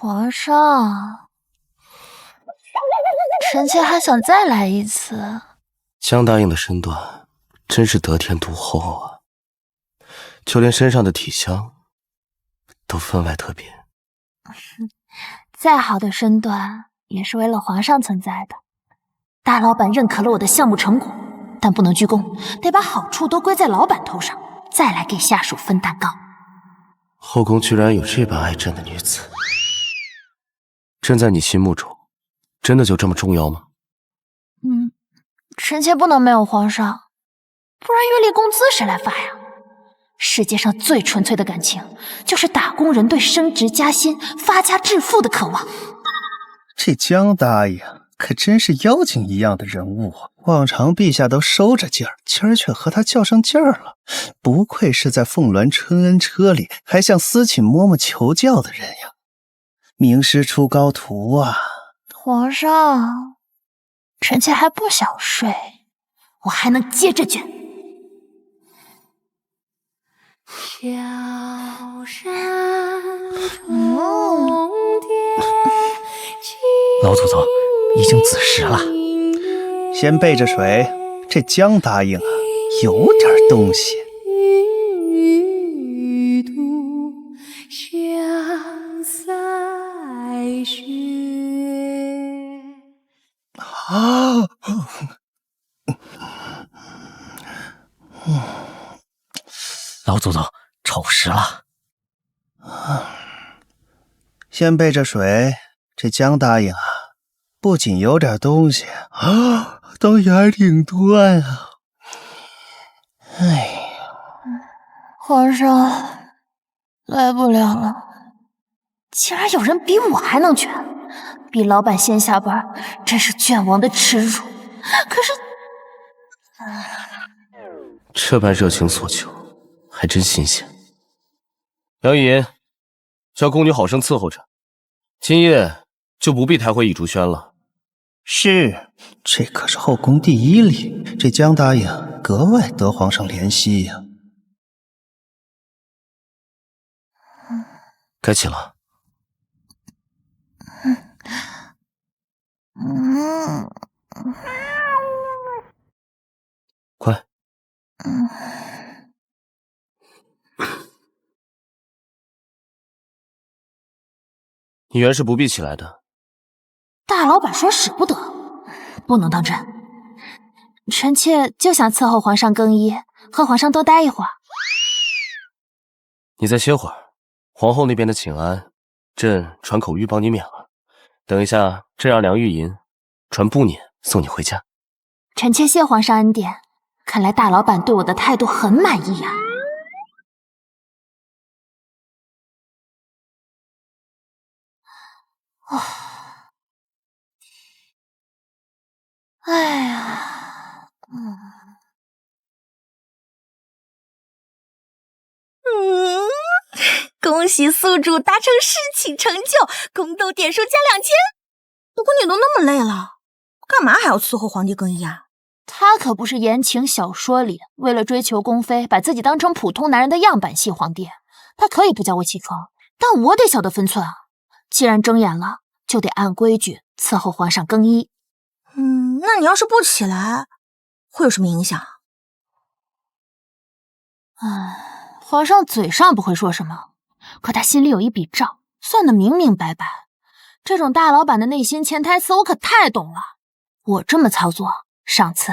皇上，臣妾还想再来一次。江答应的身段真是得天独厚啊，就连身上的体香都分外特别。再好的身段也是为了皇上存在的。大老板认可了我的项目成果，但不能居功，得把好处都归在老板头上，再来给下属分蛋糕。后宫居然有这般爱朕的女子，朕在你心目中真的就这么重要吗？臣妾不能没有皇上，不然月例工资谁来发呀？世界上最纯粹的感情，就是打工人对升职加薪、发家致富的渴望。这江答应可真是妖精一样的人物啊！往常陛下都收着劲儿，今儿却和他较上劲儿了。不愧是在凤鸾春恩车里还向司琴嬷嬷求教的人呀！名师出高徒啊！皇上，臣妾还不想睡，我还能接着卷。小山重叠，老祖宗，已经子时了。先备着水，这江答应啊，有点东西。啊！老祖宗，丑时了。先备着水，这江答应啊，不仅有点东西啊，东西还挺多呀。哎呀，皇上，来不了了。竟然有人比我还能卷，比老板先下班，真是卷王的耻辱。可是，这般热情所求，还真新鲜。杨雨吟，叫宫女好生伺候着，今夜就不必抬回倚竹轩了。是，这可是后宫第一礼，这江答应格外得皇上怜惜呀。该起了。快。你原是不必起来的。大老板说使不得，不能当真。臣妾就想伺候皇上更衣，和皇上多待一会儿。你再歇会儿，皇后那边的请安，朕传口谕帮你免了。等一下，朕让梁玉银传布辇送你回家。臣妾谢皇上恩典，看来大老板对我的态度很满意啊。哎呀，恭喜宿主达成侍寝成就，宫斗点数加2000。不过你都那么累了，干嘛还要伺候皇帝更衣啊？他可不是言情小说里为了追求宫妃把自己当成普通男人的样板戏皇帝。他可以不叫我起床，但我得晓得分寸啊。既然睁眼了，就得按规矩伺候皇上更衣。那你要是不起来，会有什么影响？皇上嘴上不会说什么，可他心里有一笔账，算得明明白白。这种大老板的内心潜台词我可太懂了。我这么操作，上次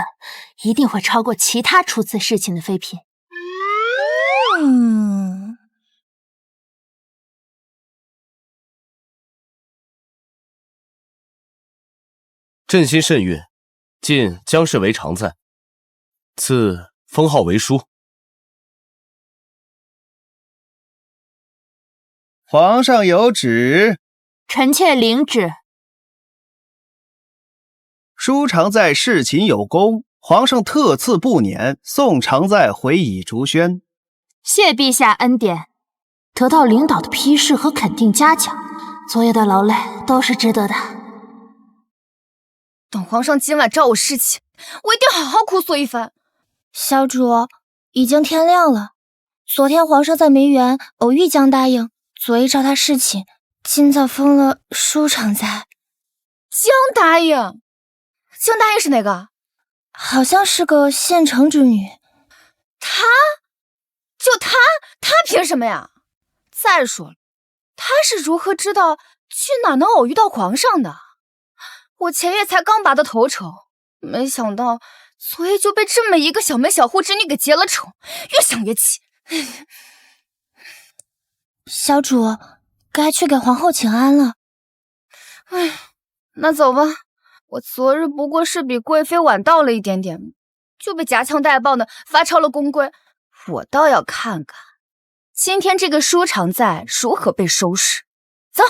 一定会超过其他初次侍寝的妃嫔。朕心甚悦，晋江氏为常在，赐封号为书。皇上有旨，臣妾领旨。书常在侍寝有功，皇上特赐布辇，送常在回倚竹轩。谢陛下恩典，得到领导的批示和肯定嘉奖，昨夜的劳累都是值得的。等皇上今晚召我侍寝，我一定好好哭诉一番。小主，已经天亮了。昨天皇上在梅园偶遇江答应，昨夜召他侍寝，今早封了舒常在。江答应？江答应是哪个？好像是个县城之女。她？就她凭什么呀？再说了，她是如何知道去哪能偶遇到皇上的？我前月才刚拔的头筹，没想到昨夜就被这么一个小门小户之女给结了仇，越想越气。小主，该去给皇后请安了。哎，那走吧。我昨日不过是比贵妃晚到了一点点，就被夹枪带棒的罚抄了宫规。我倒要看看今天这个舒常在如何被收拾。走。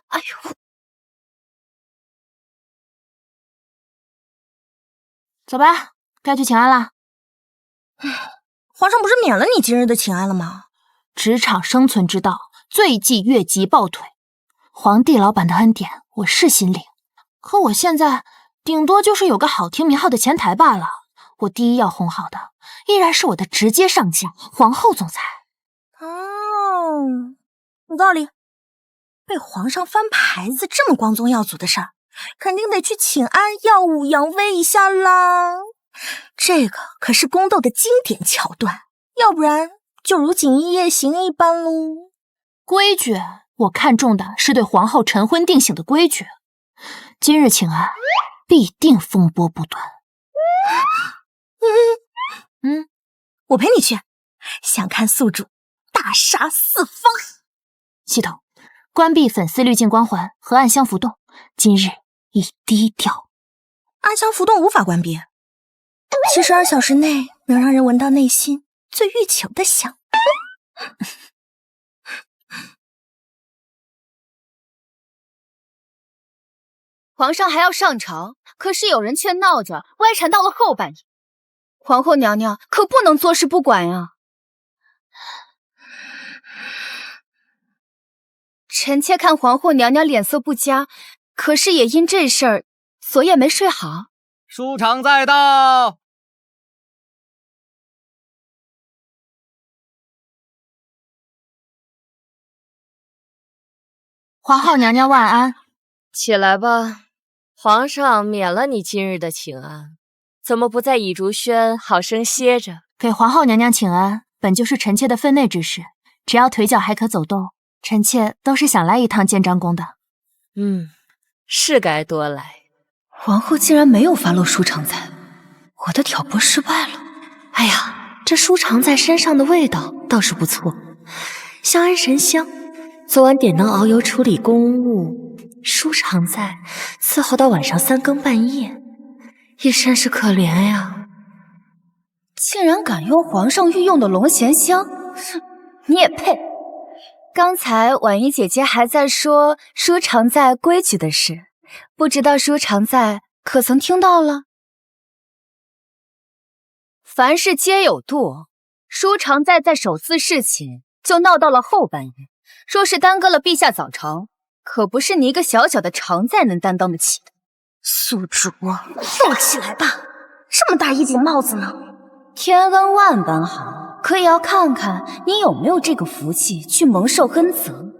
哎呦，走吧，该去请安了。皇上不是免了你今日的请安了吗？职场生存之道，最忌越级抱腿。皇帝老板的恩典，我是心领，可我现在顶多就是有个好听名号的前台罢了。我第一要哄好的，依然是我的直接上级皇后总裁。哦，有道理。被皇上翻牌子这么光宗耀祖的事儿，肯定得去请安耀武扬威一下啦。这个可是宫斗的经典桥段，要不然就如锦衣夜行一般喽。规矩，我看重的是对皇后晨昏定省的规矩。今日请安，必定风波不断。我陪你去，想看宿主大杀四方。系统关闭粉丝滤镜光环和暗箱浮动，今日已低调。暗箱浮动无法关闭，72小时内能让人闻到内心最欲求的香。皇上还要上朝，可是有人却闹着歪缠到了后半夜。皇后娘娘可不能坐视不管呀！臣妾看皇后娘娘脸色不佳，可是也因这事儿，昨夜没睡好。舒常在到。皇后娘娘万安。起来吧，皇上免了你今日的请安，怎么不在倚竹轩好生歇着？给皇后娘娘请安，本就是臣妾的分内之事，只要腿脚还可走动，臣妾都是想来一趟建章宫的。是该多来。皇后竟然没有发落舒常在，我的挑拨失败了。哎呀，这舒常在身上的味道倒是不错，香安神香。昨晚点灯熬油处理公务，舒常在伺候到晚上3更半夜，也甚是可怜呀。竟然敢用皇上御用的龙涎香，你也配！刚才婉仪姐姐还在说舒常在规矩的事，不知道舒常在可曾听到了？凡事皆有度，舒常在首次侍寝就闹到了后半夜，若是耽搁了陛下早朝，可不是你一个小小的常在能担当得起的。宿主，坐起来吧，这么大一顶帽子呢。天恩万般好，可也要看看你有没有这个福气去蒙受恩泽。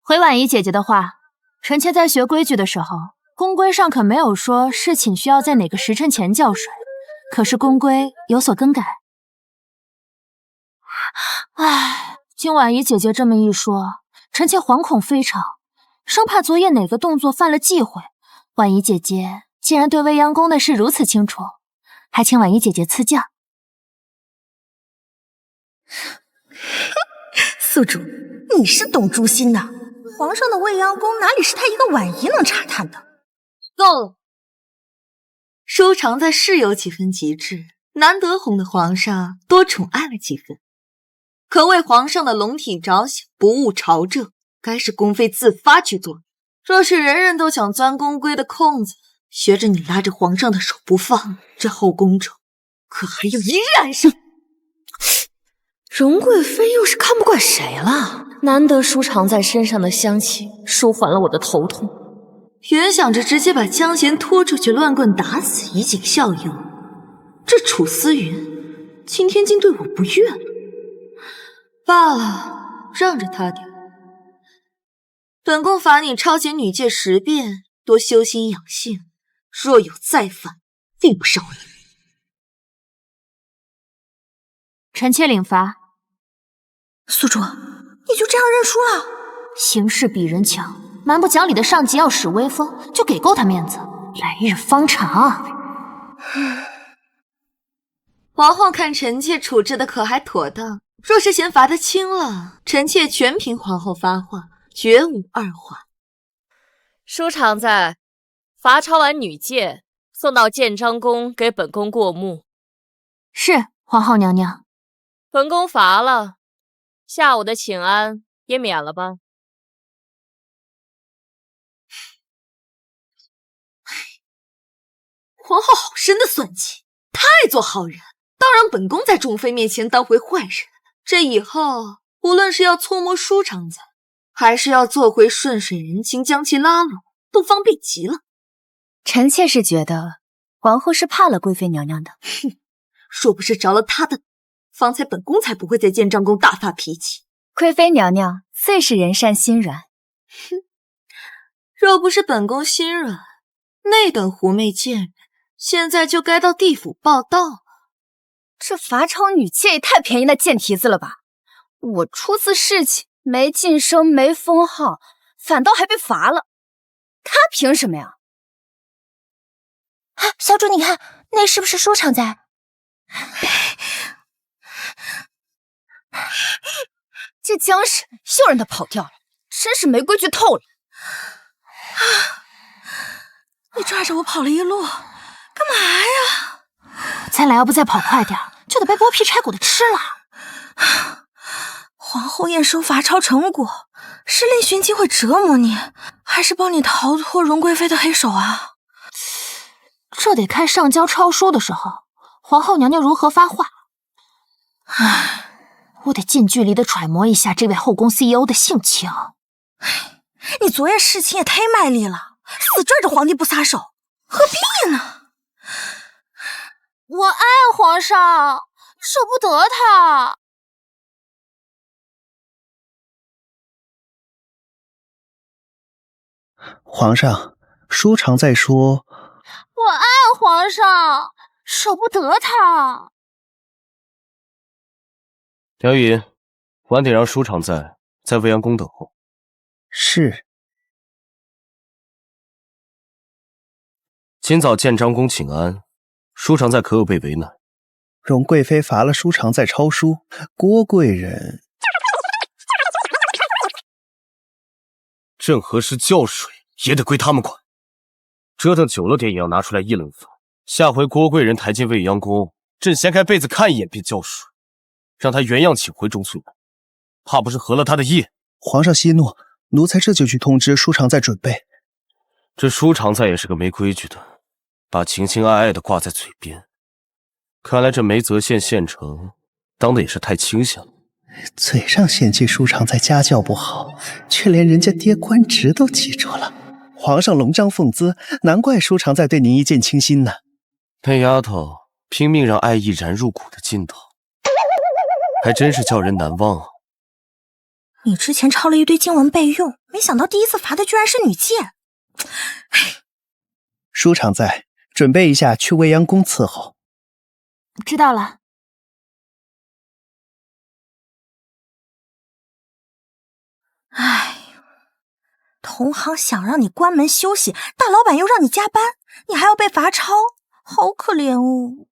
回婉仪姐姐的话，臣妾在学规矩的时候，宫规上可没有说侍寝需要在哪个时辰前叫水，可是宫规有所更改。唉，经婉仪姐姐这么一说，臣妾惶恐非常，生怕昨夜哪个动作犯了忌讳。婉仪姐姐既然对未央宫的事如此清楚，还请婉仪姐姐赐教。宿主，你是懂诛心的，皇上的未央宫哪里是他一个婉仪能查探的？够了！舒常在是有几分节制，难得哄的皇上多宠爱了几分，可为皇上的龙体着想，不误朝政，该是宫妃自发去做。若是人人都想钻宫规的空子，学着你拉着皇上的手不放，这后宫中可还有一日安生。荣贵妃又是看不惯谁了？难得舒常在身上的香气舒缓了我的头痛，原想着直接把江贤拖出去乱棍打死以儆效尤，这楚思云今天竟对我不悦了。罢了，让着他点。本宫罚你抄检女戒10遍，多修心养性，若有再犯，定不饶你。臣妾领罚。宿主，你就这样认输了？形势比人强，蛮不讲理的上级要使威风，就给够他面子，来日方长。皇后看臣妾处置的可还妥当？若是嫌罚的轻了，臣妾全凭皇后发话，绝无二话。舒常在，罚抄完女戒，送到建章宫给本宫过目。是，皇后娘娘。本宫罚了，下午的请安也免了吧。皇后好深的算计，太做好人，倒让本宫在众妃面前当回坏人。这以后，无论是要搓磨舒常在，还是要做回顺水人情将其拉拢，都方便极了。臣妾是觉得皇后是怕了贵妃娘娘的。哼，若不是着了她的，方才本宫才不会在建章宫大发脾气。贵妃娘娘最是人善心软。哼，若不是本宫心软，那等狐媚贱人现在就该到地府报到了。这罚抄女妾也太便宜那贱蹄子了吧！我初次侍寝，没晋升，没封号，反倒还被罚了，他凭什么呀？啊，小主，你看那是不是舒常在？这僵尸又让他跑掉了，真是没规矩透了！你抓着我跑了一路，干嘛呀？咱俩要不再跑快点，就得被剥皮拆骨的吃了。皇后验收罚抄成果，是另寻机会折磨你，还是帮你逃脱荣贵妃的黑手啊？这得看上交抄书的时候，皇后娘娘如何发话。唉，我得近距离的揣摩一下这位后宫 CEO 的性情。你昨夜侍寝也忒卖力了，死拽着皇帝不撒手，何必呢？我爱皇上，舍不得他。皇上，舒常在说，我爱皇上，舍不得他。梁云，晚点让舒常在未央宫等候。是。今早建章宫请安，舒常在可有被为难？荣贵妃罚了舒常在抄书，郭贵人任何事叫水也得归他们管，折腾久了点也要拿出来议论番。下回郭贵人抬进未央宫，朕掀开被子看一眼便叫水，让他原样请回中村门，怕不是合了他的意。皇上息怒，奴才这就去通知舒常在准备。这舒常在也是个没规矩的，把情情爱爱的挂在嘴边，看来这梅泽县县城当的也是太清闲了。嘴上嫌弃舒常在家教不好，却连人家爹官职都记住了。皇上龙章凤姿，难怪舒常在对您一见倾心呢。那丫头拼命让爱意燃入骨的劲头，还真是叫人难忘啊。你之前抄了一堆经文备用，没想到第一次罚的居然是女戒。舒常在，准备一下去未央宫伺候。知道了。哎，同行想让你关门休息，大老板又让你加班，你还要被罚抄，好可怜哦。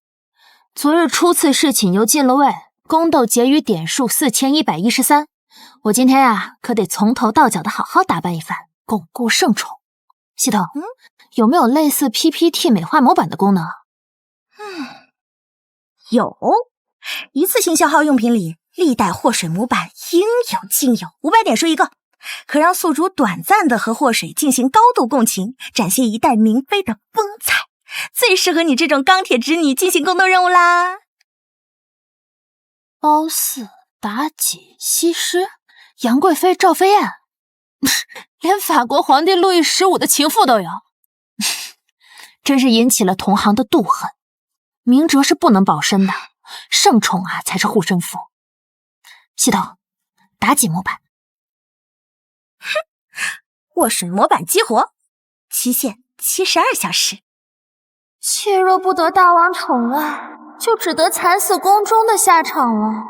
昨日初次侍寝又进了位，宫斗结余点数4113。我今天呀，可得从头到脚的好好打扮一番，巩固圣宠。系统，有没有类似 PPT 美化模板的功能？有，一次性消耗用品里，历代祸水模板应有尽有，500点数一个，可让宿主短暂的和祸水进行高度共情，展现一代明妃的风采，最适合你这种钢铁直女进行宫斗任务啦。褒姒、妲己、西施、杨贵妃、赵飞燕，连法国皇帝路易15的情妇都有，真是引起了同行的妒恨。明哲是不能保身的，圣宠啊才是护身符。系统，妲己模板。哼，祸水模板激活，期限72小时。妾若不得大王宠爱，就只得惨死宫中的下场了。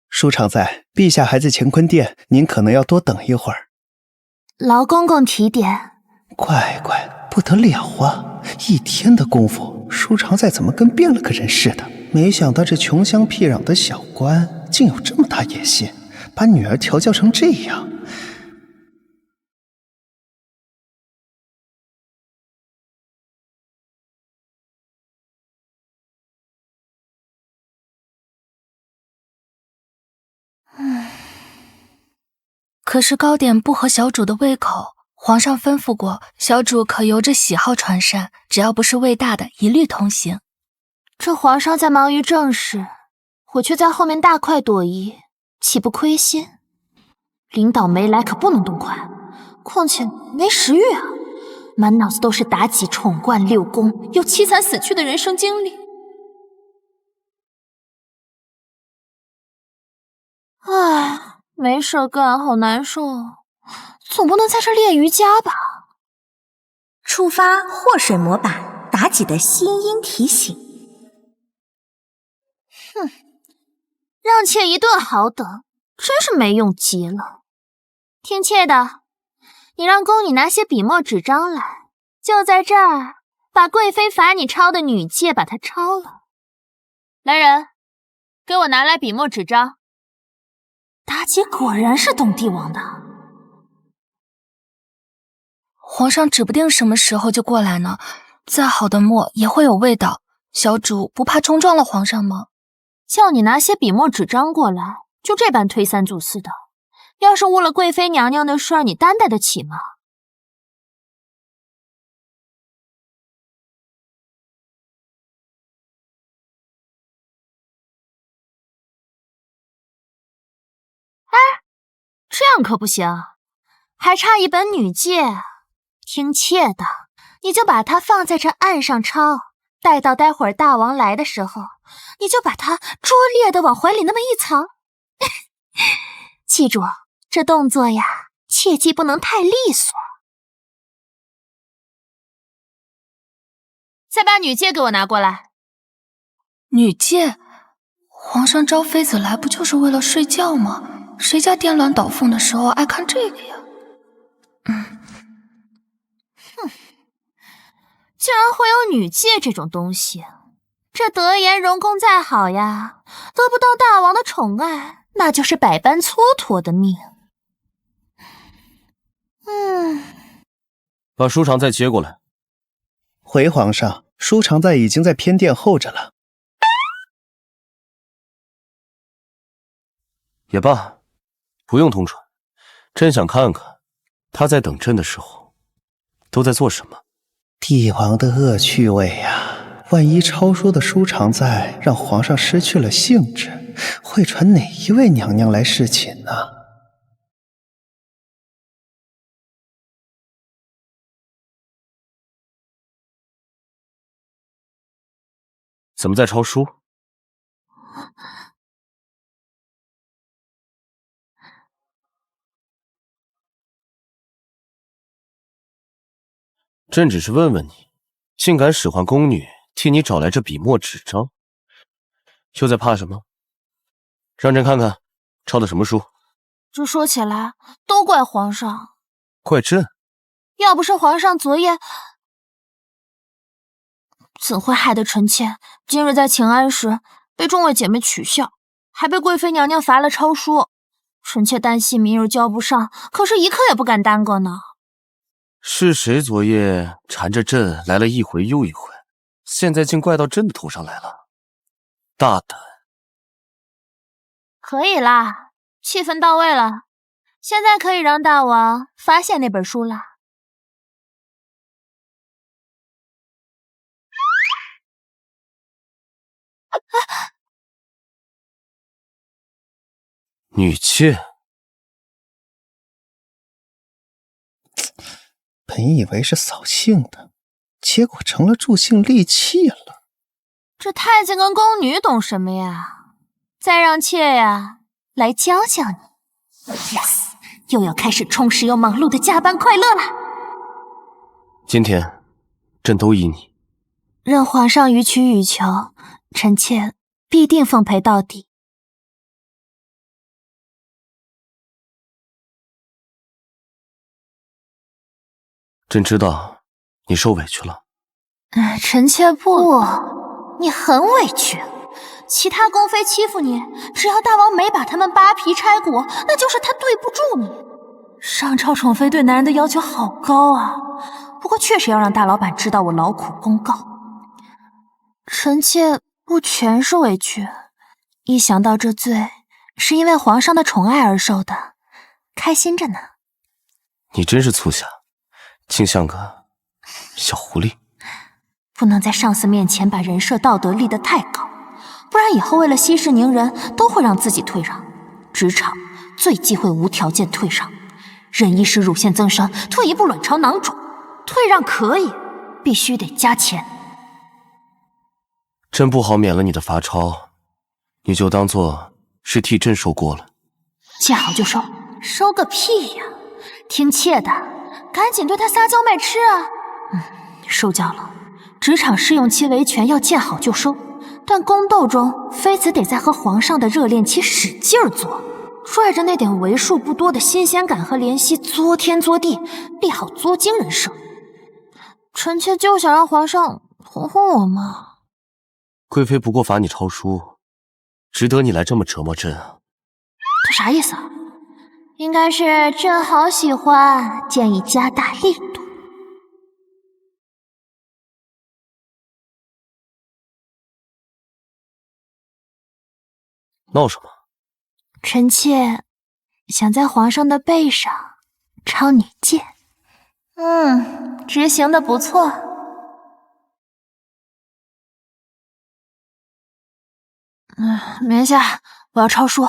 舒常在，陛下还在乾坤殿，您可能要多等一会儿。劳公公提点。乖乖，不得了啊！一天的功夫，舒常在怎么跟变了个人似的？没想到这穷乡僻壤的小官竟有这么大野心，把女儿调教成这样。可是糕点不合小主的胃口，皇上吩咐过，小主可由着喜好传膳，只要不是胃大的，一律通行。这皇上在忙于政事，我却在后面大快朵颐，岂不亏心？领导没来可不能动筷，况且没食欲啊，满脑子都是妲己宠冠6宫又凄惨死去的人生经历。唉，没事干，好难受，总不能在这练瑜伽吧？触发祸水模板，妲己的心音提醒。哼，让妾一顿好等，真是没用极了。听妾的，你让宫女拿些笔墨纸张来，就在这儿把贵妃罚你抄的女诫把它抄了。来人，给我拿来笔墨纸张。妲己果然是懂帝王的。皇上指不定什么时候就过来呢，再好的墨也会有味道，小主不怕冲撞了皇上吗？叫你拿些笔墨纸张过来，就这般推三阻四的，要是误了贵妃娘娘的事儿，你担待得起吗？哎，这样可不行，还差一本女诫。听妾的，你就把它放在这案上抄，待到待会儿大王来的时候，你就把它拙劣的往怀里那么一藏。记住，这动作呀，切记不能太利索。再把女诫给我拿过来。女诫？皇上招妃子来不就是为了睡觉吗？谁家颠鸾倒凤的时候爱看这个呀？竟然会有女诫这种东西，这德颜容功再好呀，得不到大王的宠爱，那就是百般蹉跎的命。把舒常在接过来。回皇上，舒常在已经在偏殿候着了。也罢，不用通传，朕想看看他在等朕的时候都在做什么。帝王的恶趣味呀，万一抄书的舒常在让皇上失去了兴致，会传哪一位娘娘来侍寝呢？怎么在抄书？朕只是问问你，竟敢使唤宫女替你找来这笔墨纸张，又在怕什么？让朕看看抄的什么书。这说起来都怪皇上。怪朕？要不是皇上昨夜，怎会害得臣妾今日在请安时被众位姐妹取笑，还被贵妃娘娘罚了抄书？臣妾担心明日交不上，可是一刻也不敢耽搁呢。是谁昨夜缠着朕来了一回又一回，现在竟怪到朕的头上来了？大胆！可以啦，气氛到位了，现在可以让大王发现那本书了。女妾。本以为是扫兴的，结果成了助兴利器了。这太监跟宫女懂什么呀？再让妾呀来教教你。Yes， 又要开始充实又忙碌的加班快乐了。今天朕都依你。任皇上予取予求，臣妾必定奉陪到底。朕知道你受委屈了。臣妾不，你很委屈。其他宫妃欺负你，只要大王没把他们扒皮拆骨，那就是他对不住你。上朝宠妃对男人的要求好高啊，不过确实要让大老板知道我劳苦功高。臣妾不全是委屈，一想到这罪是因为皇上的宠爱而受的，开心着呢。你真是粗瞎，竟像个小狐狸。不能在上司面前把人设道德立得太高，不然以后为了息事宁人，都会让自己退让。职场最忌讳无条件退让，忍一时乳腺增生，退一步卵巢囊肿。退让可以，必须得加钱。朕不好免了你的罚抄，你就当做是替朕受过了。见好就收，收个屁呀！听妾的，赶紧对他撒娇卖吃啊！受教了。职场试用期维权要见好就收，但宫斗中妃子得在和皇上的热恋期使劲作，拽着那点为数不多的新鲜感和怜惜，作天作地，立好作精人设。臣妾就想让皇上哄哄我嘛。贵妃不过罚你抄书，值得你来这么折磨朕啊？他啥意思啊？应该是朕好喜欢，建议加大力度。闹什么？臣妾想在皇上的背上抄女剑。执行的不错。没下，我要抄书。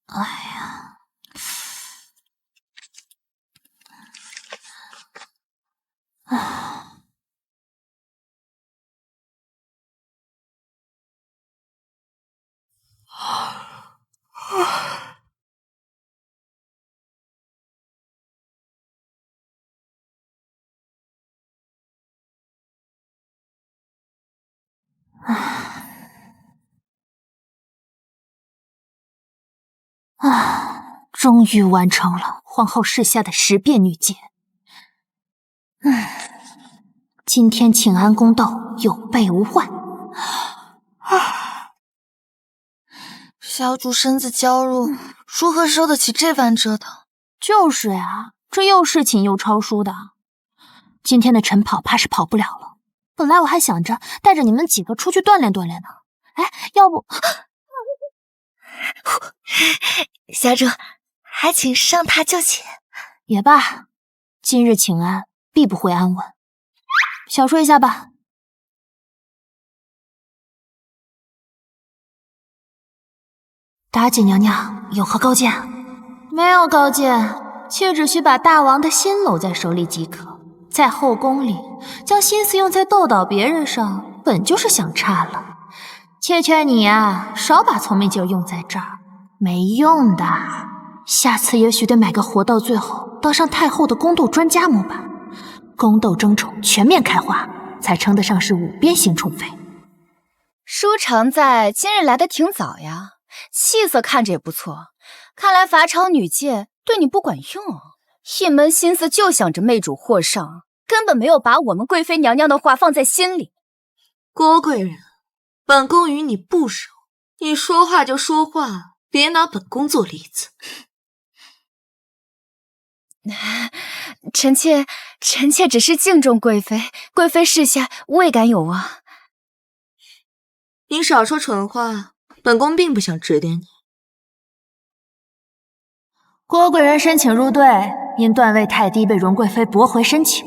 哎呀，终于完成了皇后试下的10变女剑。今天请安宫斗有备无患。小主身子娇弱，如何受得起这番折腾？就是呀，这又侍寝又抄书的，今天的晨跑怕是跑不了了。本来我还想着带着你们几个出去锻炼锻炼呢。哎，要不小主还请上榻就寝。也罢，今日请安必不会安稳，小睡一下吧。妲己娘娘有何高见？没有高见，妾只需把大王的心搂在手里即可。在后宫里，将心思用在斗倒别人上，本就是想差了。妾劝你啊，少把聪明劲用在这儿，没用的。下次也许得买个活到最后当上太后的宫斗专家模板，宫斗争宠全面开花，才称得上是5边形宠妃。舒常在今日来得挺早呀，气色看着也不错，看来罚抄女戒对你不管用，一门心思就想着媚主获胜，根本没有把我们贵妃娘娘的话放在心里。郭贵人，本宫与你不熟，你说话就说话，别拿本宫做例子。臣妾只是敬重贵妃，贵妃示下未敢有忘。你少说蠢话，本宫并不想指点你。郭贵人申请入队，因段位太低被荣贵妃驳回申请。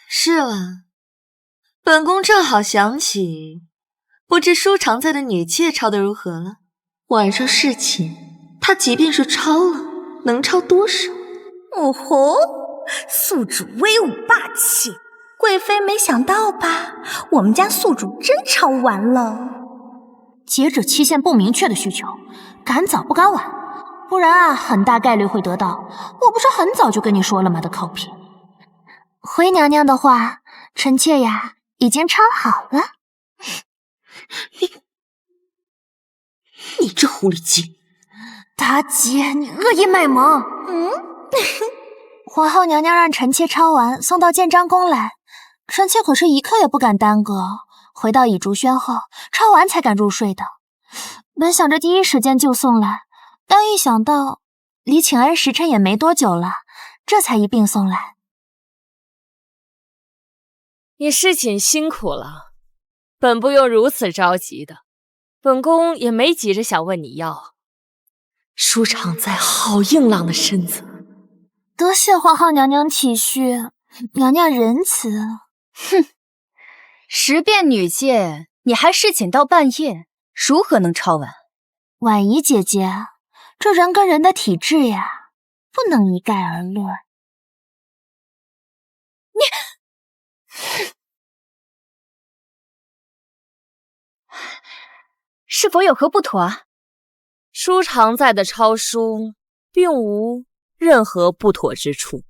是了，本宫正好想起，不知舒常在的女妾抄得如何了？晚上侍寝，她即便是抄了，能抄多少？哦吼，宿主威武霸气，贵妃没想到吧？我们家宿主真抄完了。截止期限不明确的需求，赶早不赶晚，不然啊，很大概率会得到我不是很早就跟你说了吗的考评。回娘娘的话，臣妾呀已经抄好了。你这狐狸精！妲己，你恶意卖萌。皇后娘娘让臣妾抄完，送到建章宫来。臣妾可是一刻也不敢耽搁，回到倚竹轩后，抄完才敢入睡的。本想着第一时间就送来，但一想到离请安时辰也没多久了，这才一并送来。你侍寝辛苦了，本不用如此着急的，本宫也没急着想问你要。舒常在好硬朗的身子，多谢皇后娘娘体恤，娘娘仁慈。哼，十变女戒，你还侍寝到半夜，如何能抄完？婉仪姐姐，这人跟人的体质呀，不能一概而论。是否有何不妥啊？舒常在的抄书并无任何不妥之处。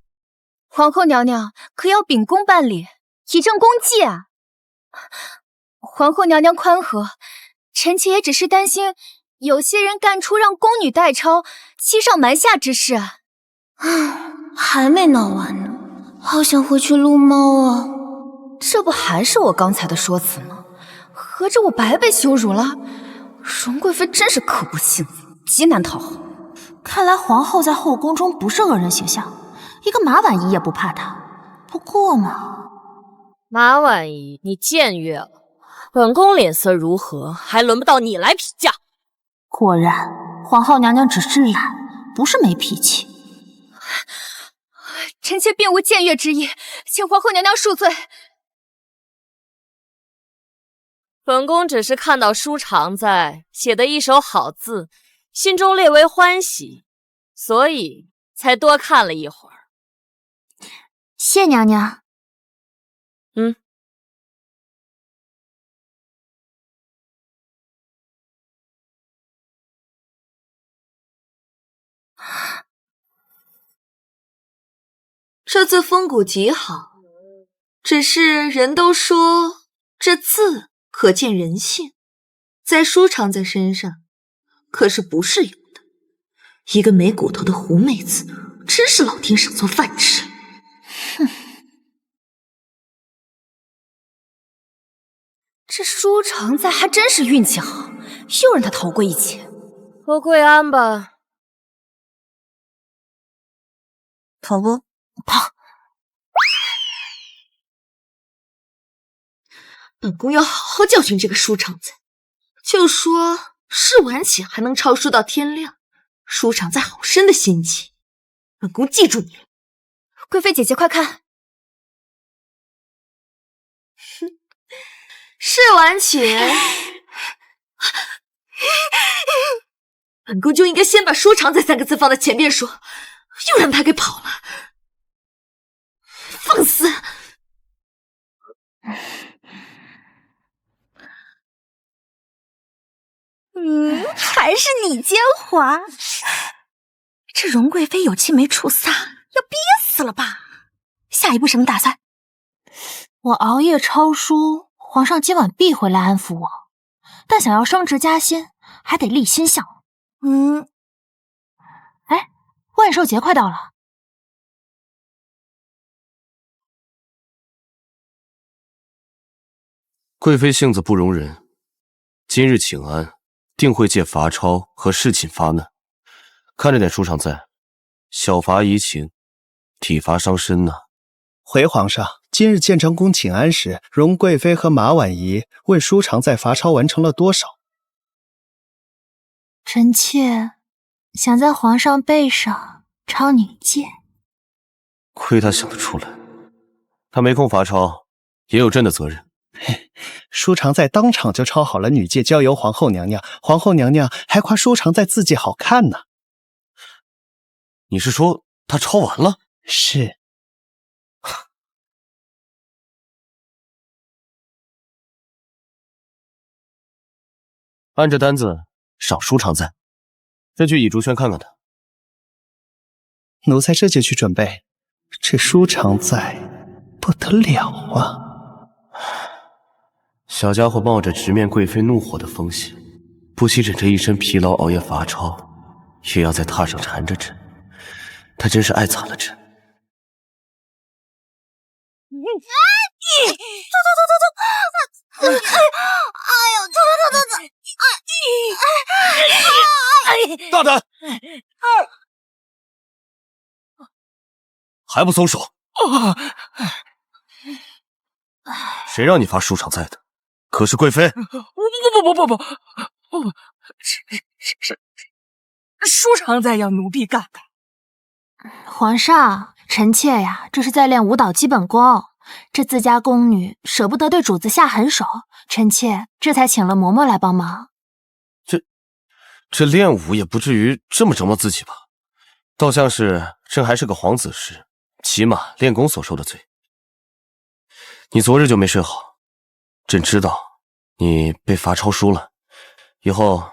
皇后娘娘可要秉公办理，以正公纪啊！皇后娘娘宽和，臣妾也只是担心有些人干出让宫女代抄、欺上瞒下之事啊。还没闹完呢，好想回去撸猫啊！这不还是我刚才的说辞吗？合着我白被羞辱了？荣贵妃真是可不幸，极难讨好。看来皇后在后宫中不是恶人形象，一个马婉仪也不怕她。不过嘛，马婉仪，你僭越了，本宫脸色如何，还轮不到你来评价。果然，皇后娘娘只是懒，不是没脾气。臣妾并无僭越之意，请皇后娘娘恕罪。本宫只是看到舒常在写的一手好字，心中略为欢喜，所以才多看了一会儿。谢娘娘。这字风骨极好，只是人都说这字可见人性，在舒常在身上可是不适用的。一个没骨头的狐妹子，真是老天赏做饭吃。哼，这舒常在还真是运气好，又让他逃过一劫。托贵安吧。跑不？跑！本宫要好好教训这个舒常在，就说是晚起还能抄书到天亮，舒常在好深的心机，本宫记住你了。贵妃姐姐快看，是晚起，本宫就应该先把舒常在三个字放在前面说，又让他给跑了，放肆！还是你奸猾。这荣贵妃有气没处撒，要憋死了吧？下一步什么打算？我熬夜抄书，皇上今晚必回来安抚我。但想要升职加薪，还得立新项目。哎，万寿节快到了。贵妃性子不容人，今日请安，定会借罚抄和侍寝发难。看着点舒常在，小罚怡情，体罚伤身呢。回皇上，今日建章宫请安时，荣贵妃和马婉仪问舒常在罚抄完成了多少。臣妾想在皇上背上抄女戒。亏他想得出来，他没空罚抄，也有朕的责任。舒常在当场就抄好了女戒，交由皇后娘娘，皇后娘娘还夸舒常在字迹好看呢。你是说他抄完了？是。按着单子赏舒常在，再去倚竹轩看看他。奴才这就去准备。这舒常在不得了啊！小家伙冒着直面贵妃怒火的风险，不惜忍着一身疲劳，熬夜罚抄，也要在榻上缠着朕。他真是爱惨了朕。走！大胆！还不松手！谁让你罚舒常在的？可是贵妃。不，是舒常在要奴婢干的。皇上，臣妾呀，这是在练舞蹈基本功。这自家宫女舍不得对主子下狠手，臣妾这才请了嬷嬷来帮忙。这练武也不至于这么折磨自己吧？倒像是朕还是个皇子时，骑马练功所受的罪。你昨日就没睡好，朕知道你被罚抄书了，以后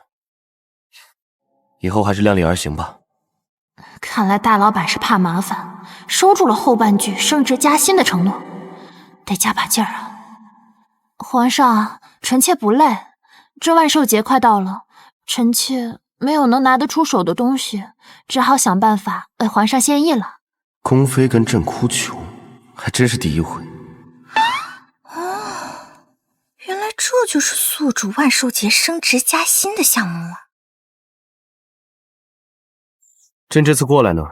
还是量力而行吧。看来大老板是怕麻烦，收住了后半句升职加薪的承诺，得加把劲儿啊！皇上，臣妾不累，这万寿节快到了，臣妾没有能拿得出手的东西，只好想办法为皇上献艺了。宫妃跟朕哭穷，还真是第一回。原来这就是宿主万寿节升职加薪的项目啊！朕这次过来呢，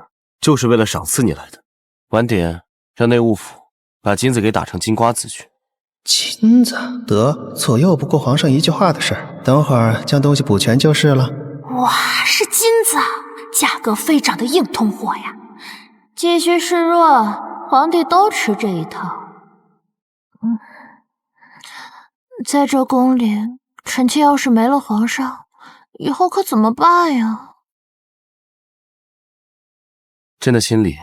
就是为了赏赐你来的。晚点让内务府把金子给打成金瓜子去。金子得，左右不过皇上一句话的事儿，等会儿将东西补全就是了。哇，是金子啊，价格飞涨的硬通货呀！继续示弱，皇帝都吃这一套。在这宫里，臣妾要是没了皇上，以后可怎么办呀？朕的心里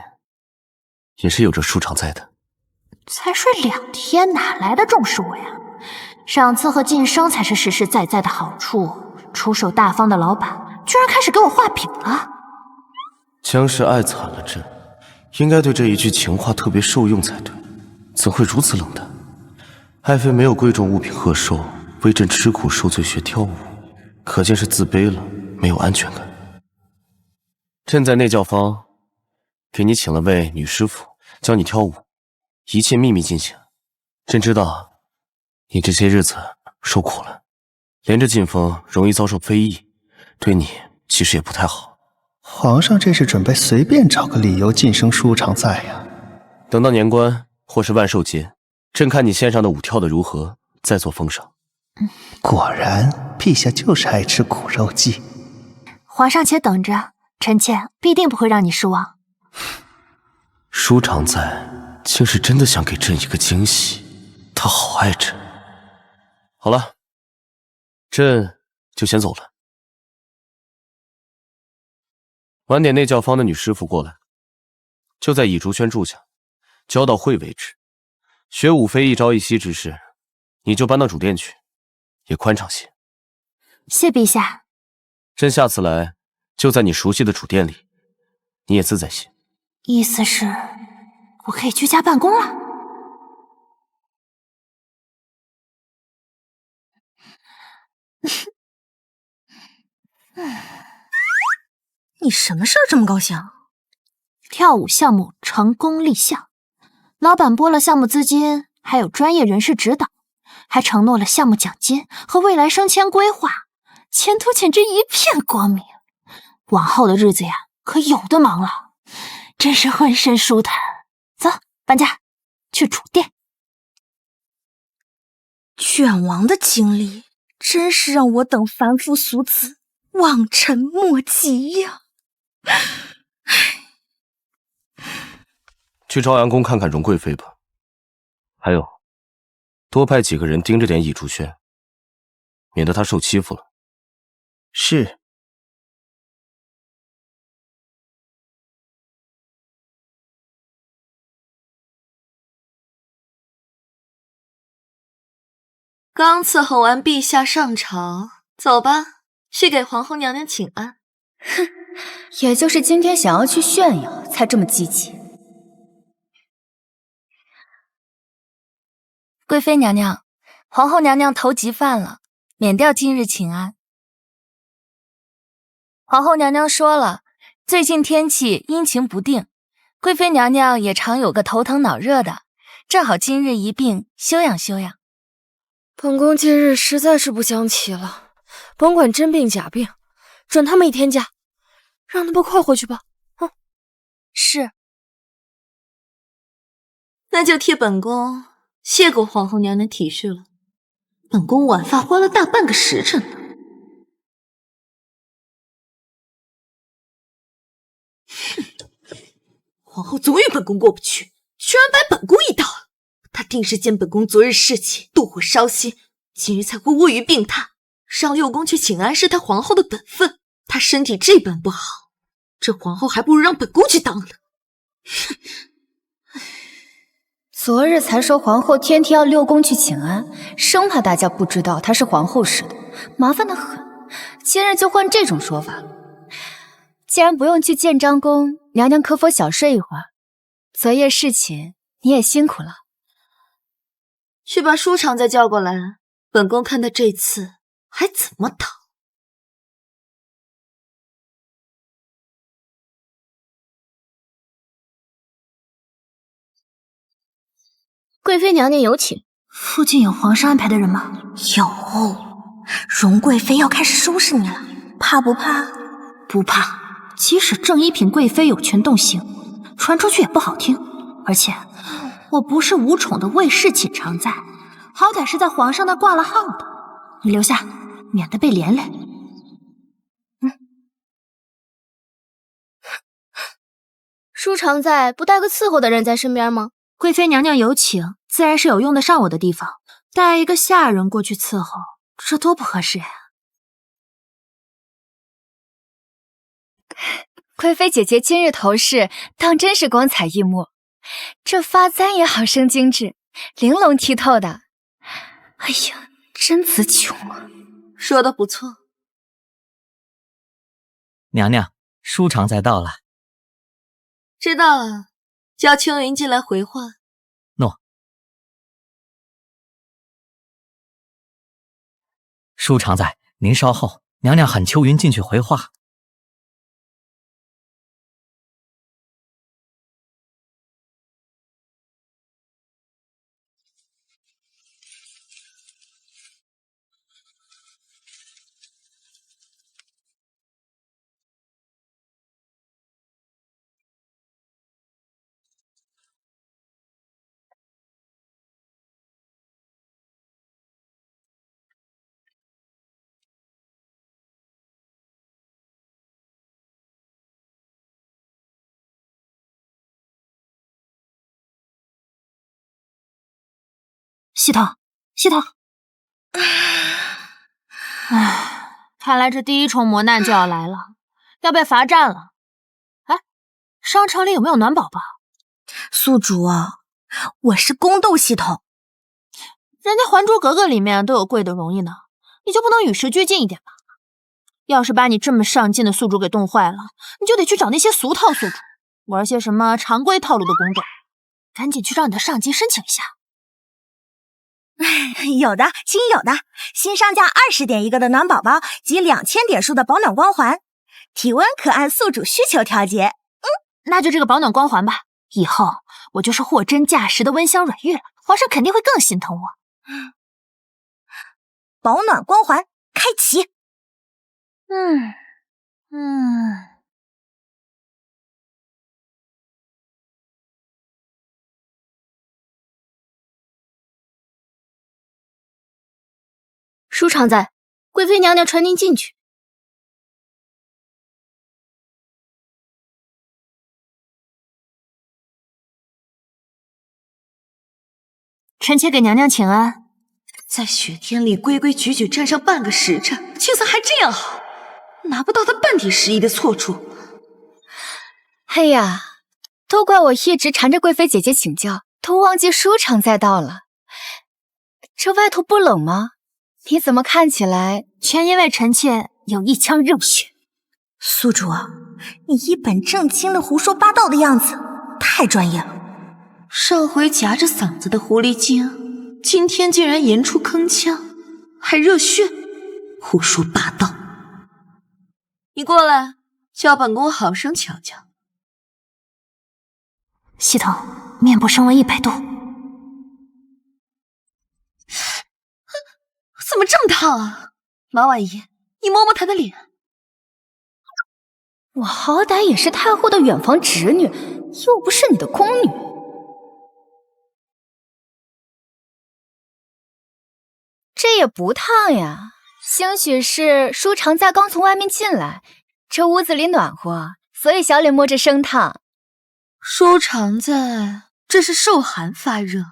也是有着舒常在的。才睡2天，哪来的重视我呀？赏赐和晋升才是实实在在的好处。出手大方的老板居然开始给我画饼了。姜氏爱惨了朕，应该对这一句情话特别受用才对，怎会如此冷淡？爱妃没有贵重物品贺寿，为朕吃苦受罪学跳舞，可见是自卑了，没有安全感。朕在内教坊给你请了位女师傅，教你跳舞，一切秘密进行。朕知道你这些日子受苦了，连着进封容易遭受非议，对你其实也不太好。皇上这是准备随便找个理由晋升舒常在呀？等到年关或是万寿节，朕看你线上的舞跳得如何，再做封赏。果然，陛下就是爱吃苦肉计。皇上且等着，臣妾必定不会让你失望。舒常在竟是真的想给朕一个惊喜，他好爱朕。好了，朕就先走了。晚点内教坊的女师傅过来，就在倚竹轩住下，教到会为止。学武非一朝一夕之事，你就搬到主殿去，也宽敞些。谢陛下。朕下次来就在你熟悉的主殿里，你也自在些。意思是我可以居家办公了？你什么事儿这么高兴？跳舞项目成功立项，老板拨了项目资金，还有专业人士指导，还承诺了项目奖金和未来升迁规划，前途简直一片光明。往后的日子呀，可有的忙了，真是浑身舒坦。走，搬家去主殿。卷王的经历真是让我等凡夫俗子望尘莫及呀！去朝阳宫看看荣贵妃吧，还有，多派几个人盯着点倚竹轩，免得她受欺负了。是。刚伺候完陛下上朝，走吧，去给皇后娘娘请安。哼，也就是今天想要去炫耀，才这么积极。贵妃娘娘，皇后娘娘头急犯了，免掉今日请安。皇后娘娘说了，最近天气阴晴不定，贵妃娘娘也常有个头疼脑热的，正好今日一病，休养休养。本宫今日实在是不想起了，甭管真病假病，准他们1天假，让他们快回去吧。是。那就替本宫谢过皇后娘娘体恤了。本宫晚饭花了大半个时辰呢。哼，皇后总与本宫过不去，居然摆本宫一道。她定是见本宫昨日事情妒火烧心，今日才会卧于病榻。让六宫去请安是她皇后的本分，她身体这般不好，这皇后还不如让本宫去当了。哼。昨日才说皇后天天要六宫去请安，生怕大家不知道她是皇后似的，麻烦得很。今日就换这种说法了。既然不用去建章宫，娘娘可否小睡一会儿？昨夜侍寝，你也辛苦了。去把舒长再叫过来，本宫看他这次还怎么逃。贵妃娘娘有请。附近有皇上安排的人吗？有，容贵妃要开始收拾你了，怕不怕？不怕，即使正一品贵妃有权动刑，传出去也不好听。而且我不是无宠的魏氏寝常在，好歹是在皇上那挂了号的。你留下，免得被连累。舒常在不带个伺候的人在身边吗？贵妃娘娘有请，自然是有用得上我的地方。带一个下人过去伺候，这多不合适呀！贵妃姐姐今日头饰当真是光彩异目，这发簪也好生精致，玲珑剔透的。哎呀，真词穷啊！说的不错。娘娘，舒常在到了。知道了，叫秋云进来回话。诺。舒常在，您稍后，娘娘喊秋云进去回话。系统，系统。看来这第一重磨难就要来了，要被罚站了。哎，商场里有没有暖宝宝？宿主啊，我是宫斗系统，人家《还珠格格》里面都有贵的容易呢，你就不能与时俱进一点吗？要是把你这么上进的宿主给冻坏了，你就得去找那些俗套宿主，玩些什么常规套路的宫斗。赶紧去找你的上级申请一下。有的，亲有的，新上架20点一个的暖宝宝及2000点数的保暖光环，体温可按宿主需求调节。那就这个保暖光环吧，以后我就是货真价实的温香软玉了，皇上肯定会更心疼我。保暖光环开启。舒常在，贵妃娘娘传您进去。臣妾给娘娘请安。在雪天里规规矩矩站上半个时辰，气色还这样好，拿不到他半点时宜的错处。哎呀，都怪我一直缠着贵妃姐姐请教，都忘记舒常在到了。这外头不冷吗？你怎么看起来全因为臣妾有一腔热血。宿主，你一本正经的胡说八道的样子太专业了。上回夹着嗓子的狐狸精，今天竟然言出铿锵，还热血，胡说八道。你过来，叫本宫好生瞧瞧。系统，面部升温100度。怎么这么烫啊？马婉仪，你摸摸她的脸。我好歹也是太后的远房侄女，又不是你的宫女。这也不烫呀，兴许是舒常在刚从外面进来，这屋子里暖和，所以小脸摸着生烫。舒常在这是受寒发热。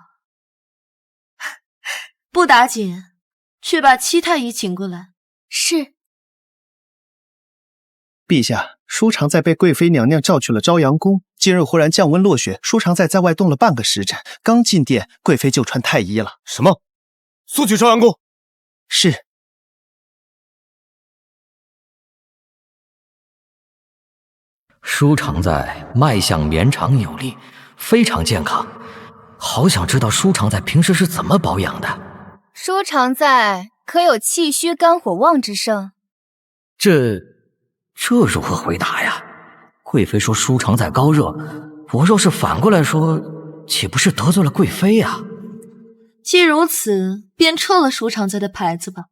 不打紧，去把七太医请过来。是。陛下，舒常在被贵妃娘娘召去了朝阳宫，今日忽然降温落雪，舒常在外冻了半个时辰，刚进殿，贵妃就传太医了。什么？速去朝阳宫。是。舒常在脉象绵长有力，非常健康。好想知道舒常在平时是怎么保养的。舒常在可有气虚肝火旺之症？这如何回答呀？贵妃说舒常在高热，我若是反过来说，岂不是得罪了贵妃呀？既如此，便撤了舒常在的牌子吧，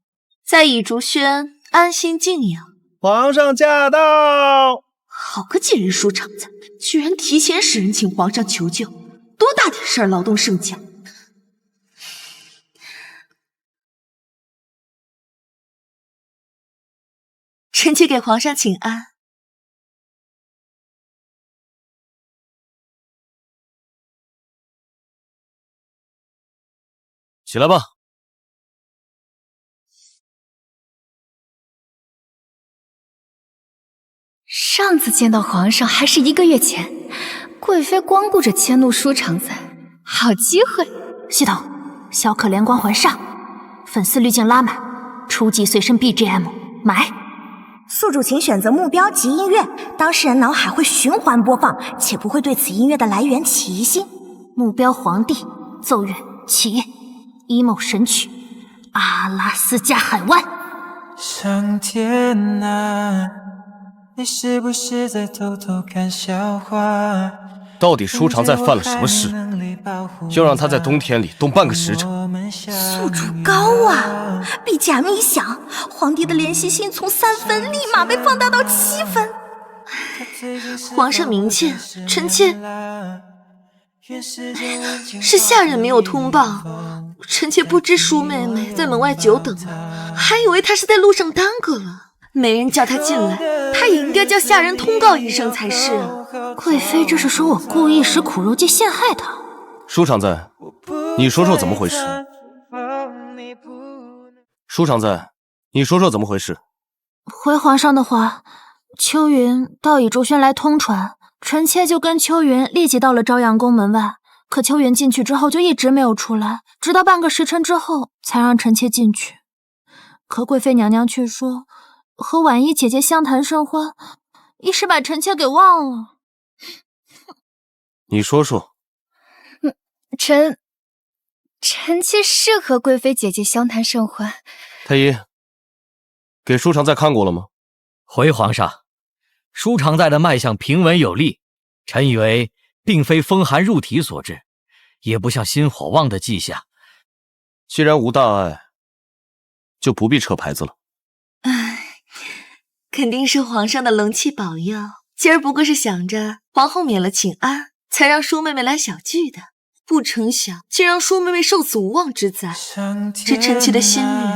在倚竹轩安心静养。皇上驾到！好个贱人舒常在，居然提前使人请皇上求救，多大点事儿劳动圣驾。臣妾给皇上请安。起来吧。上次见到皇上还是1个月前，贵妃光顾着迁怒舒常在，好机会。系统，小可连光环上，粉丝滤镜拉满，初级随身 BGM 买。宿主请选择目标及音乐，当事人脑海会循环播放，且不会对此音乐的来源起疑心。目标皇帝，奏乐起，emo 神曲，阿拉斯加海湾。上天啊，你是不是在偷偷看笑话？到底舒常在犯了什么事，要让他在冬天里冻半个时辰？宿主高啊！BGM一响，皇帝的怜惜心从3分立马被放大到7分。皇上明鉴，臣妾是下人没有通报，臣妾不知舒妹妹在门外久等，还以为她是在路上耽搁了。没人叫她进来，她也应该叫下人通告一声才是。贵妃这是说我故意使苦肉计陷害她。舒常在，你说说怎么回事？舒常在，你说说怎么回事？回皇上的话，秋云到倚竹轩来通传，臣妾就跟秋云立即到了朝阳宫门外。可秋云进去之后就一直没有出来，直到半个时辰之后才让臣妾进去。可贵妃娘娘却说和婉仪姐姐相谈甚欢，一时把臣妾给忘了。你说说。臣妾是和贵妃姐姐相谈甚欢。太医，给舒常在看过了吗？回皇上，舒常在的脉象平稳有力，臣以为并非风寒入体所致，也不像心火旺的迹象。既然无大碍，就不必撤牌子了。肯定是皇上的龙气保佑，今儿不过是想着皇后免了请安，才让舒妹妹来小聚的，不成想竟让舒妹妹受此无妄之灾，这臣妾的心里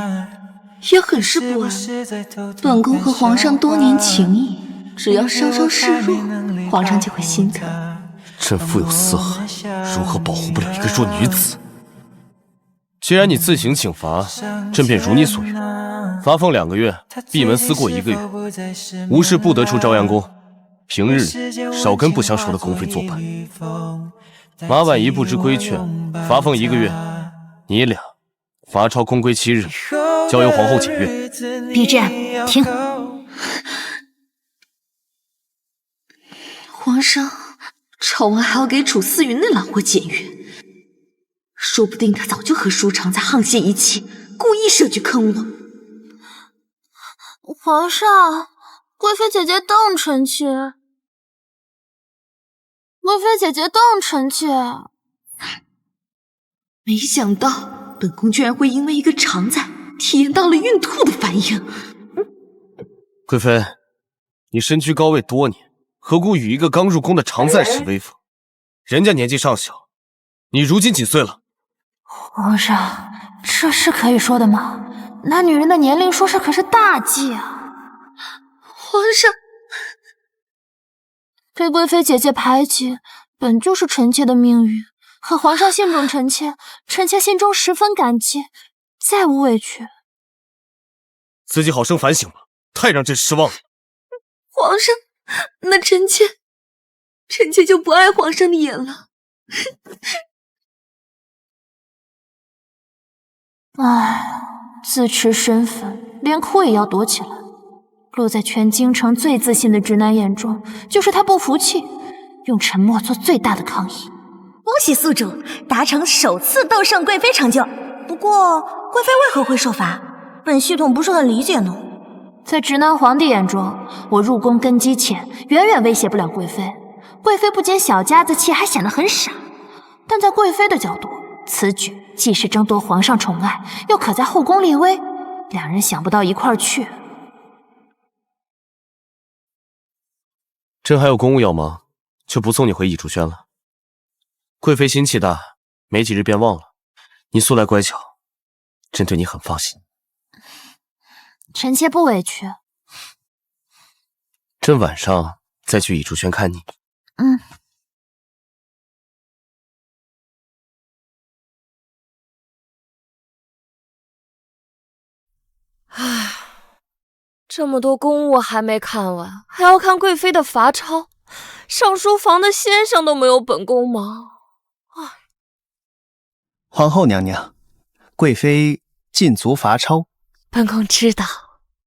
也很是不安。本宫和皇上多年情谊，只要稍稍示弱，皇上就会心疼。朕腹有四海，如何保护不了一个弱女子？既然你自行请罚，朕便如你所愿，罚俸2个月，闭门思过1个月，无事不得出朝阳宫。平日里少跟不相熟的宫妃作伴。马婉仪不知规劝，罚俸1个月，你俩罚抄宫规7日，交由皇后检阅。BGM 停。皇上，朝完还要给楚思云那懒货检阅，说不定他早就和舒长在沆瀣一气，故意设局坑我。皇上，贵妃姐姐瞪臣妾。贵妃姐姐瞪臣妾。没想到本宫居然会因为一个常在体验到了孕吐的反应。贵妃，你身居高位多年，何故与一个刚入宫的常在使威风？人家年纪尚小，你如今几岁了？皇上，这是可以说的吗？拿女人的年龄说事可是大忌啊！皇上，被贵妃姐姐排挤，本就是臣妾的命运。可皇上信重臣妾，臣妾心中十分感激，再无委屈。自己好生反省吧，太让朕失望了。皇上，那臣妾就不碍皇上的眼了。唉，自持身份，连哭也要躲起来。落在全京城最自信的直男眼中，就是他不服气，用沉默做最大的抗议。恭喜宿主达成首次斗胜贵妃成就。不过，贵妃为何会受罚？本系统不是很理解呢。在直男皇帝眼中，我入宫根基浅，远远威胁不了贵妃。贵妃不仅小家子气，还显得很傻。但在贵妃的角度，此举既是争夺皇上宠爱，又可在后宫立威，两人想不到一块儿去。朕还有公务要忙，就不送你回倚竹轩了。贵妃心气大，没几日便忘了。你素来乖巧，朕对你很放心。臣妾不委屈。朕晚上再去倚竹轩看你。唉，这么多公务还没看完，还要看贵妃的罚抄，上书房的先生都没有本宫忙。皇后娘娘，贵妃禁足罚抄。本宫知道。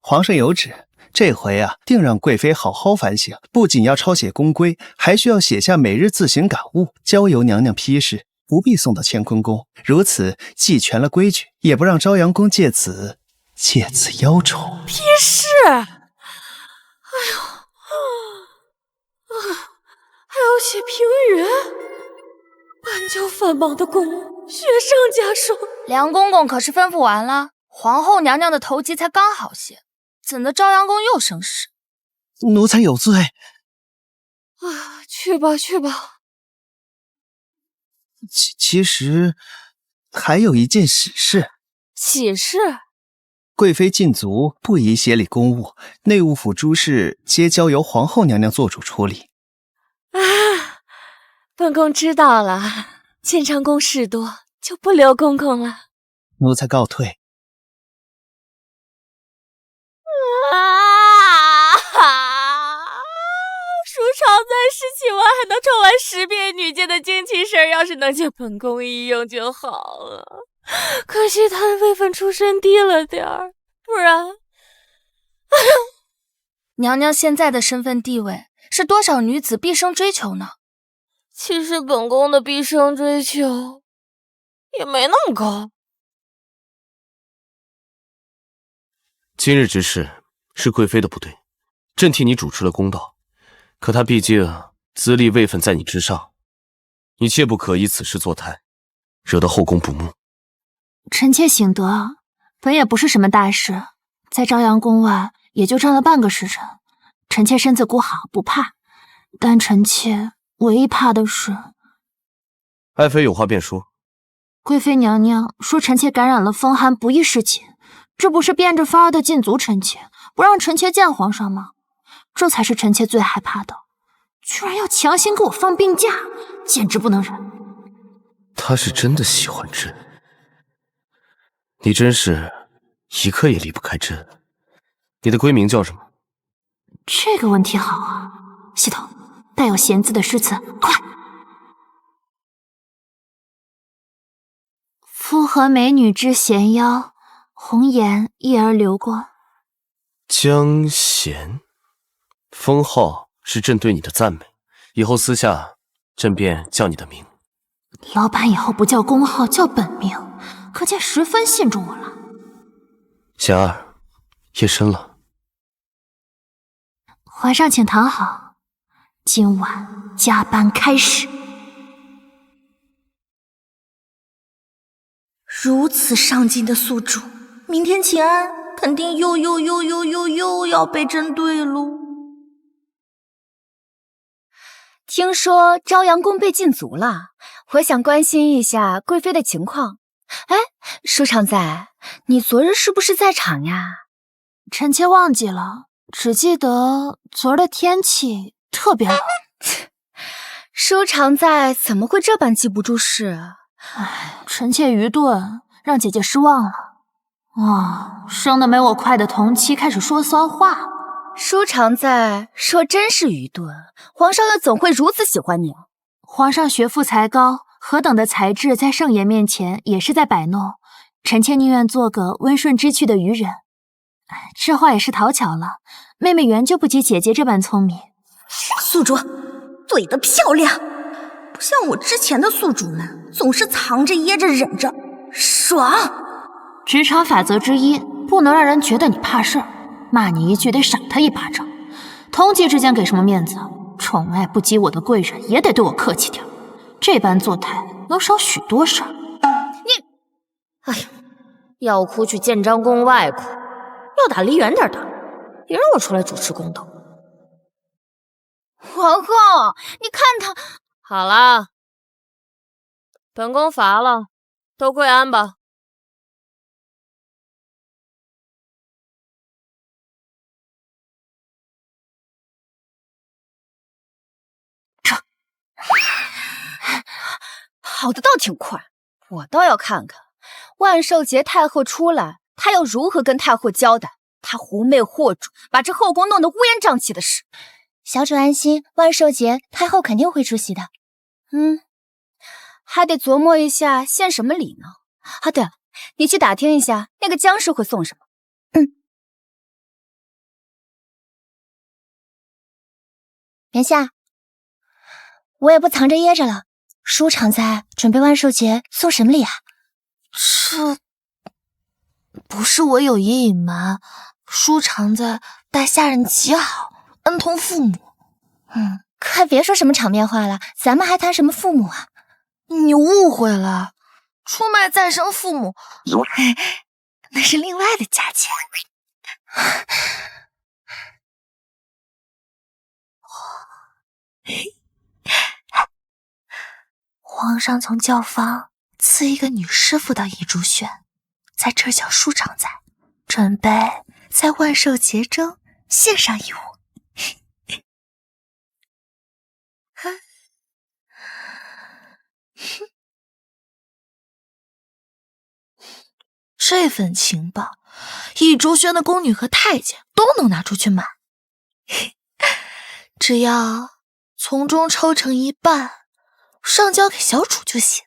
皇上有旨，这回啊，定让贵妃好好反省，不仅要抄写宫规，还需要写下每日自省感悟，交由娘娘批示，不必送到乾坤宫。如此既全了规矩，也不让朝阳宫借此邀宠。批示？哎呦，还要写评语？本就繁忙的公务，雪上加霜。梁公公可是吩咐完了，皇后娘娘的头级才刚好些，怎的朝阳宫又生事？奴才有罪。去吧去吧。其实还有一件喜事。喜事？贵妃禁足，不宜协理公务，内务府诸事皆交由皇后娘娘做主处理。本宫知道了，建昌宫事多，就不留公公了。奴才告退。舒长在侍寝完还能唱完10遍女剑的精气神，要是能借本宫一用就好了。可惜他的位分出身低了点儿，不然……娘娘现在的身份地位是多少女子毕生追求呢？其实本宫的毕生追求也没那么高。今日之事是贵妃的不对，朕替你主持了公道。可她毕竟资历位分在你之上，你切不可以此事作态，惹得后宫不睦。臣妾醒得，本也不是什么大事，在朝阳宫外也就站了半个时辰，臣妾身子骨好，不怕。但臣妾唯一怕的是……爱妃有话便说。贵妃娘娘说臣妾感染了风寒，不宜侍寝，这不是变着法儿的禁足臣妾，不让臣妾见皇上吗？这才是臣妾最害怕的，居然要强行给我放病假，简直不能忍。他是真的喜欢朕，你真是一刻也离不开朕。你的闺名叫什么？这个问题好啊，系统带有闲字的诗词，快！夫何美女之贤腰，红颜一儿流过。江贤，封号是朕对你的赞美，以后私下朕便叫你的名。老板以后不叫公号，叫本名，可见十分信重我了。贤儿，夜深了，皇上请躺好，今晚加班开始。如此上进的宿主，明天请安肯定又要被针对喽。听说朝阳宫被禁足了，我想关心一下贵妃的情况。哎，舒常在，你昨日是不是在场呀？臣妾忘记了，只记得昨儿的天气特别冷。舒常在怎么会这般记不住事啊？唉，臣妾愚钝，让姐姐失望了。生得没我快的同妻开始说骚话。舒常在说真是愚钝，皇上又怎会如此喜欢你？皇上学富才高，何等的才智在圣爷面前也是在摆弄。臣妾宁愿做个温顺知趣的愚人。这话也是讨巧了，妹妹原就不及姐姐这般聪明。宿主怼得漂亮，不像我之前的宿主们，总是藏着掖着忍着，爽。职场法则之一，不能让人觉得你怕事儿，骂你一句得赏他一巴掌。同级之间给什么面子？宠爱不及我的贵人也得对我客气点，这般作态能少许多事儿。哎呀，要哭去建章宫外哭，要打离远点打，别让我出来主持公道。皇后，你看他……好了，本宫罚了，都跪安吧。跑得倒挺快，我倒要看看万寿节太后出来，她要如何跟太后交代她狐媚惑主，把这后宫弄得乌烟瘴气的事。小主安心，万寿节太后肯定会出席的。还得琢磨一下献什么礼呢。啊，对了，你去打听一下那个姜氏会送什么。殿下，我也不藏着掖着了。舒常在准备万寿节送什么礼啊？这不是我有意隐瞒，舒常在待下人极好，恩同父母。快别说什么场面话了，咱们还谈什么父母啊？你误会了，出卖再生父母，那是另外的价钱。皇上从教坊赐一个女师傅到倚竹轩，在这儿叫舒常在，准备在万寿节中献上一舞。这份情报，倚竹轩的宫女和太监都能拿出去卖，只要从中抽成一半，上交给小主就行。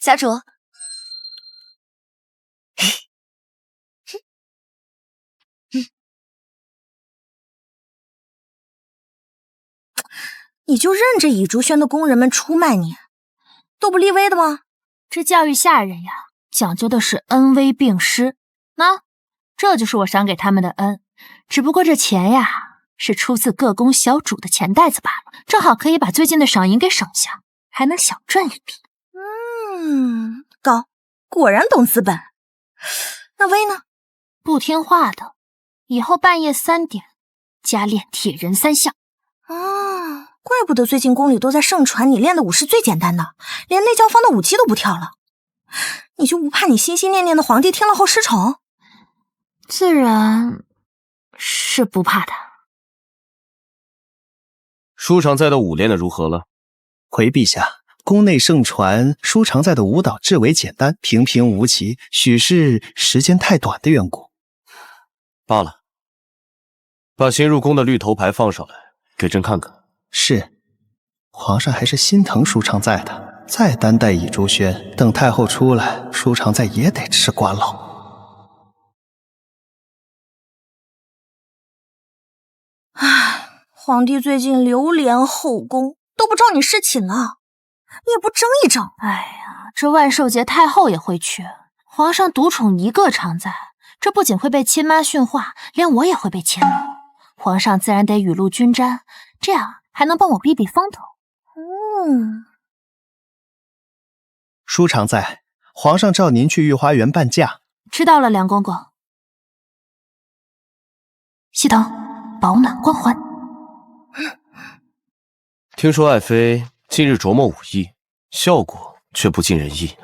小主，你就任着倚竹轩的工人们出卖你，都不立威的吗？这教育下人呀，讲究的是恩威并施。这就是我赏给他们的恩，只不过这钱呀，是出自各宫小主的钱袋子罢了，正好可以把最近的赏银给省下，还能小赚一笔。高，果然懂资本。那威呢？不听话的，以后半夜3点加练铁人3项。怪不得最近宫里都在盛传你练的武是最简单的，连内教坊的武器都不跳了。你就不怕你心心念念的皇帝听了后失宠？自然是不怕的。舒常在的舞练得如何了？回陛下，宫内盛传舒常在的舞蹈至为简单，平平无奇，许是时间太短的缘故。罢了，把新入宫的绿头牌放上来，给朕看看。是。皇上还是心疼舒常在的，再担待以朱轩，等太后出来，舒常在也得吃瓜老。唉，皇帝最近流连后宫，都不招你侍寝了，你也不争一争。哎呀，这万寿节太后也会去，皇上独宠一个常在，这不仅会被亲妈训话，连我也会被迁怒。皇上自然得雨露均沾，这样还能帮我避避风头。舒常在，皇上召您去御花园伴驾。知道了，梁公公。系统保暖光环。听说爱妃近日琢磨武艺，效果却不尽人意。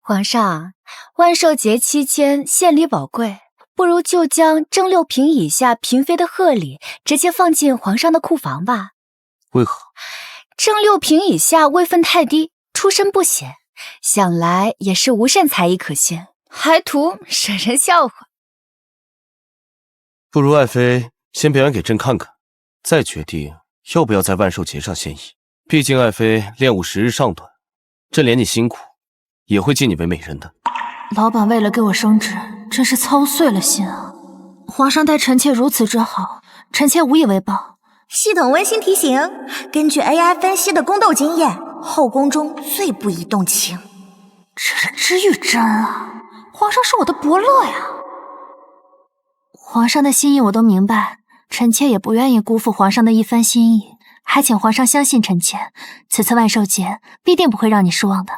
皇上，万寿节期间献礼宝贵，不如就将正6品以下嫔妃的贺礼直接放进皇上的库房吧。为何？正6品以下位分太低，出身不显，想来也是无甚才艺可献，还图惹人笑话。不如爱妃先表演给朕看看，再决定要不要在万寿节上献艺。毕竟爱妃练武时日尚短，朕怜你辛苦，也会敬你为美人的。老板为了给我升职，真是操碎了心啊！皇上待臣妾如此之好，臣妾无以为报。系统温馨提醒，根据 AI 分析的宫斗经验，后宫中最不宜动情。这是知遇真啊！皇上是我的伯乐呀！皇上的心意我都明白，臣妾也不愿意辜负皇上的一番心意，还请皇上相信臣妾，此次万寿节必定不会让你失望的。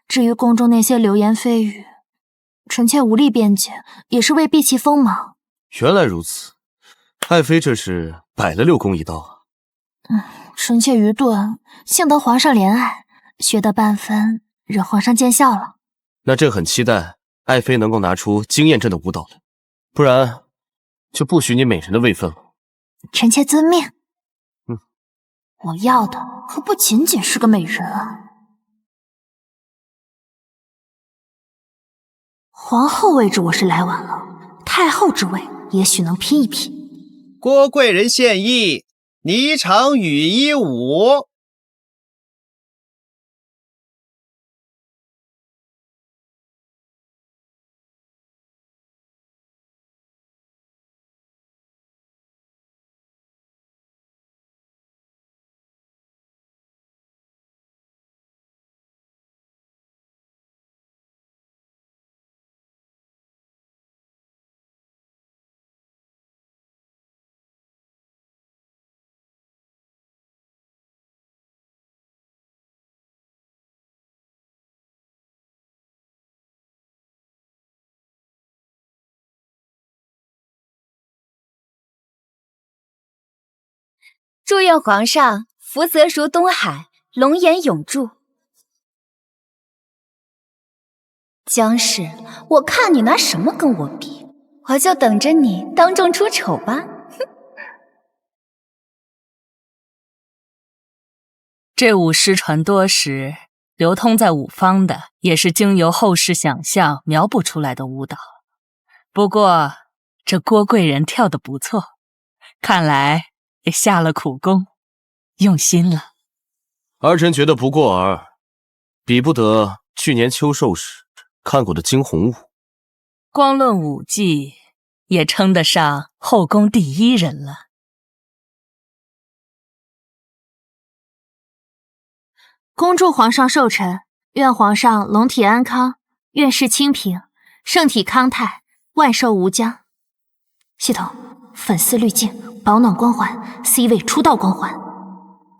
至于宫中那些流言蜚语，臣妾无力辩解，也是为避其锋芒。原来如此，爱妃这是摆了6宫一道啊。臣妾愚钝，幸得皇上怜爱，学得半分，惹皇上见笑了。那朕很期待爱妃能够拿出惊艳朕的舞蹈来，不然就不许你美人的位分了。臣妾遵命。我要的可不仅仅是个美人啊！皇后位置我是来晚了，太后之位也许能拼一拼。郭贵人献艺，霓裳羽衣舞。祝愿皇上福泽如东海，龙颜永驻。江氏，我看你拿什么跟我比，我就等着你当众出丑吧。这舞失传多时，流通在五方的也是经由后世想象描补出来的舞蹈。不过这郭贵人跳得不错，看来也下了苦功，用心了。儿臣觉得不过尔，比不得去年秋寿时看过的惊鸿舞。光论舞技，也称得上后宫第一人了。恭祝皇上寿辰，愿皇上龙体安康，愿世清平，圣体康泰，万寿无疆。系统粉丝滤镜保暖光环 C 位出道光环。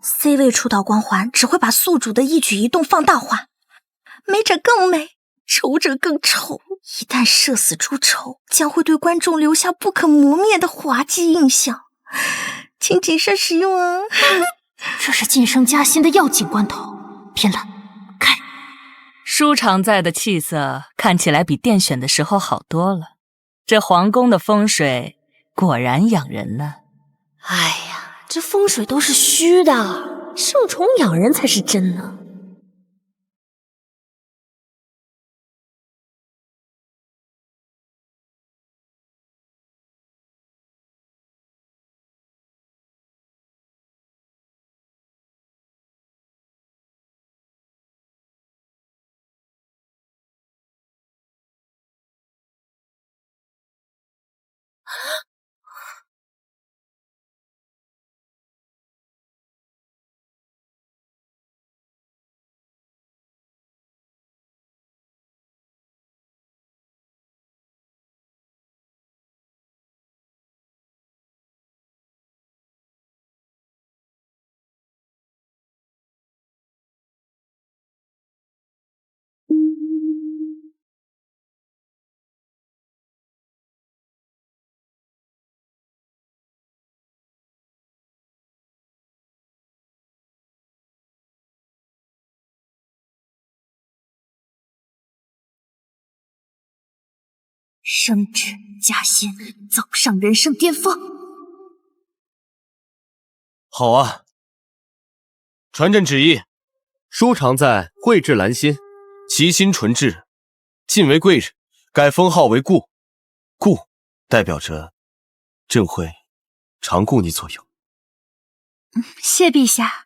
C 位出道光环只会把宿主的一举一动放大化，美者更美，丑者更丑。一旦射死诸丑，将会对观众留下不可磨灭的滑稽印象，请谨慎使用啊！这是晋升加薪的要紧关头，偏了，开！舒常在的气色看起来比殿选的时候好多了，这皇宫的风水果然养人呢。哎呀，这风水都是虚的，圣宠养人才是真的。升职加薪，走上人生巅峰。好啊！传朕旨意，舒常在蕙质兰心，其心纯质，晋为贵人，改封号为顾。顾代表着朕会常顾你左右。谢陛下。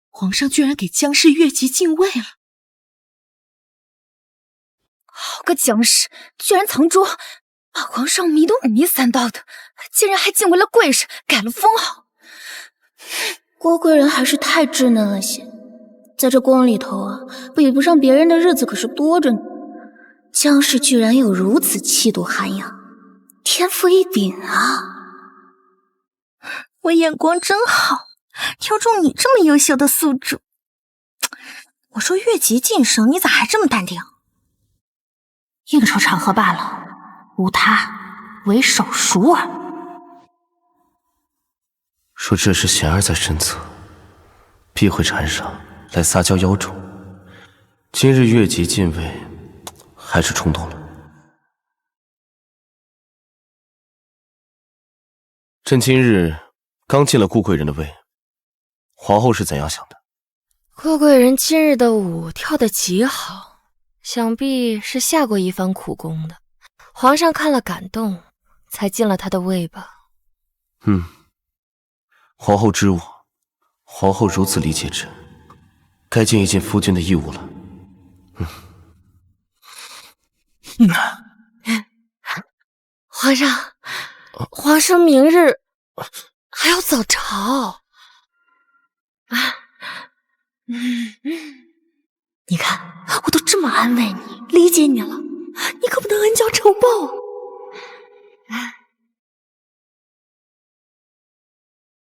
皇上居然给姜氏越级进位了！好个姜氏，居然藏拙，把皇上迷都五迷三道的，竟然还进为了贵人，改了封号。郭贵人还是太稚嫩了些，在这宫里头啊，比不上别人的日子可是多着呢。姜氏居然有如此气度涵养，天赋异禀啊！我眼光真好，挑中你这么优秀的宿主。我说越级晋升，你咋还这么淡定？应酬场合罢了，无他，为手熟耳。说这时贤儿在身侧，必会缠上来撒娇邀宠。今日越级进位，还是冲动了。朕今日刚进了顾贵人的位，皇后是怎样想的？郭贵人今日的舞跳得极好，想必是下过一番苦功的。皇上看了感动，才进了她的位吧。皇后知我，皇后如此理解朕，该尽一尽夫君的义务了。皇上明日还要早朝。你看，我都这么安慰你，理解你了，你可不能恩将仇报。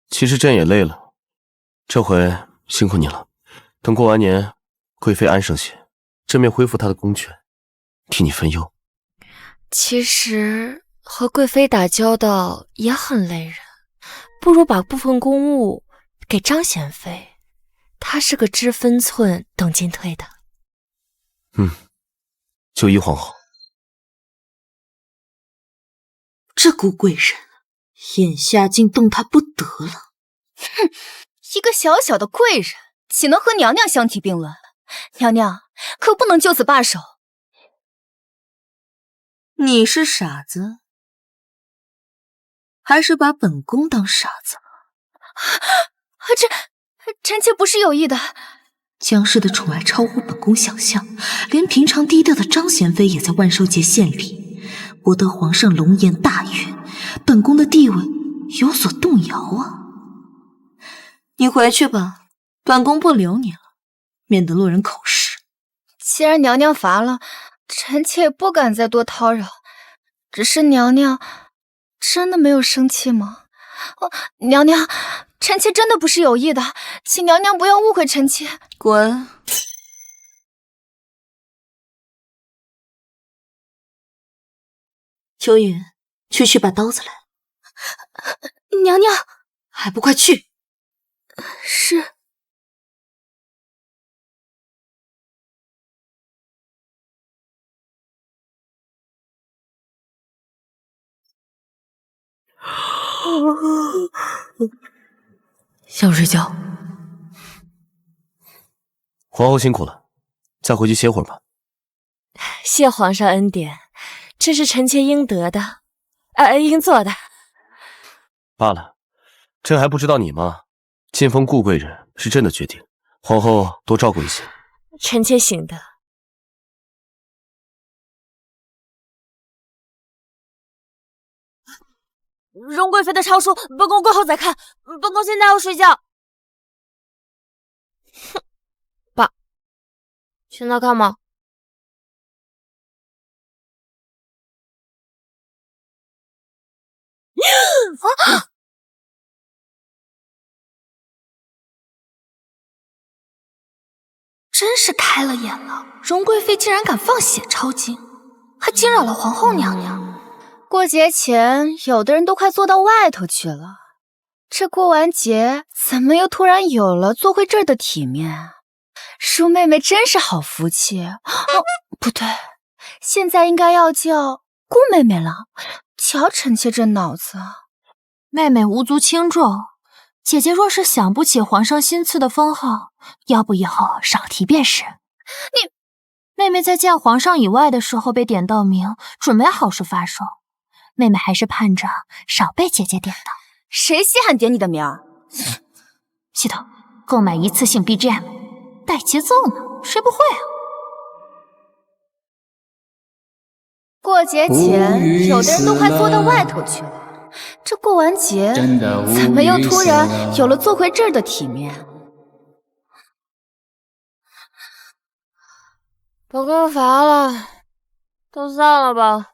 其实朕也累了，这回辛苦你了。等过完年，贵妃安生些，朕便恢复她的公权，替你分忧。其实和贵妃打交道也很累人，不如把部分公务给张贤妃，她是个知分寸、懂进退的。就依皇后。这顾贵人眼下竟动弹不得了。哼，一个小小的贵人，岂能和娘娘相提并论？娘娘可不能就此罢手。你是傻子，还是把本宫当傻子？臣妾不是有意的。姜氏的宠爱超乎本宫想象，连平常低调的张贤妃也在万寿节献礼，博得皇上龙颜大悦，本宫的地位有所动摇啊！你回去吧，本宫不留你了，免得落人口实。既然娘娘罚了，臣妾也不敢再多叨扰。只是娘娘真的没有生气吗？娘娘，臣妾真的不是有意的，请娘娘不要误会臣妾。滚！秋云，去把刀子来。娘娘，还不快去！是。想睡觉。皇后辛苦了，再回去歇会儿吧。谢皇上恩典，这是臣妾应得的，应做的。罢了，朕还不知道你吗？晋封顾贵人是朕的决定，皇后多照顾一些。臣妾醒的。荣贵妃的诏书，本宫过后再看。本宫现在要睡觉。哼，爸，现在看吗？啊！真是开了眼了，荣贵妃竟然敢放血抄经，还惊扰了皇后娘娘。过节前，有的人都快坐到外头去了，这过完节，怎么又突然有了坐回这儿的体面？舒妹妹真是好福气。哦，不对，现在应该要叫顾妹妹了。瞧臣妾这脑子。妹妹无足轻重，姐姐若是想不起皇上新赐的封号，要不以后少提便是。妹妹在见皇上以外的时候被点到名，准没好事发生。妹妹还是盼着少被姐姐点到。谁稀罕点你的名儿？系统购买一次性 BGM， 带节奏呢，谁不会啊？过节前，有的人都快坐到外头去了。这过完节，怎么又突然有了坐回这儿的体面？本宫乏了，都散了吧。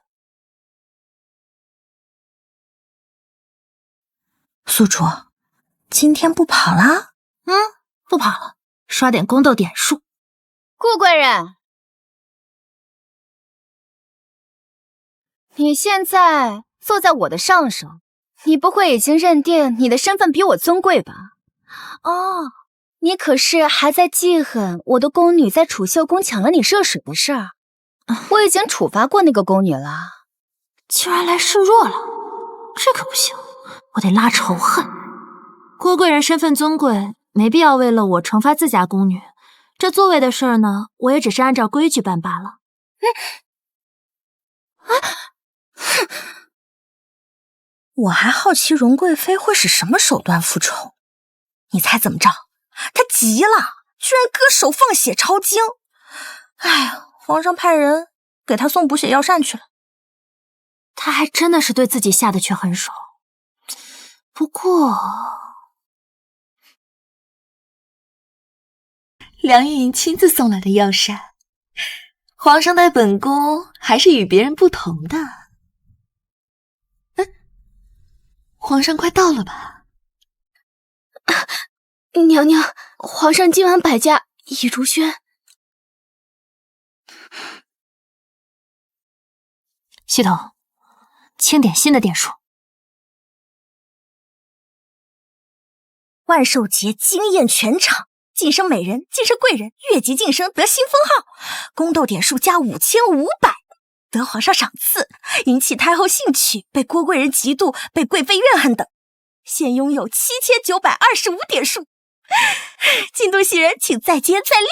宿主，今天不跑啦？不跑了，刷点宫斗点数。顾贵人，你现在坐在我的上手，你不会已经认定你的身份比我尊贵吧？哦，你可是还在记恨我的宫女在储秀宫抢了你热水的事儿？我已经处罚过那个宫女了。竟然来示弱了，这可不行，我得拉仇恨。郭贵人身份尊贵，没必要为了我惩罚自家宫女。这座位的事儿呢，我也只是按照规矩办罢了。我还好奇荣贵妃会使什么手段复仇，你猜怎么着？她急了，居然割手放血抄经。哎呀，皇上派人给她送补血药膳去了。她还真的是对自己下得去狠手。不过，梁玉莹亲自送来的药膳，皇上待本宫还是与别人不同的。皇上快到了吧？娘娘，皇上今晚百家已如轩。系统，清点新的点数。万寿节惊艳全场，晋升美人，晋升贵人，越级晋升得新封号，宫斗点数加5500，得皇上赏赐，引起太后兴趣，被郭贵人嫉妒，被贵妃怨恨等，现拥有7925点数。进度喜人请再接再厉，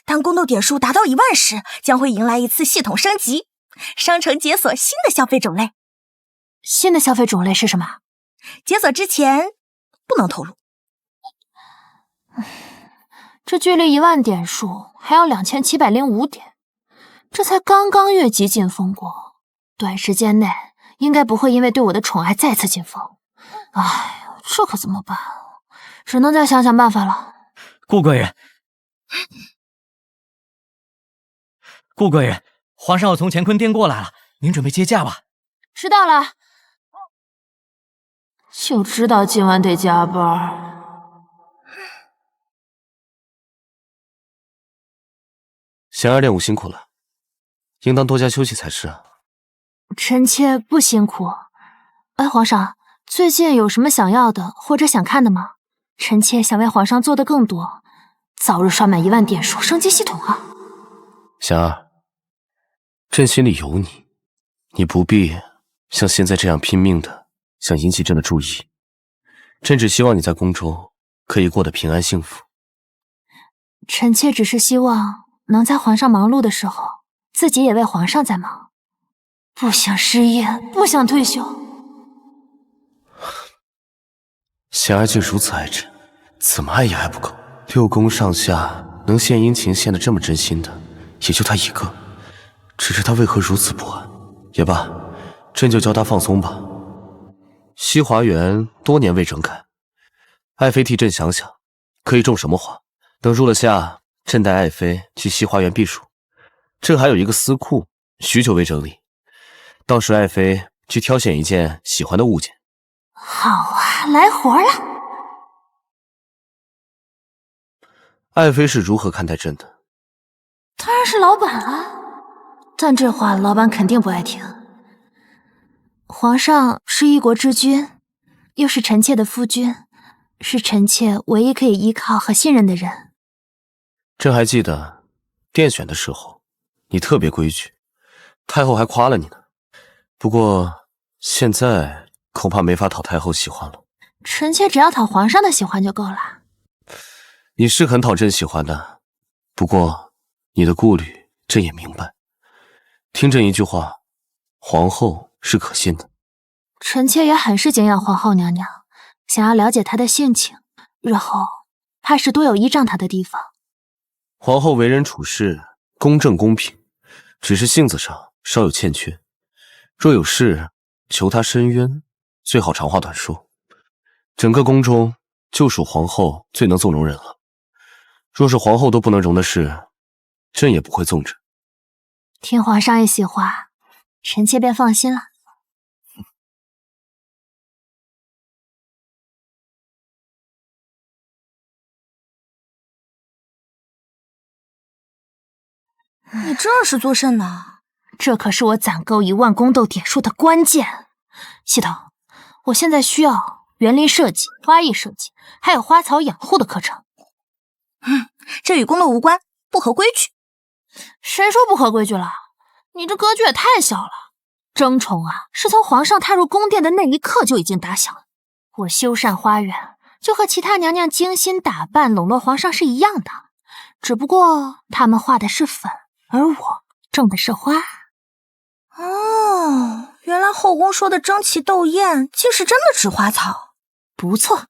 当宫斗点数达到1万时，将会迎来一次系统升级，商城解锁新的消费种类。新的消费种类是什么？解锁之前不能透露。这距离1万点数还有2705点，这才刚刚越级晋封过，短时间内应该不会因为对我的宠爱再次晋封。哎，这可怎么办？只能再想想办法了。顾贵人，顾贵人，皇上要从乾坤殿过来了，您准备接驾吧。知道了。就知道今晚得加班。贤儿练武辛苦了，应当多加休息才是啊。臣妾不辛苦。哎，皇上，最近有什么想要的或者想看的吗？臣妾想为皇上做的更多，早日刷满1万点数，升级系统啊。贤儿，朕心里有你，你不必像现在这样拼命的想引起朕的注意。朕只希望你在宫中可以过得平安幸福。臣妾只是希望能在皇上忙碌的时候，自己也为皇上在忙，不想失业，不想退休。贤儿竟如此爱朕，怎么爱也爱不够。6宫上下能献殷勤献得这么真心的，也就他一个。只是他为何如此不安？也罢，朕就教他放松吧。西华园多年未整改，爱妃替朕想想，可以种什么花？等入了夏，朕带爱妃去西华园避暑。朕还有一个私库，许久未整理，到时爱妃去挑选一件喜欢的物件。好啊，来活了。爱妃是如何看待朕的？当然是老板了，但这话老板肯定不爱听。皇上是一国之君，又是臣妾的夫君，是臣妾唯一可以依靠和信任的人。朕还记得殿选的时候，你特别规矩，太后还夸了你呢。不过现在恐怕没法讨太后喜欢了。臣妾只要讨皇上的喜欢就够了。你是很讨朕喜欢的，不过你的顾虑朕也明白。听朕一句话，皇后是可信的。臣妾也很是敬仰皇后娘娘，想要了解她的性情，日后怕是多有依仗她的地方。皇后为人处事公正公平，只是性子上稍有欠缺。若有事求她申冤，最好长话短说。整个宫中就属皇后最能纵容人了。若是皇后都不能容的事，朕也不会纵着。听皇上一席话，臣妾便放心了。你这是做甚呢？这可是我攒够1万宫斗点数的关键。系统，我现在需要园林设计、花艺设计，还有花草养护的课程。这与宫斗无关，不合规矩。谁说不合规矩了？你这格局也太小了。争宠啊，是从皇上踏入宫殿的那一刻就已经打响了。我修缮花园，就和其他娘娘精心打扮笼络皇上是一样的，只不过他们画的是粉，而我种的是花。哦，原来后宫说的争奇斗艳，竟是真的指花草。不错。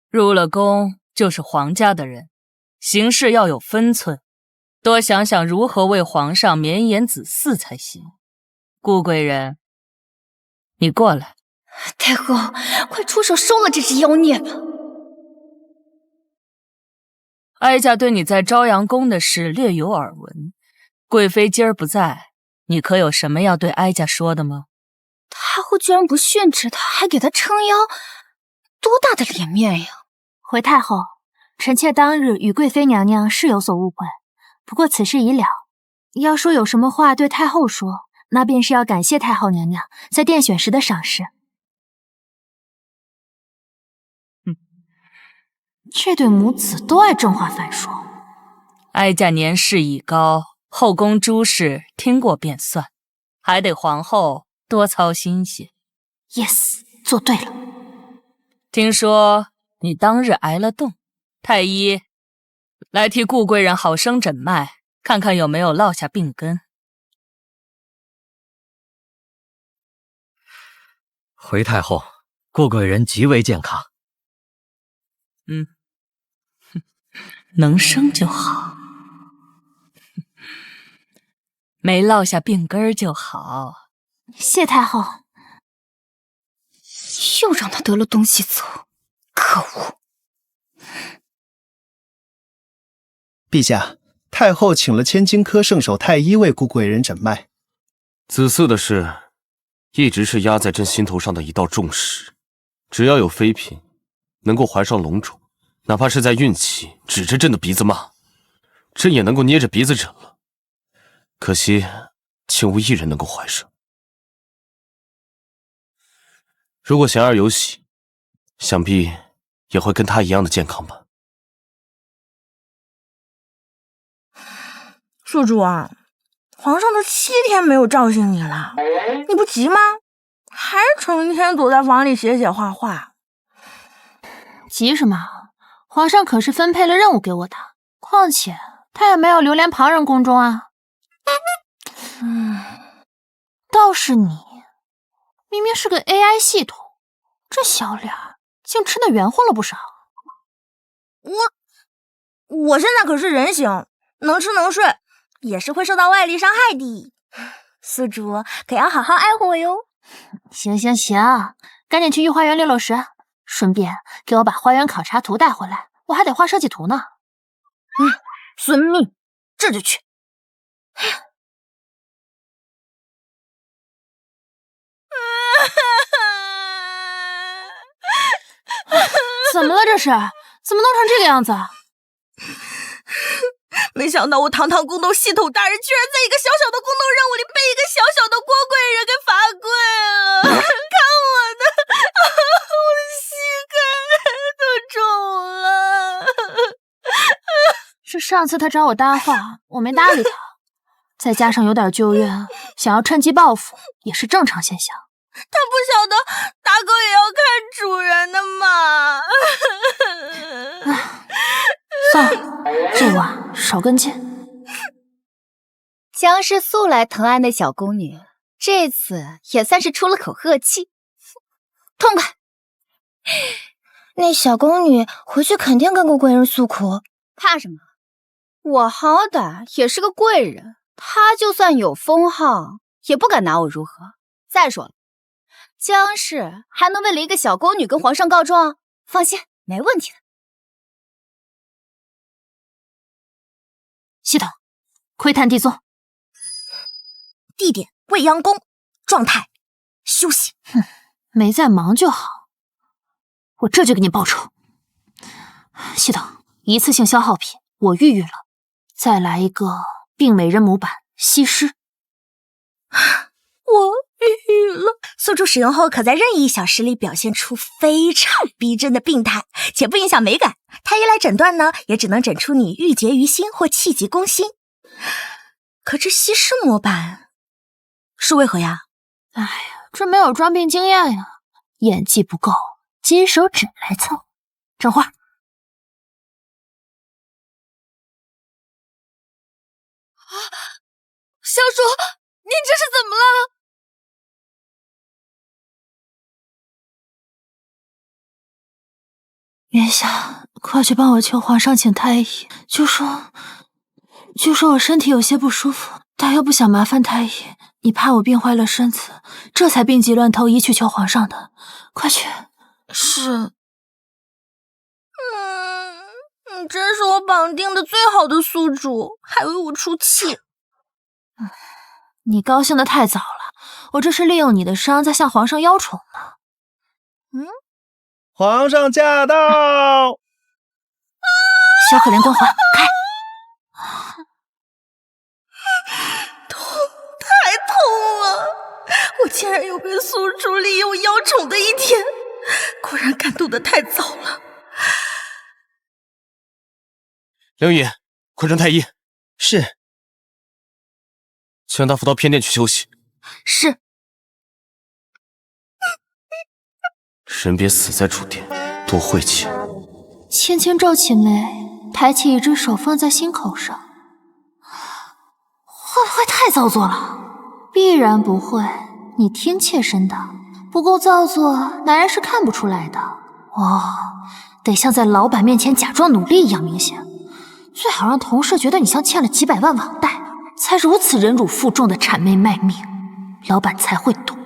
入了宫就是皇家的人，行事要有分寸，多想想如何为皇上绵延子嗣才行。顾贵人，你过来。太后，快出手收了这只妖孽吧！哀家对你在朝阳宫的事略有耳闻，贵妃今儿不在，你可有什么要对哀家说的吗？太后居然不训斥他，还给他撑腰，多大的脸面呀！回太后，臣妾当日与贵妃娘娘是有所误会，不过此事已了。要说有什么话对太后说，那便是要感谢太后娘娘在殿选时的赏识。这对母子都爱正话反说。哀家年事已高，后宫诸事听过便算，还得皇后多操心些。 Yes， 做对了。听说你当日挨了冻，太医来替顾贵人好生诊脉，看看有没有落下病根。回太后，顾贵人极为健康。能生就好，没落下病根儿就好。谢太后。又让他得了东西走，可恶！陛下，太后请了千金科圣手太医为顾贵人诊脉。子嗣的事，一直是压在朕心头上的一道重石。只要有妃嫔能够怀上龙种，哪怕是在孕期指着朕的鼻子骂，朕也能够捏着鼻子忍了。可惜，竟无一人能够怀上。如果贤儿有喜，想必也会跟她一样的健康吧。宿主啊，皇上都7天没有召醒你了，你不急吗？还是成天躲在房里写写画画？急什么？皇上可是分配了任务给我的，况且他也没有流连旁人宫中啊。倒是你，明明是个 AI 系统，这小脸竟吃得圆乎了不少。我现在可是人形，能吃能睡，也是会受到外力伤害的。宿主可要好好爱护我哟。行，赶紧去御花园溜溜石，顺便给我把花园考察图带回来，我还得画设计图呢。孙密，这就去。怎么了这是？怎么弄成这个样子？没想到我堂堂宫斗系统大人，居然在一个小小的宫斗任务里被一个小小的郭贵人给罚跪了。看我的，我的膝盖都肿了。是上次他找我搭话，我没搭理他，再加上有点旧怨，想要趁机报复，也是正常现象。他不晓得打狗也要看主人的嘛。算了，这晚少跟进。江氏素来疼爱那小宫女，这次也算是出了口恶气，痛快。那小宫女回去肯定跟郭贵人诉苦，怕什么？我好歹也是个贵人，她就算有封号，也不敢拿我如何。再说了，江氏还能为了一个小宫女跟皇上告状？放心，没问题的。系统，窥探地踪。地点：未央宫，状态：休息。没在忙就好。我这就给你报仇。系统，一次性消耗品我预约了，再来一个病美人模板西施。我预了。宿主使用后，可在任意1小时里表现出非常逼真的病态，且不影响美感。太医来诊断呢，也只能诊出你郁结于心或气急攻心。可这西施模板是为何呀？哎呀，这没有装病经验呀，演技不够，金手指来凑。整画。小主，您这是怎么了？元夏，快去帮我求皇上请太医，就说我身体有些不舒服，但又不想麻烦太医，你怕我病坏了身子，这才病急乱投医去求皇上的，快去。是。你真是我绑定的最好的宿主，还为我出气。你高兴得太早了，我这是利用你的伤在向皇上邀宠呢。皇上驾到！小可怜光环开！太痛了！我竟然有被宿主利用邀宠的一天，果然感动得太早了。梁宇，快传太医。是。请大夫到偏殿去休息。是。人别死在主殿，多晦气。轻轻皱起眉，抬起一只手放在心口上。会不会太造作了？必然不会，你听妾身的，不够造作，男人是看不出来的。得像在老板面前假装努力一样明显，最好让同事觉得你像欠了几百万网贷，才如此忍辱负重的谄媚卖命，老板才会懂。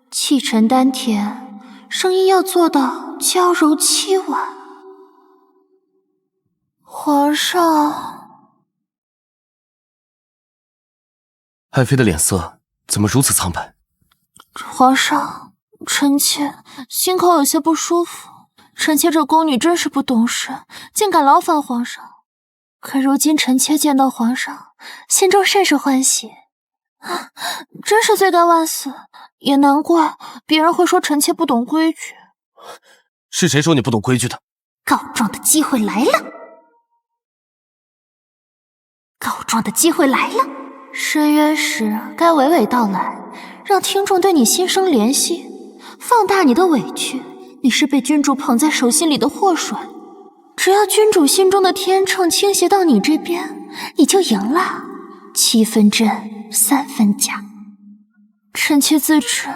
气沉丹田，声音要做到娇柔凄婉。皇上，爱妃的脸色怎么如此苍白？皇上，臣妾心口有些不舒服，臣妾这宫女真是不懂事，竟敢劳烦皇上。可如今臣妾见到皇上，心中甚是欢喜，真是罪该万死，也难怪别人会说臣妾不懂规矩。是谁说你不懂规矩的？告状的机会来了！告状的机会来了！深渊时该娓娓道来，让听众对你心生怜惜，放大你的委屈。你是被君主捧在手心里的祸水，只要君主心中的天秤倾斜到你这边，你就赢了。7分真，3分假。臣妾自知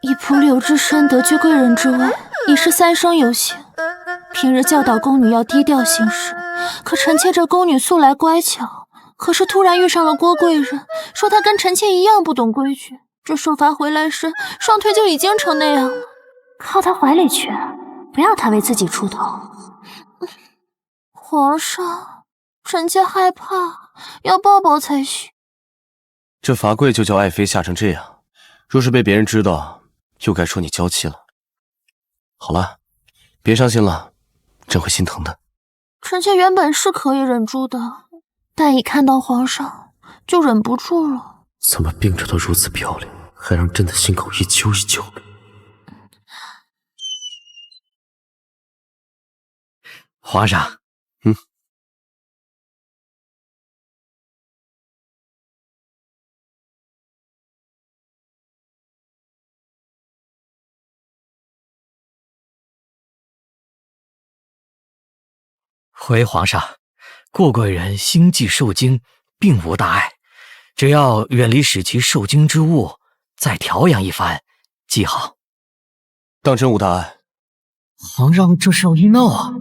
以仆柳之身得居贵人之位，已是3生有幸。平日教导宫女要低调行事，可臣妾这宫女素来乖巧，可是突然遇上了郭贵人，说他跟臣妾一样不懂规矩，这受罚回来时，双腿就已经成那样了。靠他怀里去，不要他为自己出头。皇上，臣妾害怕，要抱抱才行。这罚跪就叫爱妃吓成这样，若是被别人知道，又该说你娇气了。好了，别伤心了，朕会心疼的。臣妾原本是可以忍住的，但一看到皇上，就忍不住了。怎么病着都如此漂亮，还让朕的心口一揪一揪的。皇上，回皇上，顾贵人心悸受惊，并无大碍，只要远离使其受惊之物，再调养一番即好。当真无大碍？皇上这是要医闹啊！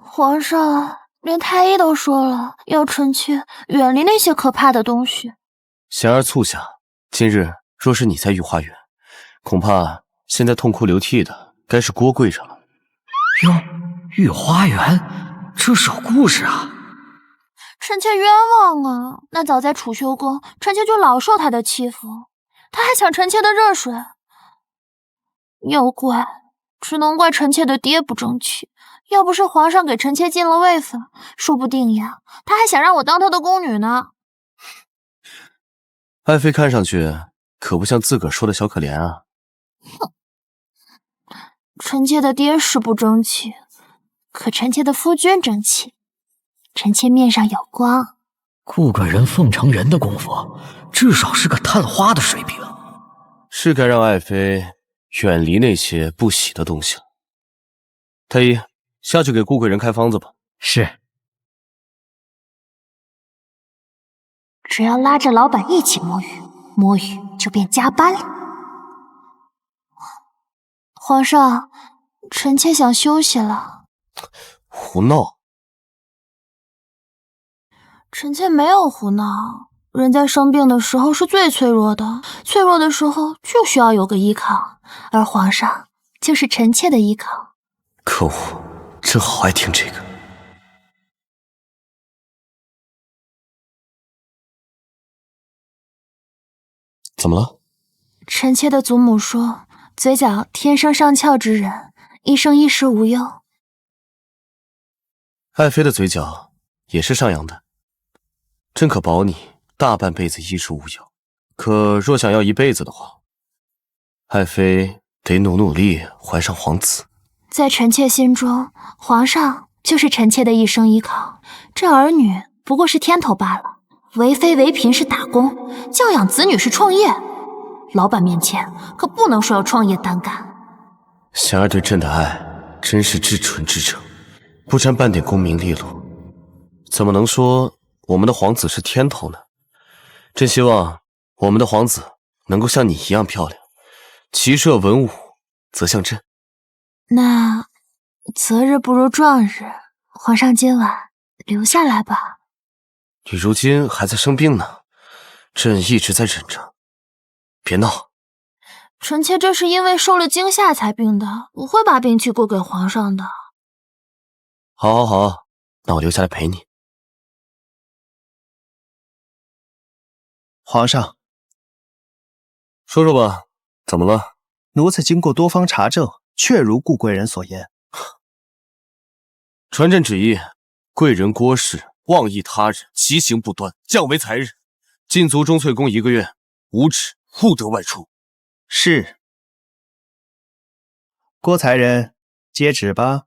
皇上，连太医都说了，要臣妾远离那些可怕的东西。贤儿促下，今日若是你在御花园，恐怕现在痛哭流涕的该是郭贵人了。哟，御花园，这是有故事啊！臣妾冤枉啊！那早在储修宫，臣妾就老受他的欺负，他还抢臣妾的热水。要怪，只能怪臣妾的爹不争气。要不是皇上给臣妾进了位分，说不定呀，他还想让我当他的宫女呢。爱妃看上去可不像自个儿说的小可怜啊。哼，臣妾的爹是不争气，可臣妾的夫君争气，臣妾面上有光。顾贵人奉承人的功夫，至少是个探花的水平，是该让爱妃远离那些不喜的东西了。太医，下去给顾贵人开方子吧。是。只要拉着老板一起摸鱼，摸鱼就变加班了。皇上，臣妾想休息了。胡闹！臣妾没有胡闹。人在生病的时候是最脆弱的，脆弱的时候就需要有个依靠，而皇上就是臣妾的依靠。可恶，朕好爱听这个。怎么了？臣妾的祖母说，嘴角天生上翘之人，一生衣食无忧。爱妃的嘴角也是上扬的，朕可保你大半辈子衣食无忧。可若想要一辈子的话，爱妃得努力怀上皇子。在臣妾心中，皇上就是臣妾的一生依靠，这儿女不过是添头罢了。为妃为嫔是打工，教养子女是创业。老板面前可不能说要创业单干。贤儿对朕的爱真是至纯至诚，不沾半点功名利禄，怎么能说我们的皇子是添头呢？朕希望我们的皇子能够像你一样漂亮，骑射文武则像朕。那择日不如撞日，皇上今晚留下来吧。你如今还在生病呢，朕一直在忍着，别闹。臣妾这是因为受了惊吓才病的，不会把病气过给皇上的。好，好，好，那我留下来陪你。皇上，说说吧，怎么了？奴才经过多方查证，确如顾贵人所言。传朕旨意，贵人郭氏妄议他人，其行不端，降为才人，禁足钟粹宫1个月，无旨，勿得外出。是。郭才人，接旨吧。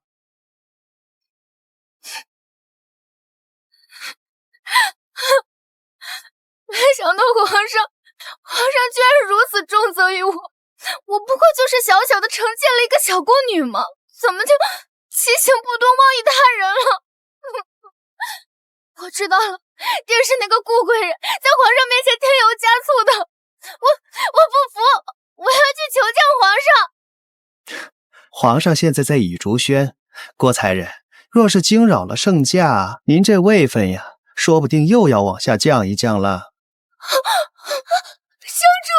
没想到皇上居然如此重责于我，我不过就是小小的惩戒了一个小宫女嘛，怎么就其行不端妄议他人了？我知道了，定是那个顾贵人在皇上面前添油加醋的。我不服，我要去求见皇上。皇上现在在倚竹轩，郭才人，若是惊扰了圣驾，您这位分呀，说不定又要往下降一降了。圣主！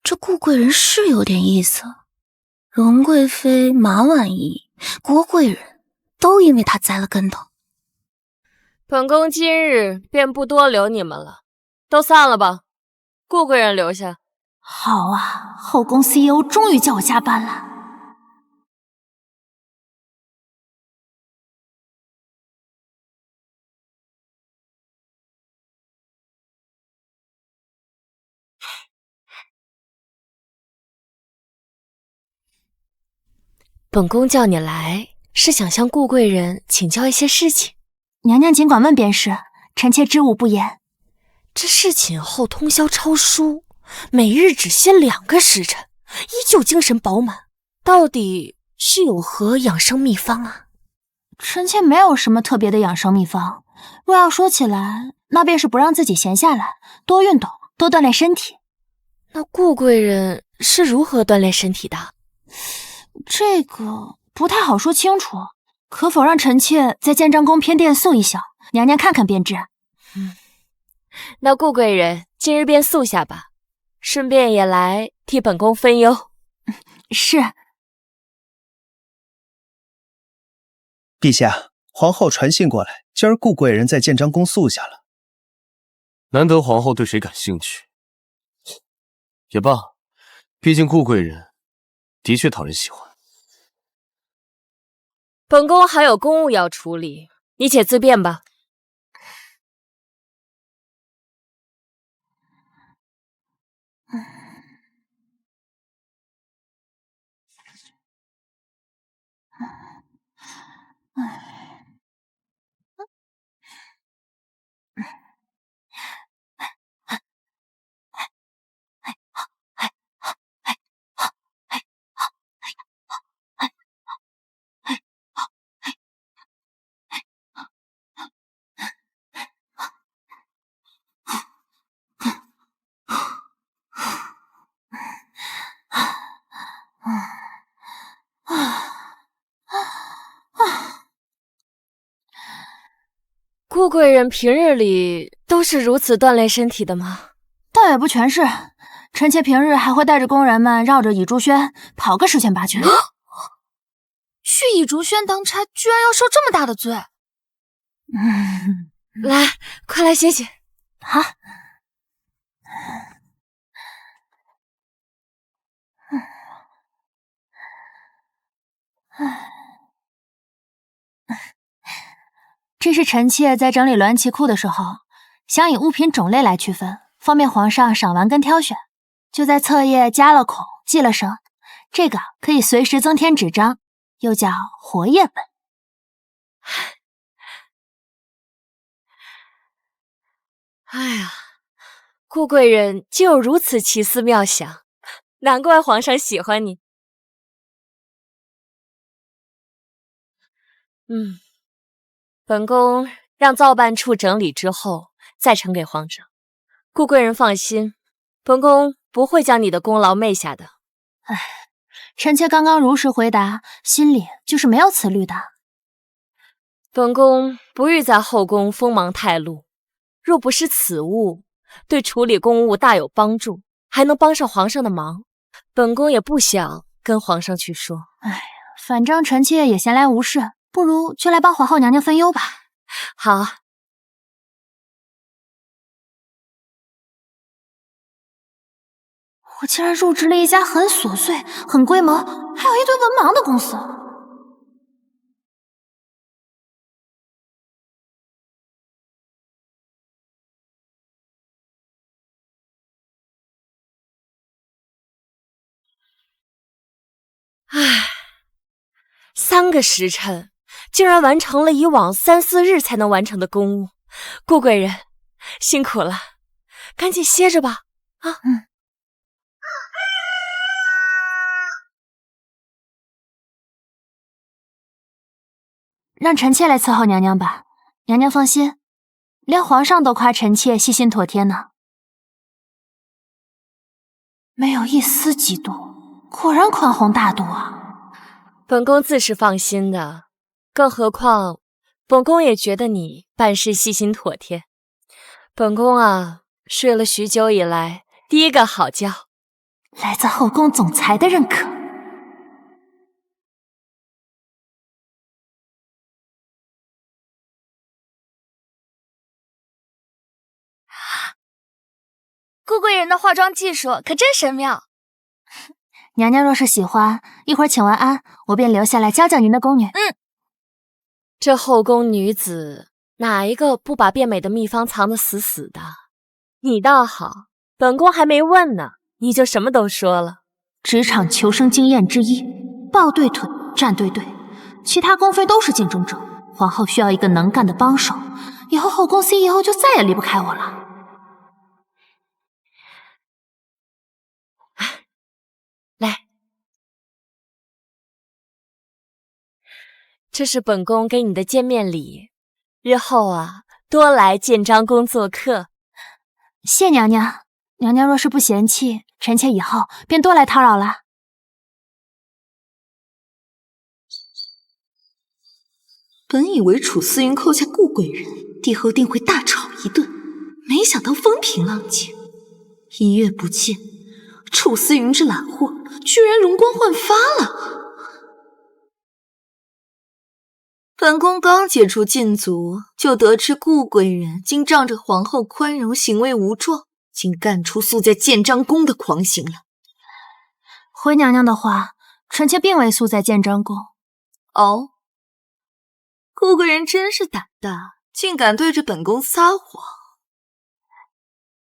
这顾贵人是有点意思，荣贵妃、马婉仪、郭贵人都因为他栽了跟头。本宫今日便不多留你们了，都散了吧。顾贵人留下。好啊，后宫 CEO 终于叫我加班了。本宫叫你来，是想向顾贵人请教一些事情。娘娘尽管问便是，臣妾知无不言。这侍寝后通宵抄书，每日只歇2个时辰，依旧精神饱满，到底是有何养生秘方啊？臣妾没有什么特别的养生秘方，若要说起来，那便是不让自己闲下来，多运动，多锻炼身体。那顾贵人是如何锻炼身体的？这个不太好说清楚，可否让臣妾在建章宫偏殿宿一宿，娘娘看看便知。那顾贵人今日便宿下吧，顺便也来替本宫分忧。是。陛下，皇后传信过来，今儿顾贵人在建章宫宿下了。难得皇后对谁感兴趣，也罢，毕竟顾贵人的确讨人喜欢。本宫还有公务要处理，你且自便吧。顾贵人平日里都是如此锻炼身体的吗？倒也不全是，臣妾平日还会带着宫人们绕着倚竹轩跑个10圈8圈。去倚竹轩当差，居然要受这么大的罪！来，快来歇歇。好。这是臣妾在整理鸾旗库的时候，想以物品种类来区分，方便皇上赏玩跟挑选，就在册页加了孔，系了绳。这个可以随时增添纸张，又叫活页本。哎呀，顾贵人竟有如此奇思妙想，难怪皇上喜欢你。本宫让造办处整理之后再呈给皇上。顾贵人放心，本宫不会将你的功劳昧下的。唉，臣妾刚刚如实回答，心里就是没有此虑的。本宫不欲在后宫锋芒太露，若不是此物对处理公务大有帮助，还能帮上皇上的忙，本宫也不想跟皇上去说。唉，反正臣妾也闲来无事，不如就来帮皇后娘娘分忧吧。好。我竟然入职了一家很琐碎、很规模，还有一堆文盲的公司。唉，3个时辰竟然完成了以往3、4日才能完成的公务，顾贵人辛苦了，赶紧歇着吧。啊，让臣妾来伺候娘娘吧。娘娘放心，连皇上都夸臣妾细心妥帖呢。没有一丝嫉妒，果然宽宏大度啊。本宫自是放心的，更何况本宫也觉得你办事细心妥帖。本宫啊，睡了许久以来第一个好觉，来自后宫总裁的认可。顾贵人的化妆技术可真神妙。娘娘若是喜欢，一会儿请完安，我便留下来教教您的宫女。这后宫女子哪一个不把变美的秘方藏得死死的？你倒好，本宫还没问呢，你就什么都说了。职场求生经验之一，抱对腿，站对队，其他宫妃都是竞争者，皇后需要一个能干的帮手，以后后宫 CEO 就再也离不开我了。来，这是本宫给你的见面礼，日后啊，多来建章宫做客。谢娘娘，娘娘若是不嫌弃，臣妾以后便多来叨扰了。本以为楚思云扣下顾贵人，帝后定会大吵一顿，没想到风平浪静。一月不见，楚思云这懒货居然容光焕发了。本宫刚解除禁足，就得知顾贵人竟仗着皇后宽容，行为无状，竟干出宿在建章宫的狂行了。回娘娘的话，臣妾并未宿在建章宫。哦，顾贵人真是胆大，竟敢对着本宫撒谎。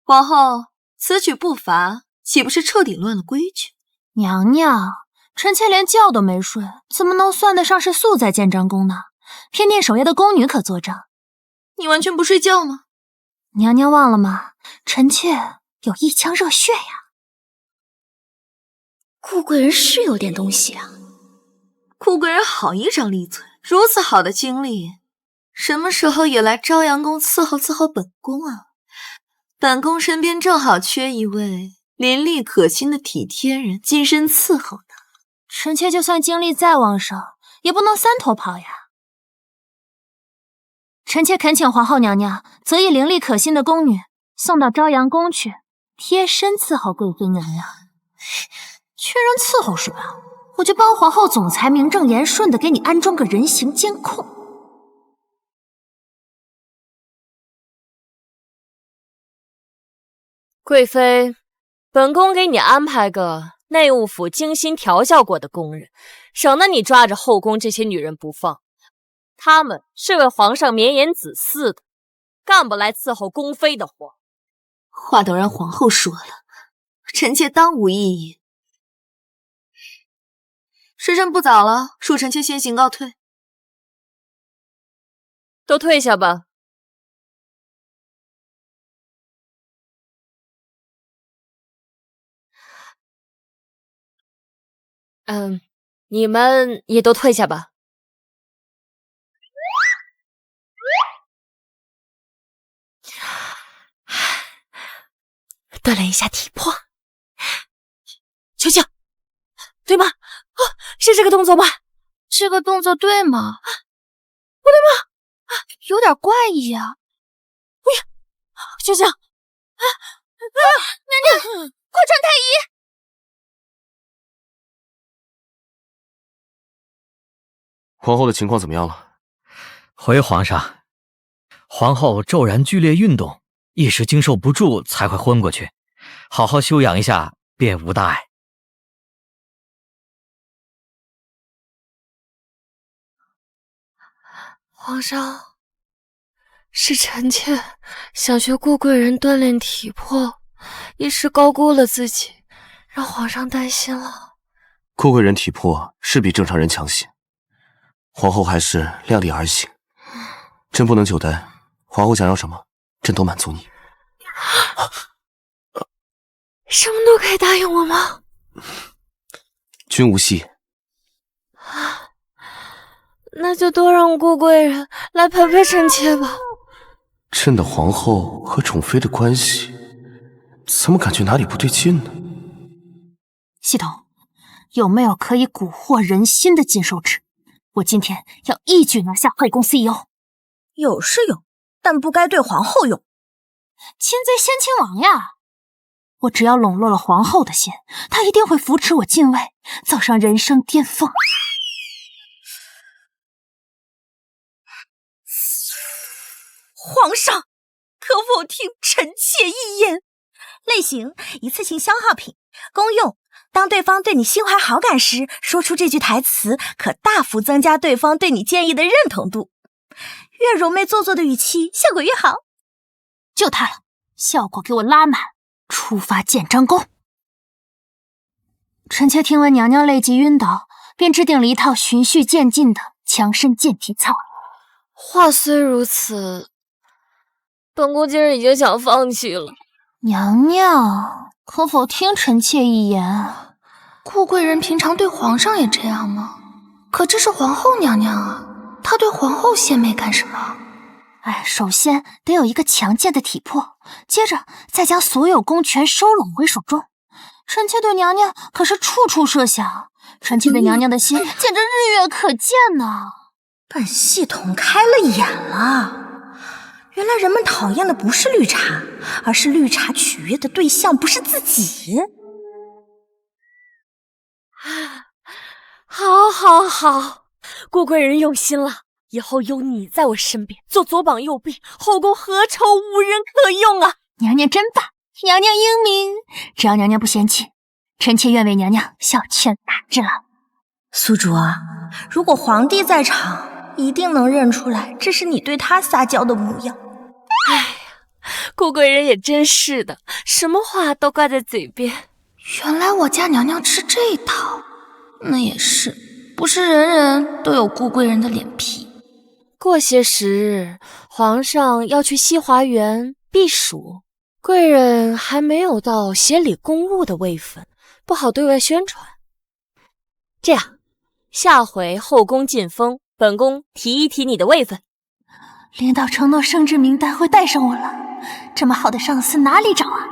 皇后，此举不罚，岂不是彻底乱了规矩？娘娘，臣妾连觉都没睡，怎么能算得上是宿在建章宫呢？偏殿守夜的宫女可作证。你完全不睡觉吗？娘娘忘了吗？臣妾有一腔热血呀。顾贵人是有点东西啊。顾贵人好一张利嘴，如此好的经历，什么时候也来朝阳宫伺候本宫啊？本宫身边正好缺一位伶俐可心的体贴人，近身伺候的。臣妾就算精力再旺盛，也不能三头跑呀。臣妾恳请皇后娘娘择一伶俐可心的宫女送到朝阳宫去，贴身伺候贵妃娘娘。缺人伺候是吧？我就帮皇后总裁名正言顺的给你安装个人形监控。贵妃，本宫给你安排个内务府精心调教过的宫人，省得你抓着后宫这些女人不放。她们是为皇上绵延子嗣的，干不来伺候宫妃的活。话都让皇后说了，臣妾当无异议。时辰不早了，恕臣妾先行告退。都退下吧。你们也都退下吧。锻炼一下体魄。球球，对吗？哦，是这个动作吗？这个动作对吗？不对吗？有点怪异啊。哎呀，球球，娘娘，快传太医！皇后的情况怎么样了？回皇上，皇后骤然剧烈运动，一时经受不住才会昏过去，好好休养一下便无大碍。皇上，是臣妾想学顾贵人锻炼体魄，一时高估了自己，让皇上担心了。顾贵人体魄是比正常人强些，皇后还是量力而行，朕不能久待。皇后想要什么，朕都满足你。什么都可以答应我吗？君无戏。那就多让顾贵人来陪陪臣妾吧。朕的皇后和宠妃的关系，怎么感觉哪里不对劲呢？系统，有没有可以蛊惑人心的禁兽旨？我今天要一举拿下惠宫 CEO。有是有，但不该对皇后用。亲贼先亲王呀！我只要笼络了皇后的心，她一定会扶持我进位，走上人生巅峰。皇上，可否听臣妾一言？类型：一次性消耗品，功用：当对方对你心怀好感时，说出这句台词，可大幅增加对方对你建议的认同度。越柔媚做作的语气，效果越好。就它了，效果给我拉满，出发建章宫。臣妾听闻娘娘累及晕倒，便制定了一套循序渐进的强身健体操。话虽如此，本宫今日已经想放弃了。娘娘，可否听臣妾一言？顾贵人平常对皇上也这样吗？可这是皇后娘娘啊，她对皇后献媚干什么？首先得有一个强健的体魄，接着再将所有公权收拢回手中。臣妾对娘娘可是处处设想，臣妾对娘娘的心简直日月可见呢。本系统开了眼了。原来人们讨厌的不是绿茶，而是绿茶取悦的对象不是自己。好，顾贵人用心了，以后有你在我身边做左膀右臂，后宫何愁无人可用啊！娘娘真棒，娘娘英明，只要娘娘不嫌弃，臣妾愿为娘娘效犬大之劳。宿主啊，如果皇帝在场，一定能认出来这是你对他撒娇的模样。哎呀，顾贵人也真是的，什么话都挂在嘴边。原来我家娘娘吃这一套，那也是，不是人人都有顾贵人的脸皮。过些时日，皇上要去西华园避暑，贵人还没有到协理公务的位分，不好对外宣传。这样，下回后宫进封，本宫提一提你的位分。领导承诺升职名单会带上我了，这么好的上司哪里找啊？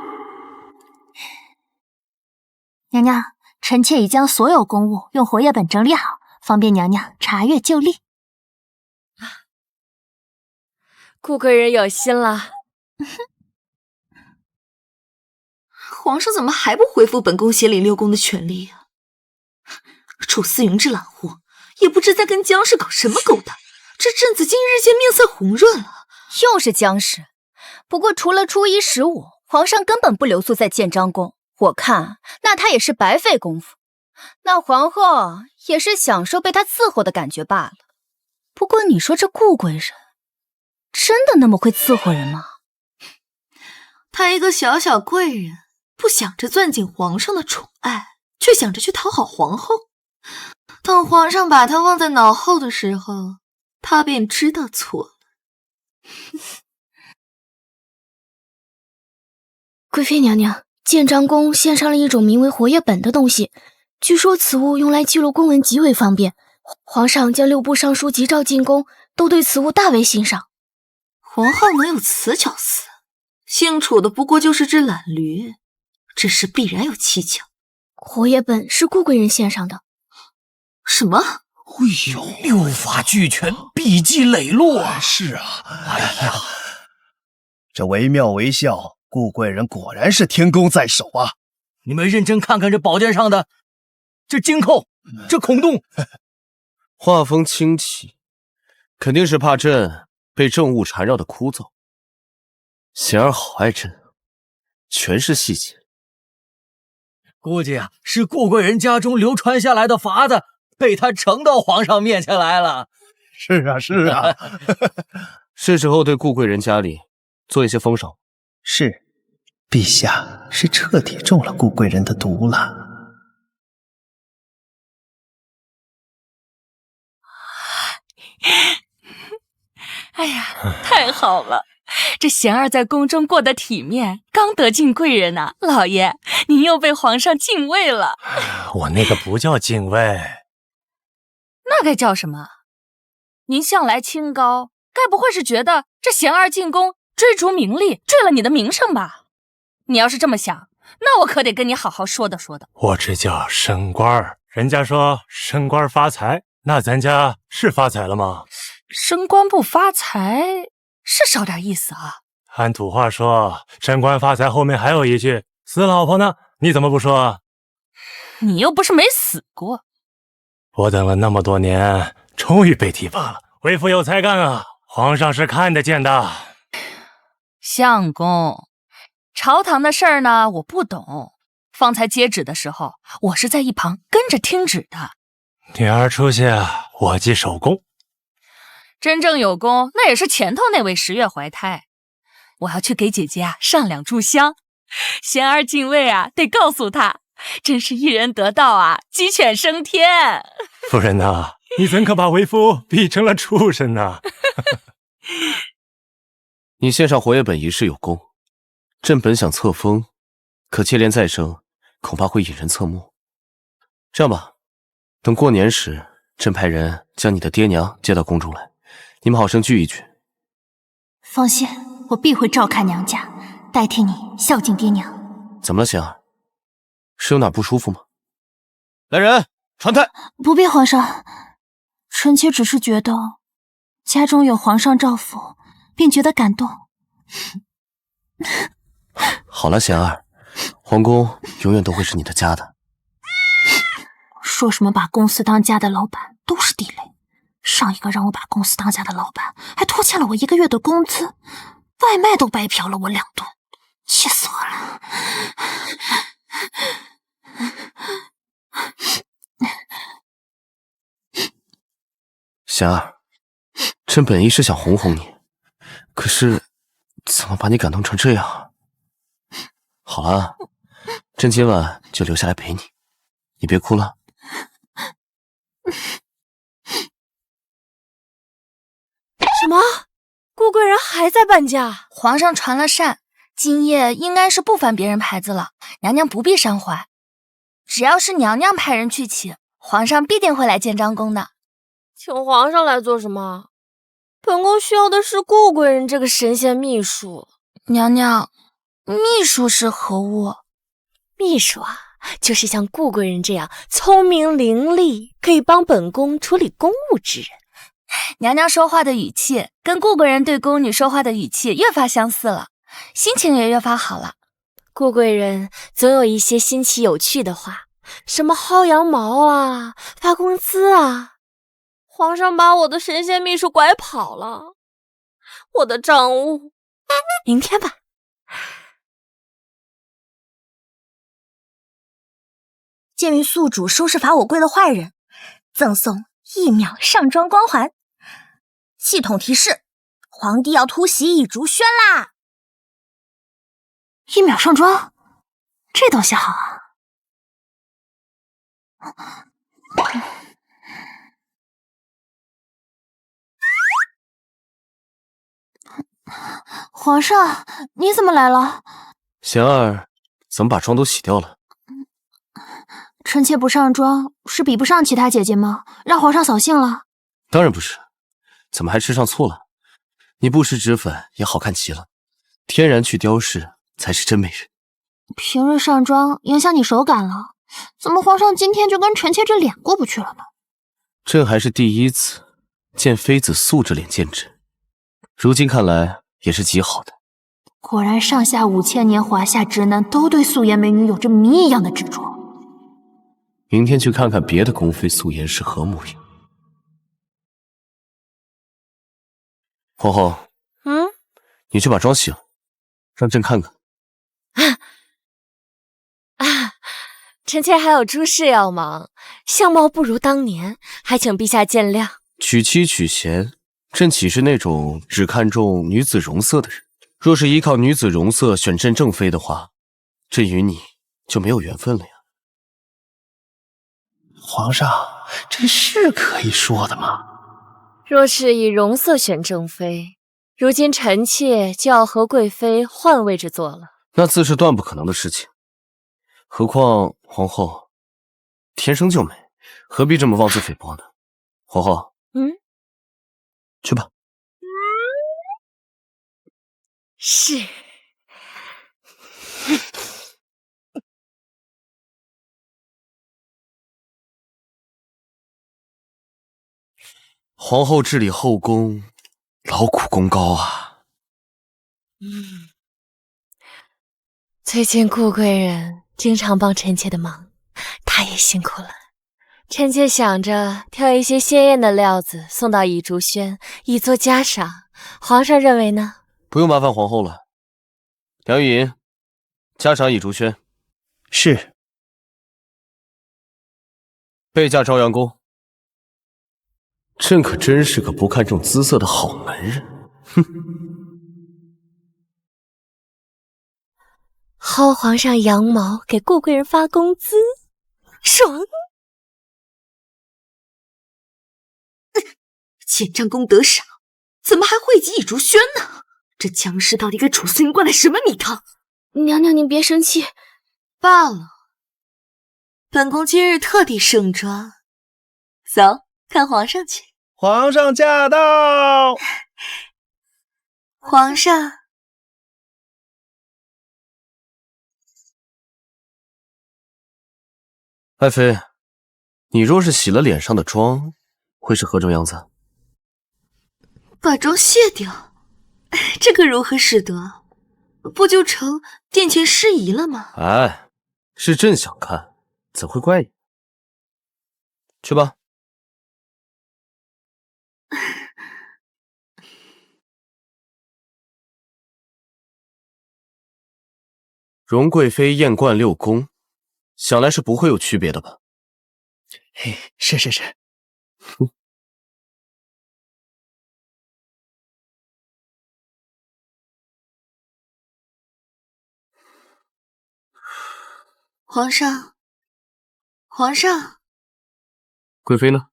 娘娘，臣妾已将所有公务用活页本整理好，方便娘娘查阅就例。顾贵人有心了。皇上怎么还不回复本宫协理六宫的权力啊？楚思云这懒货，也不知在跟姜氏搞什么勾当，这阵子竟日渐面色红润了。又是姜氏，不过除了初一15，皇上根本不留宿在建章宫，我看那他也是白费功夫。那皇后也是享受被他伺候的感觉罢了。不过你说这顾贵人，真的那么会伺候人吗？他一个小小贵人，不想着攥紧皇上的宠爱，却想着去讨好皇后。等皇上把他忘在脑后的时候，他便知道错了。贵妃娘娘，建章宫献上了一种名为活页本的东西，据说此物用来记录公文极为方便。皇上将6部尚书急召进宫，都对此物大为欣赏。皇后能有此巧思，姓楚的不过就是只懒驴，这事必然有蹊跷。活页本是顾贵人献上的。什么？哎呦，六法俱全，笔迹磊落啊！是啊，哎呀，这惟妙惟肖，顾贵人果然是天功在手啊！你们认真看看这宝剑上的这金扣，这孔洞。画风清奇，肯定是怕朕被政务缠绕的枯燥。贤儿好爱朕，全是细节。估计啊，是顾贵人家中流传下来的法子，被他呈到皇上面前来了。是啊，是啊。是时候对顾贵人家里做一些封赏。是，陛下是彻底中了顾贵人的毒了。哎呀，太好了！这贤儿在宫中过得体面，刚得进贵人呐，老爷，您又被皇上敬畏了。我那个不叫敬畏，那该叫什么？您向来清高，该不会是觉得这贤儿进宫追逐名利，坠了你的名声吧？你要是这么想，那我可得跟你好好说道说道。我这叫升官儿，人家说升官发财，那咱家是发财了吗？升官不发财是少点意思啊。按土话说，升官发财后面还有一句死老婆呢，你怎么不说？你又不是没死过。我等了那么多年，终于被提拔了。为父有才干啊，皇上是看得见的。相公，朝堂的事儿呢，我不懂。方才接旨的时候，我是在一旁跟着听旨的。女儿出息，我即守功。真正有功，那也是前头那位10月怀胎。我要去给姐姐上2炷香。贤儿敬畏啊，得告诉她，真是一人得道啊，鸡犬升天。夫人呐，你怎可把为夫逼成了畜生呢？你献上活页本一事有功，朕本想册封，可接连再生，恐怕会引人侧目。这样吧，等过年时，朕派人将你的爹娘接到宫中来，你们好生聚一聚。放心，我必会照看娘家，代替你孝敬爹娘。怎么了，贤儿？是有哪不舒服吗？来人，传太。不必，皇上，臣妾只是觉得家中有皇上照拂，便觉得感动。好了，贤儿，皇宫永远都会是你的家的。说什么把公司当家的老板都是地雷，上一个让我把公司当家的老板还拖欠了我1个月的工资，外卖都白嫖了我2顿，气死我了。贤儿，朕本意是想哄哄你，可是怎么把你感动成这样？好了，朕今晚就留下来陪你，你别哭了。什么？顾贵人还在搬家？皇上传了膳，今夜应该是不翻别人牌子了，娘娘不必伤怀。只要是娘娘派人去请，皇上必定会来见张公的。请皇上来做什么？本宫需要的是顾贵人这个神仙秘书。娘娘，秘书是何物？秘书啊，就是像顾贵人这样聪明伶俐，可以帮本宫处理公务之人。娘娘说话的语气跟顾贵人对宫女说话的语气越发相似了，心情也越发好了。顾贵人总有一些新奇有趣的话，什么薅羊毛啊，发工资啊。皇上把我的神仙秘书拐跑了，我的账务明天吧。鉴于宿主收拾罚我跪的坏人，赠送1秒上妆光环。系统提示：皇帝要突袭蚁竹轩啦！1秒上妆，这东西好啊！皇上，你怎么来了？贤儿，怎么把妆都洗掉了？臣妾不上妆是比不上其他姐姐吗？让皇上扫兴了？当然不是，怎么还吃上醋了？你不施脂粉也好看极了，天然去雕饰才是真美人。平日上妆影响你手感了，怎么皇上今天就跟臣妾这脸过不去了呢？朕还是第一次见妃子素着脸见朕，如今看来也是极好的。果然上下5000年华夏直男都对素颜美女有着谜一样的执着。明天去看看别的宫妃素颜是何模样。皇后，你去把妆洗了，让朕看看。臣妾还有诸事要忙，相貌不如当年，还请陛下见谅。娶妻娶贤，朕岂是那种只看重女子容色的人？若是依靠女子容色选朕正妃的话，朕与你就没有缘分了呀。皇上，这是可以说的吗？若是以容色选正妃，如今臣妾就要和贵妃换位置坐了。那自是断不可能的事情。何况皇后天生就美，何必这么妄自菲薄呢？皇后，去吧。是。皇后治理后宫，劳苦功高啊。最近顾贵人经常帮臣妾的忙，她也辛苦了。臣妾想着挑一些鲜艳的料子送到倚竹轩，以作嘉赏。皇上认为呢？不用麻烦皇后了。梁玉莹，嘉赏倚竹轩。是。备驾朝阳宫。朕可真是个不看重姿色的好男人。哼。薅皇上羊毛给顾贵人发工资，爽！建章功得赏，怎么还惠及倚竹轩呢？这僵尸到底给楚孙灌了什么米汤？娘娘您别生气。罢了，本宫今日特地盛装，走，看皇上去。皇上驾到！皇上。爱妃，你若是洗了脸上的妆，会是何种样子？把妆卸掉，这可如何使得？不就成殿前失仪了吗？哎，是朕想看，怎会怪你？去吧。荣贵妃艳冠6宫，想来是不会有区别的吧？嘿，是。皇上，皇上，贵妃呢？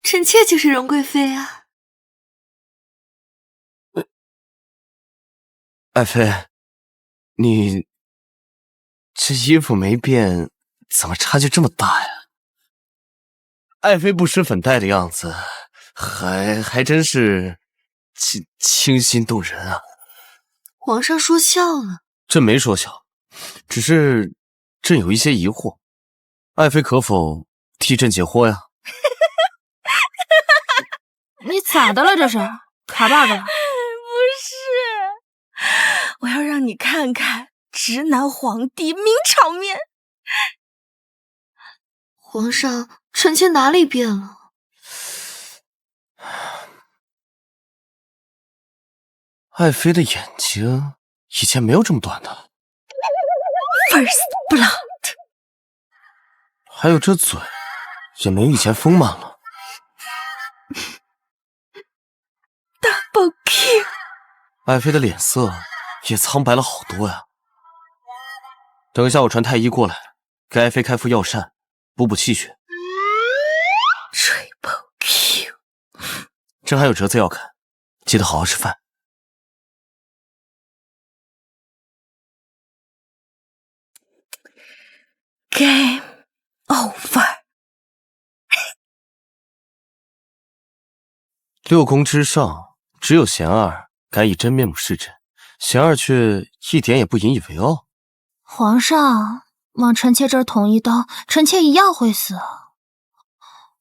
臣妾就是荣贵妃啊。爱妃，你这衣服没变，怎么差距这么大呀？爱妃不施粉黛的样子，还真是清新动人啊！皇上说笑了。朕没说笑，只是朕有一些疑惑，爱妃可否替朕解惑呀？你咋的了？这是卡 bug 了？不是，我要让你看看直男皇帝名场面。皇上，臣妾哪里变了？爱妃的眼睛以前没有这么短的。First blood。还有这嘴，也没以前丰满了。Double kill。爱妃的脸色也苍白了好多呀。等一下我传太医过来，给爱妃开副药膳，补气血。Triple kill。朕还有折子要看，记得好好吃饭。Game over。6宫之上，只有贤儿敢以真面目示朕，贤儿却一点也不引以为傲。皇上往臣妾这儿捅一刀，臣妾一样会死。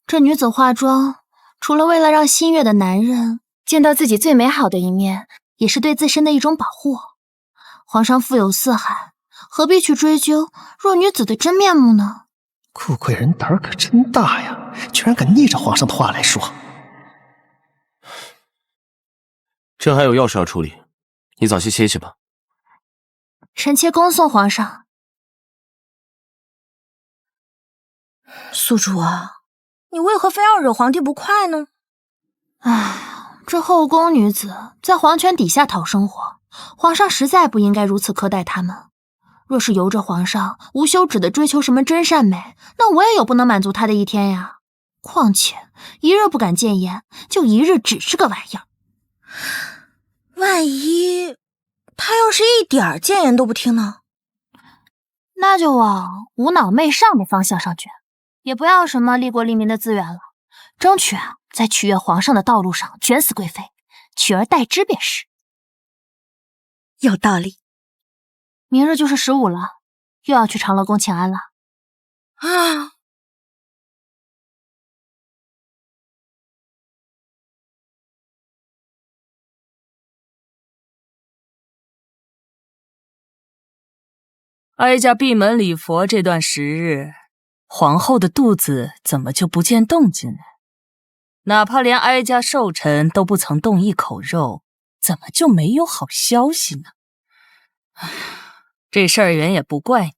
这女子化妆，除了为了让心悦的男人见到自己最美好的一面，也是对自身的一种保护。皇上富有四海，何必去追究弱女子的真面目呢？顾贵人胆儿可真大呀，居然敢逆着皇上的话来说。朕还有要事要处理，你早些歇息吧。臣妾恭送皇上。宿主啊，你为何非要惹皇帝不快呢？唉，这后宫女子在皇权底下讨生活，皇上实在不应该如此苛待她们。若是由着皇上无休止的追求什么真善美，那我也有不能满足他的一天呀。况且一日不敢谏言，就一日只是个玩意儿。万一他要是一点谏言都不听呢？那就往无脑媚上的方向上卷，也不要什么利国利民的资源了，争取在取悦皇上的道路上卷死贵妃，取而代之便是。有道理。明日就是15了，又要去长乐宫请安了。啊，哀家闭门礼佛这段时日，皇后的肚子怎么就不见动静呢？哪怕连哀家寿辰都不曾动一口肉，怎么就没有好消息呢？这事儿原也不怪你，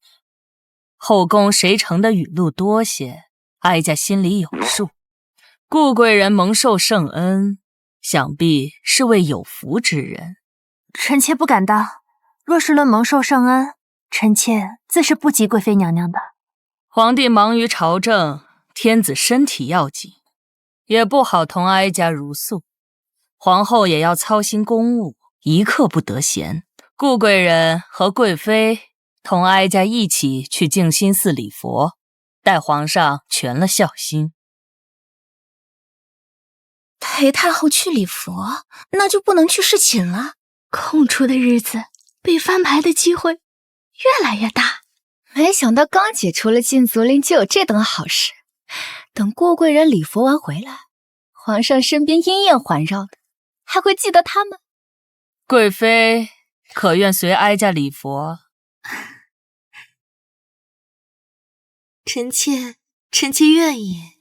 后宫谁盛的雨露多些，哀家心里有数。顾贵人蒙受圣恩，想必是位有福之人。臣妾不敢当，若是论蒙受圣恩，臣妾自是不及贵妃娘娘的。皇帝忙于朝政，天子身体要紧，也不好同哀家如素。皇后也要操心公务，一刻不得闲。顾贵人和贵妃同哀家一起去静心寺礼佛，待皇上全了孝心。陪太后去礼佛，那就不能去侍寝了。空出的日子，被翻牌的机会越来越大。没想到刚解除了禁足令，就有这等好事。等郭贵人礼佛完回来，皇上身边鹰眼环绕的，还会记得他们？贵妃可愿随哀家礼佛？臣妾愿意。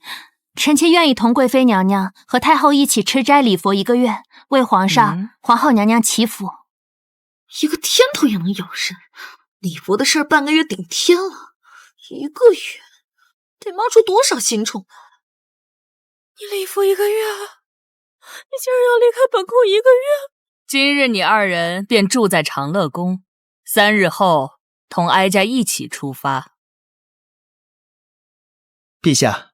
臣妾愿意同贵妃娘娘和太后一起吃斋礼佛1个月，为皇上、皇后娘娘祈福。一个天头也能咬人，礼佛的事儿半个月顶天了，1个月得冒出多少新宠来？你礼佛1个月了，你竟然要离开本宫1个月？今日你二人便住在长乐宫，3日后同哀家一起出发。陛下，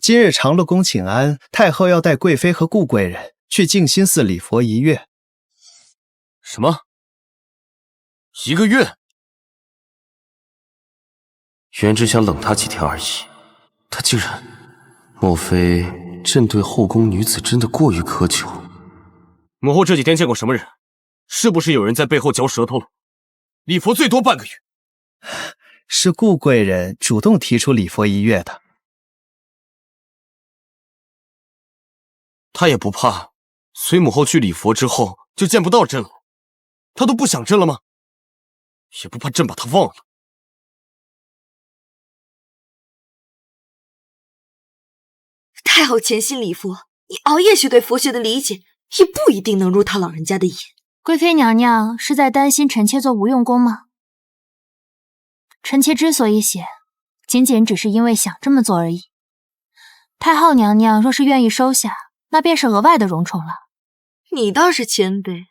今日长乐宫请安，太后要带贵妃和顾贵人去静心寺礼佛1月。什么？1个月？原只想冷他几天而已，他竟然……莫非朕对后宫女子真的过于苛求？母后这几天见过什么人？是不是有人在背后嚼舌头了？礼佛最多半个月。是顾贵人主动提出礼佛1月的。他也不怕随母后去礼佛之后就见不到朕了？他都不想朕了吗？也不怕朕把他忘了？太后潜心礼佛，你熬夜学对佛学的理解，也不一定能入他老人家的眼。贵妃娘娘是在担心臣妾做无用功吗？臣妾之所以写，仅仅只是因为想这么做而已。太后娘娘若是愿意收下，那便是额外的荣宠了。你倒是谦卑，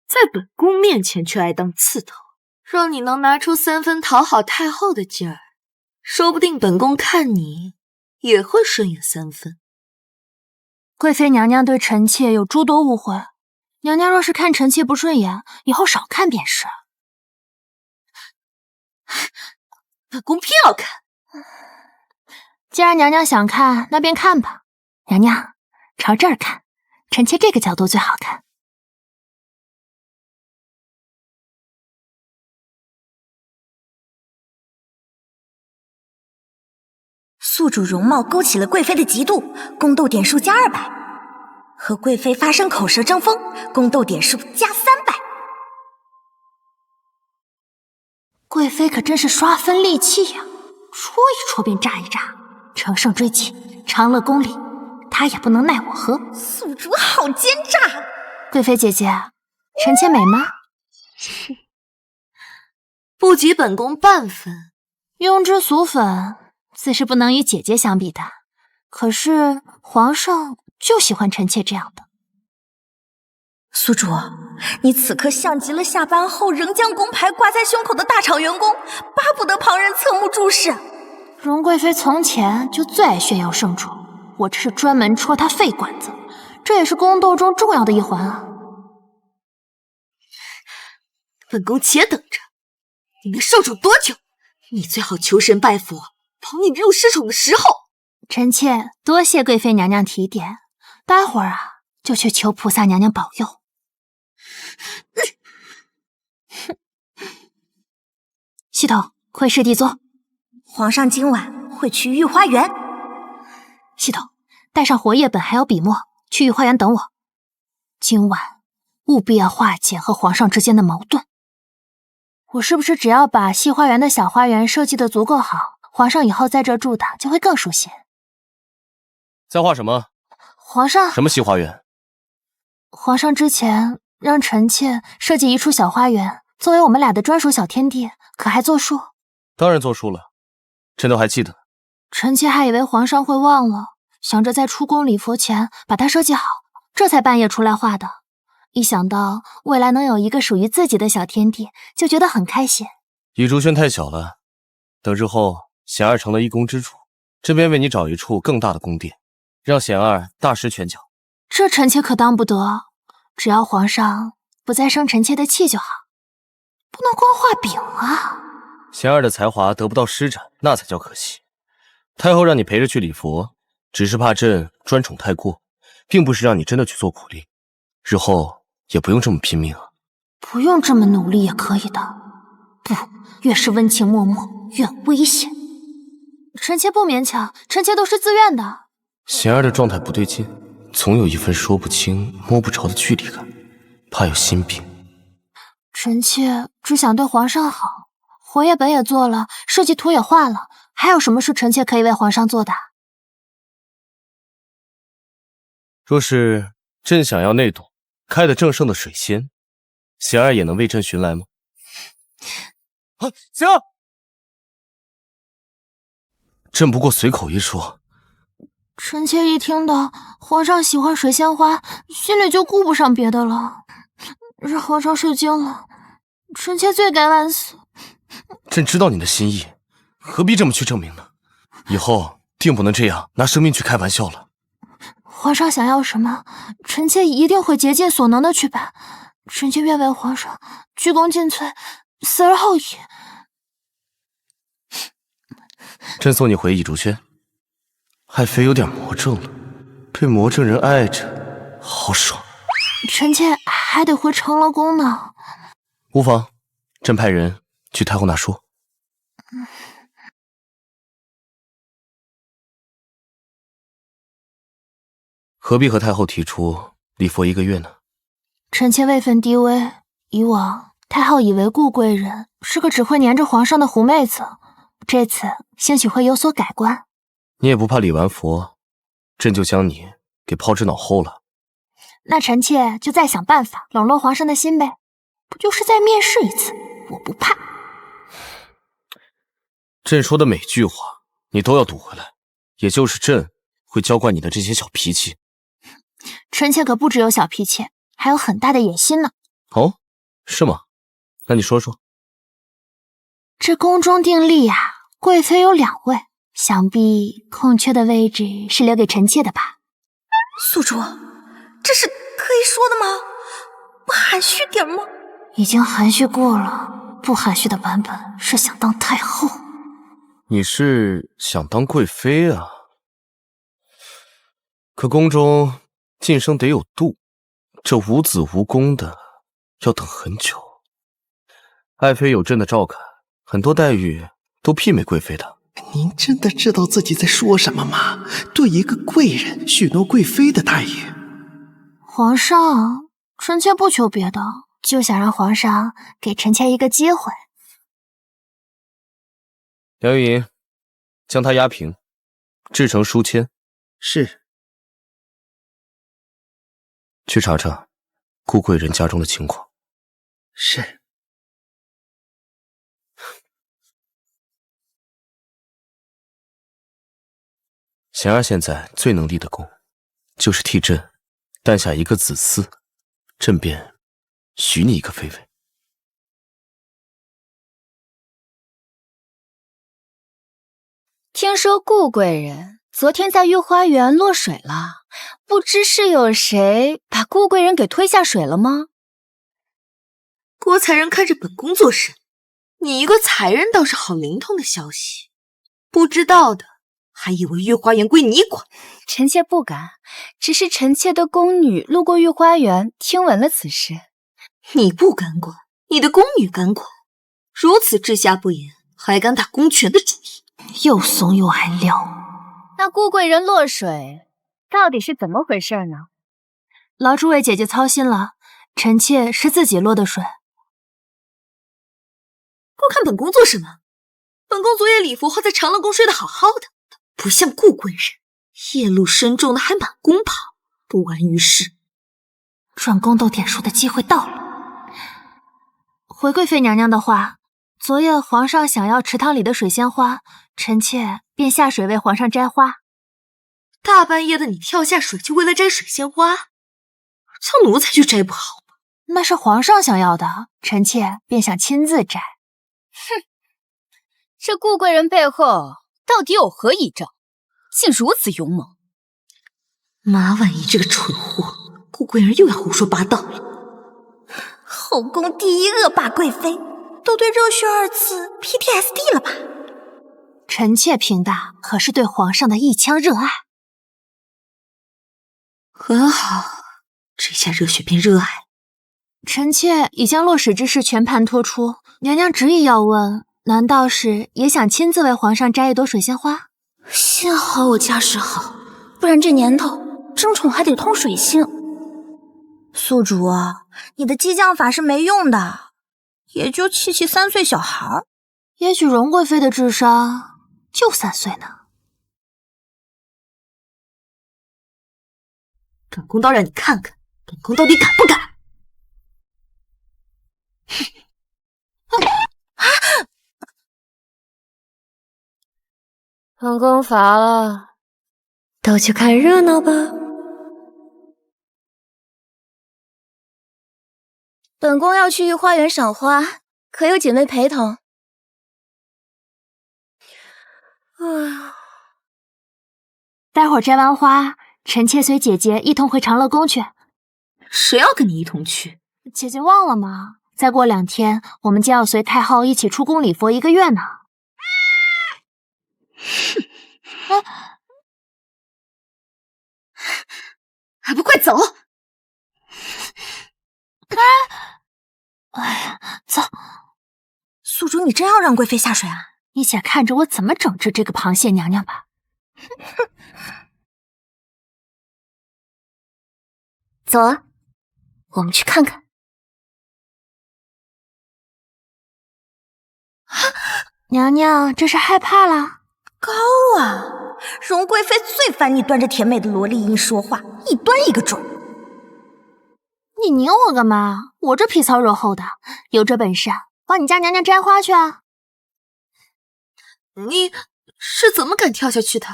在本宫面前却爱当刺头。若你能拿出3分讨好太后的劲儿，说不定本宫看你也会顺眼3分。贵妃娘娘对臣妾有诸多误会，娘娘若是看臣妾不顺眼，以后少看便是。本宫偏要看。既然娘娘想看，那便看吧。娘娘，朝这儿看，臣妾这个角度最好看。宿主容貌勾起了贵妃的嫉妒，宫斗点数加200；和贵妃发生口舌争锋，宫斗点数加300。贵妃可真是刷分利器呀，戳一戳便炸一炸。乘胜追击，长乐宫里，她也不能奈我何。宿主好奸诈！贵妃姐姐，臣妾美吗？不及本宫半分。庸脂俗粉，自是不能与姐姐相比的。可是皇上就喜欢臣妾这样的。宿主，你此刻像极了下班后仍将宫牌挂在胸口的大厂员工，巴不得旁人侧目注视。容贵妃从前就最爱炫耀圣宠，我这是专门戳她肺管子，这也是宫斗中重要的一环啊。本宫且等着，你能受宠多久？你最好求神拜佛，保你入失宠的时候。臣妾多谢贵妃娘娘提点，待会儿啊就去求菩萨娘娘保佑。系统，快侍帝座。皇上今晚会去御花园。系统，带上活页本还有笔墨，去御花园等我。今晚务必要化解和皇上之间的矛盾。我是不是只要把西花园的小花园设计得足够好，皇上以后在这住的就会更舒心？在画什么？皇上，什么西花园？皇上之前让臣妾设计一处小花园，作为我们俩的专属小天地，可还作数？当然作数了，朕都还记得。臣妾还以为皇上会忘了，想着在出宫礼佛前把它设计好，这才半夜出来画的。一想到未来能有一个属于自己的小天地，就觉得很开心。倚竹轩太小了，等日后贤儿成了一宫之主，这边为你找一处更大的宫殿，让贤儿大施拳脚。这臣妾可当不得，只要皇上不再生臣妾的气就好，不能光画饼啊。贤儿的才华得不到施展，那才叫可惜。太后让你陪着去礼佛，只是怕朕专宠太过，并不是让你真的去做苦力。日后也不用这么拼命啊。不用这么努力也可以的。不，越是温情脉脉越危险。臣妾不勉强，臣妾都是自愿的。贤儿的状态不对劲，总有一份说不清摸不着的距离感，怕有心病。臣妾只想对皇上好，活页本也做了，设计图也画了，还有什么是臣妾可以为皇上做的？若是朕想要那朵开得正盛的水仙，贤儿也能为朕寻来吗？贤儿，朕不过随口一说。臣妾一听到皇上喜欢水仙花，心里就顾不上别的了。让皇上受惊了，臣妾罪该万死。朕知道你的心意，何必这么去证明呢？以后定不能这样拿生命去开玩笑了。皇上想要什么，臣妾一定会竭尽所能的去办。臣妾愿为皇上鞠躬尽瘁，死而后已。朕送你回倚竹轩。爱妃有点魔怔了，被魔怔人爱着，好爽。臣妾还得回长乐宫呢。无妨，朕派人去太后那说。何必和太后提出礼佛1个月呢？臣妾位分低微，以往太后以为顾贵人是个只会黏着皇上的狐妹子，这次兴许会有所改观。你也不怕礼完佛，朕就将你给抛之脑后了？那臣妾就再想办法笼络皇上的心呗，不就是再面试一次，我不怕。朕说的每句话你都要堵回来，也就是朕会娇惯你的这些小脾气。臣妾可不只有小脾气，还有很大的野心呢。哦，是吗？那你说说。这宫中定例呀，贵妃有2位，想必空缺的位置是留给臣妾的吧？宿主，这是可以说的吗？不含蓄点吗？已经含蓄过了，不含蓄的版本是想当太后。你是想当贵妃啊？可宫中晋升得有度，这无子无公的要等很久。爱妃有朕的照看，很多待遇都媲美贵妃的。您真的知道自己在说什么吗？对一个贵人许诺贵妃的待遇。皇上，臣妾不求别的，就想让皇上给臣妾一个机会。梁玉莹，将它压平，制成书签。是。去查查顾贵人家中的情况。是。贤儿现在最能立的功，就是替朕诞下一个子嗣，朕便许你一个妃位。听说顾贵人昨天在御花园落水了，不知是有谁把顾贵人给推下水了吗？郭才人看着本宫做甚？你一个才人倒是好灵通的消息，不知道的还以为御花园归你管。臣妾不敢，只是臣妾的宫女路过御花园，听闻了此事。你不敢管，你的宫女敢管？如此治下不严，还敢打公权的主意，又怂又爱撩。那顾贵人落水到底是怎么回事呢？劳诸位姐姐操心了，臣妾是自己落的水。看本宫做什么？本宫昨夜礼服后在长乐宫睡得好好的，不像顾贵人，夜路深重的还满宫跑，不安于室。赚宫斗点数的机会到了。回贵妃娘娘的话，昨夜皇上想要池塘里的水仙花，臣妾便下水为皇上摘花。大半夜的你跳下水就为了摘水仙花，叫奴才去摘不好吗？那是皇上想要的，臣妾便想亲自摘。哼，这顾贵人背后到底有何倚仗，竟如此勇猛？马婉仪这个蠢货，顾贵人又要胡说八道了。后宫第一恶霸贵妃，都对热血二字 PTSD 了吧？臣妾凭的可是对皇上的一腔热爱。很好，这下热血变热爱。臣妾已将落使之事全盘托出，娘娘执意要问，难道是也想亲自为皇上摘一朵水仙花？幸好我家世好，不然这年头争宠还得通水性。宿主，你的激将法是没用的，也就气3岁小孩。也许容贵妃的智商就3岁呢。本宫倒让你看看，本宫到底敢不敢！本宫乏了，都去看热闹吧。本宫要去御花园赏花，可有姐妹陪同？待会儿摘完花，臣妾随姐姐一同回长乐宫去。谁要跟你一同去？姐姐忘了吗？再过2天，我们将要随太后一起出宫礼佛1个月呢。还不快走！哎呀，走！宿主，你真要让贵妃下水啊？你且看着我怎么整治这个螃蟹娘娘吧。走啊，我们去看看。娘娘这是害怕了？高啊！容贵妃最烦你端着甜美的萝莉音说话，一端一个准。你拧我干嘛？我这皮糙肉厚的，有这本事帮你家娘娘摘花去啊！你是怎么敢跳下去的？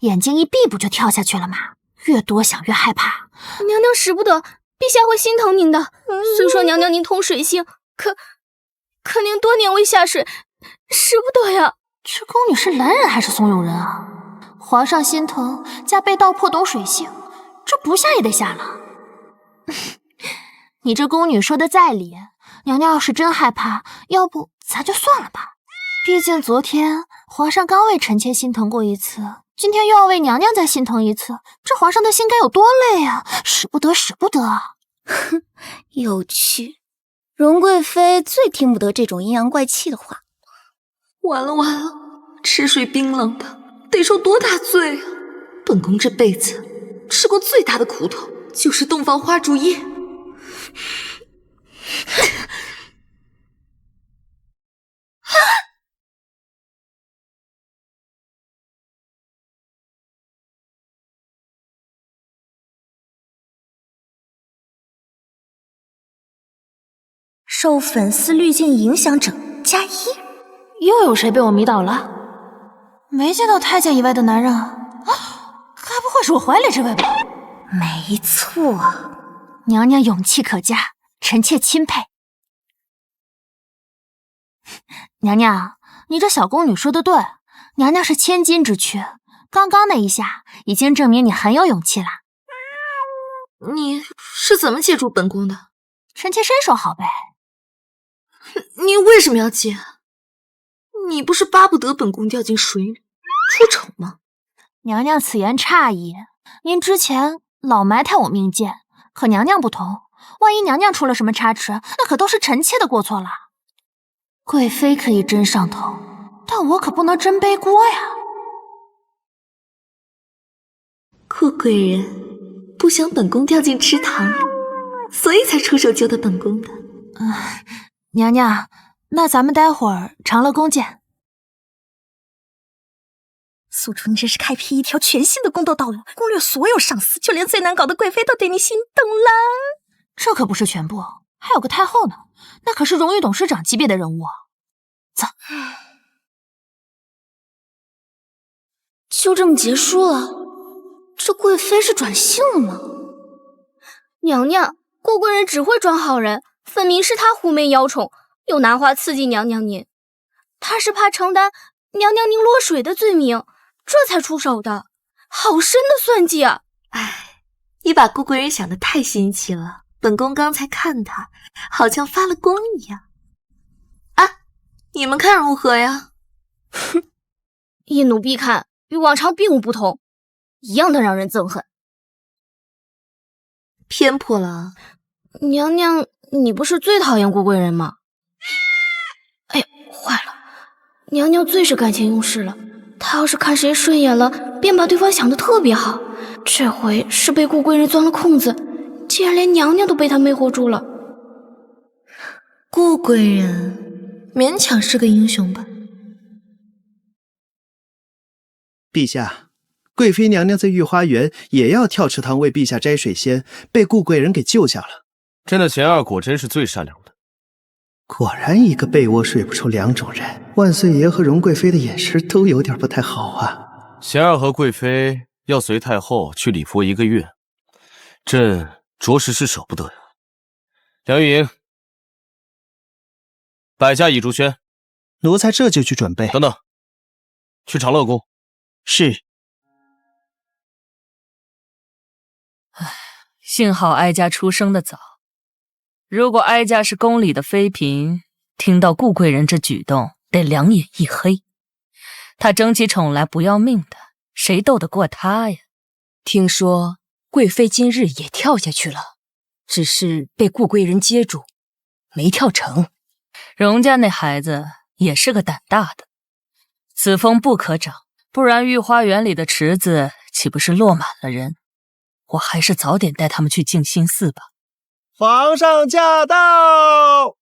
眼睛一闭不就跳下去了吗？越多想越害怕。娘娘使不得，陛下会心疼您的。虽说娘娘您通水性，可您多年未下水，使不得呀。这宫女是懒人还是怂恿人啊？皇上心疼，加被盗破懂水性，这不下也得下了。你这宫女说的在理，娘娘要是真害怕，要不咱就算了吧。毕竟昨天皇上刚为臣妾心疼过一次，今天又要为娘娘再心疼一次，这皇上的心该有多累啊！使不得，使不得。哼，有趣。容贵妃最听不得这种阴阳怪气的话。完了完了，吃水冰冷的，得受多大罪啊！本宫这辈子吃过最大的苦头，就是洞房花烛夜。受粉丝滤镜影响者+1。又有谁被我迷倒了？没见到太监以外的男人啊！该不会是我怀里这位吧？没错，娘娘勇气可嘉，臣妾钦佩。娘娘，你这小宫女说的对，娘娘是千金之躯，刚刚那一下已经证明你很有勇气了。你是怎么接住本宫的？臣妾身手好呗。你为什么要接？你不是巴不得本宫掉进水里出丑吗？娘娘此言差矣，您之前老埋汰我命贱，可娘娘不同，万一娘娘出了什么差池，那可都是臣妾的过错了。贵妃可以真上头，但我可不能真背锅呀。顾贵人不想本宫掉进池塘里，所以才出手救的本宫的。娘娘，那咱们待会儿长乐宫见。素楚，你真是开辟一条全新的宫斗道路，攻略所有上司，就连最难搞的贵妃都对你心动了。这可不是全部，还有个太后呢，那可是荣誉董事长级别的人物啊。走。就这么结束了？这贵妃是转性了吗？娘娘，郭贵人只会装好人，分明是他狐媚妖宠，又拿话刺激娘娘您。他是怕承担娘娘您落水的罪名，这才出手的，好深的算计啊！哎，你把顾贵人想得太新奇了，本宫刚才看他，好像发了光一样。啊，你们看如何呀？哼，依奴婢看，与往常并无不同，一样的让人憎恨。偏颇了。娘娘，你不是最讨厌郭贵人吗？哎呀，坏了！娘娘最是感情用事了，她要是看谁顺眼了，便把对方想得特别好。这回是被顾贵人钻了空子，竟然连娘娘都被她魅惑住了。顾贵人勉强是个英雄吧？陛下，贵妃娘娘在御花园也要跳池塘为陛下摘水仙，被顾贵人给救下了。朕的贤儿果真是最善良的。果然一个被窝睡不出两种人，万岁爷和荣贵妃的眼神都有点不太好啊。贤儿和贵妃要随太后去礼佛1个月，朕着实是舍不得呀。梁玉莹，摆下倚竹轩。奴才这就去准备。等等，去长乐宫。是。唉，幸好哀家出生的早。如果哀家是宫里的妃嫔，听到顾贵人这举动，得两眼一黑。她争起宠来不要命的，谁斗得过她呀？听说贵妃今日也跳下去了，只是被顾贵人接住，没跳成。荣家那孩子也是个胆大的，此风不可长，不然御花园里的池子岂不是落满了人？我还是早点带他们去静心寺吧。皇上驾到！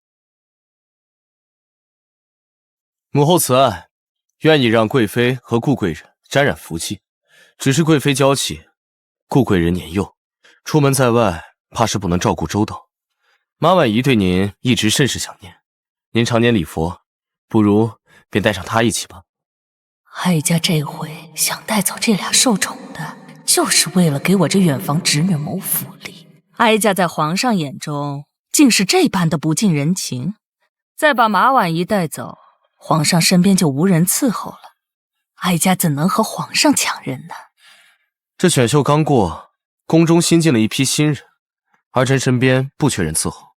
母后慈爱，愿意让贵妃和顾贵人沾染福气。只是贵妃娇气，顾贵人年幼，出门在外，怕是不能照顾周到。马婉仪对您一直甚是想念，您常年礼佛，不如便带上她一起吧。哀家这回想带走这俩受宠的，就是为了给我这远房侄女谋福利。哀家在皇上眼中竟是这般的不近人情，再把马婉仪带走，皇上身边就无人伺候了。哀家怎能和皇上抢人呢？这选秀刚过，宫中新进了一批新人，儿臣身边不缺人伺候。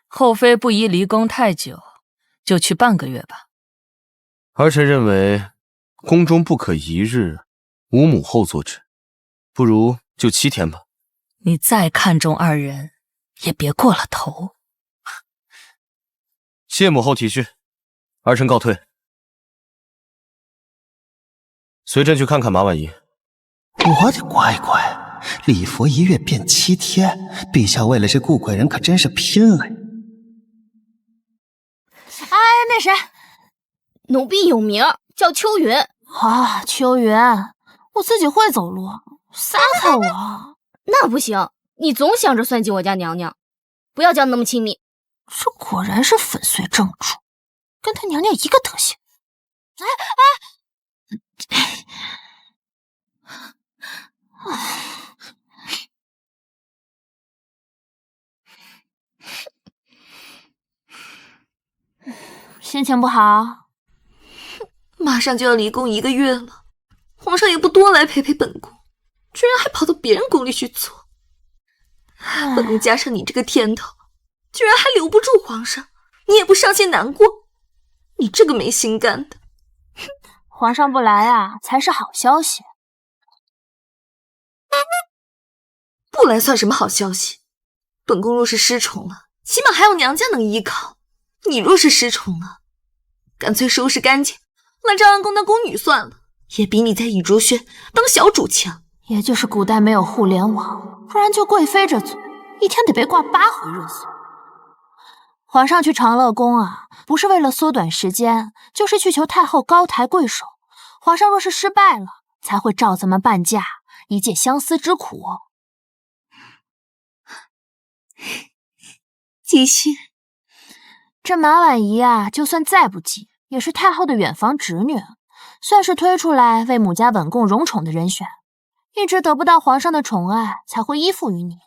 后妃不宜离宫太久，就去半个月吧。儿臣认为宫中不可一日无母后坐镇，不如就7天吧。你再看重二人，也别过了头。谢母后体恤，儿臣告退。随朕去看看马婉仪。我的乖乖，礼佛1月变7天，陛下为了这顾贵人可真是拼了。哎，那谁，奴婢有名，叫秋云。啊，秋云，我自己会走路，撒开我。那不行，你总想着算计我家娘娘，不要叫那么亲密。这果然是粉碎正主，跟他娘娘一个德行。心情不好？马上就要离宫1个月了，皇上也不多来陪陪本宫，居然还跑到别人宫里去坐。本宫加上你这个甜头，居然还留不住皇上，你也不伤心难过？你这个没心肝的！皇上不来啊，才是好消息。不来算什么好消息？本宫若是失宠了，起码还有娘家能依靠。你若是失宠了，干脆收拾干净，来昭安宫当宫女算了，也比你在倚竹轩当小主强。也就是古代没有互联网，不然就贵妃这嘴，一天得被挂8回热搜。皇上去长乐宫啊，不是为了缩短时间，就是去求太后高抬贵手。皇上若是失败了，才会照咱们半价，以解相思之苦。继续。这马婉仪啊，就算再不济，也是太后的远房侄女，算是推出来为母家稳供荣宠的人选。一直得不到皇上的宠爱，才会依附于你。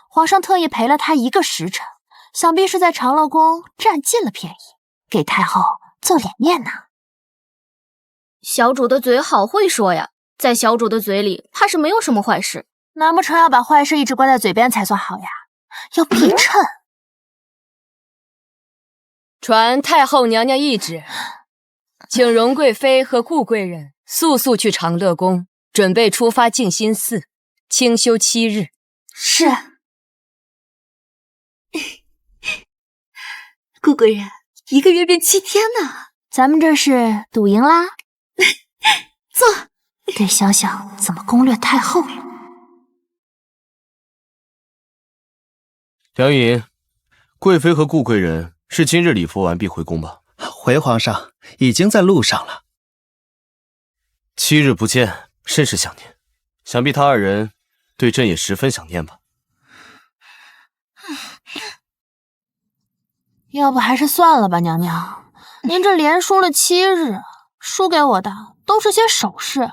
皇上特意陪了她1个时辰，想必是在长乐宫占尽了便宜，给太后做脸面呢。小主的嘴好会说呀，在小主的嘴里，怕是没有什么坏事。难不成要把坏事一直挂在嘴边才算好呀？要避称。传太后娘娘懿旨，请荣贵妃和顾贵人速速去长乐宫，准备出发静心寺，清修7日。是。顾贵人，1个月便7天呢。咱们这是赌赢啦。坐，得想想怎么攻略太后了。梁莹，贵妃和顾贵人是今日礼服完毕回宫吧？回皇上，已经在路上了。7日不见，甚是想念。想必他2人对朕也十分想念吧？要不还是算了吧，娘娘。您这连输了7日，输给我的都是些首饰，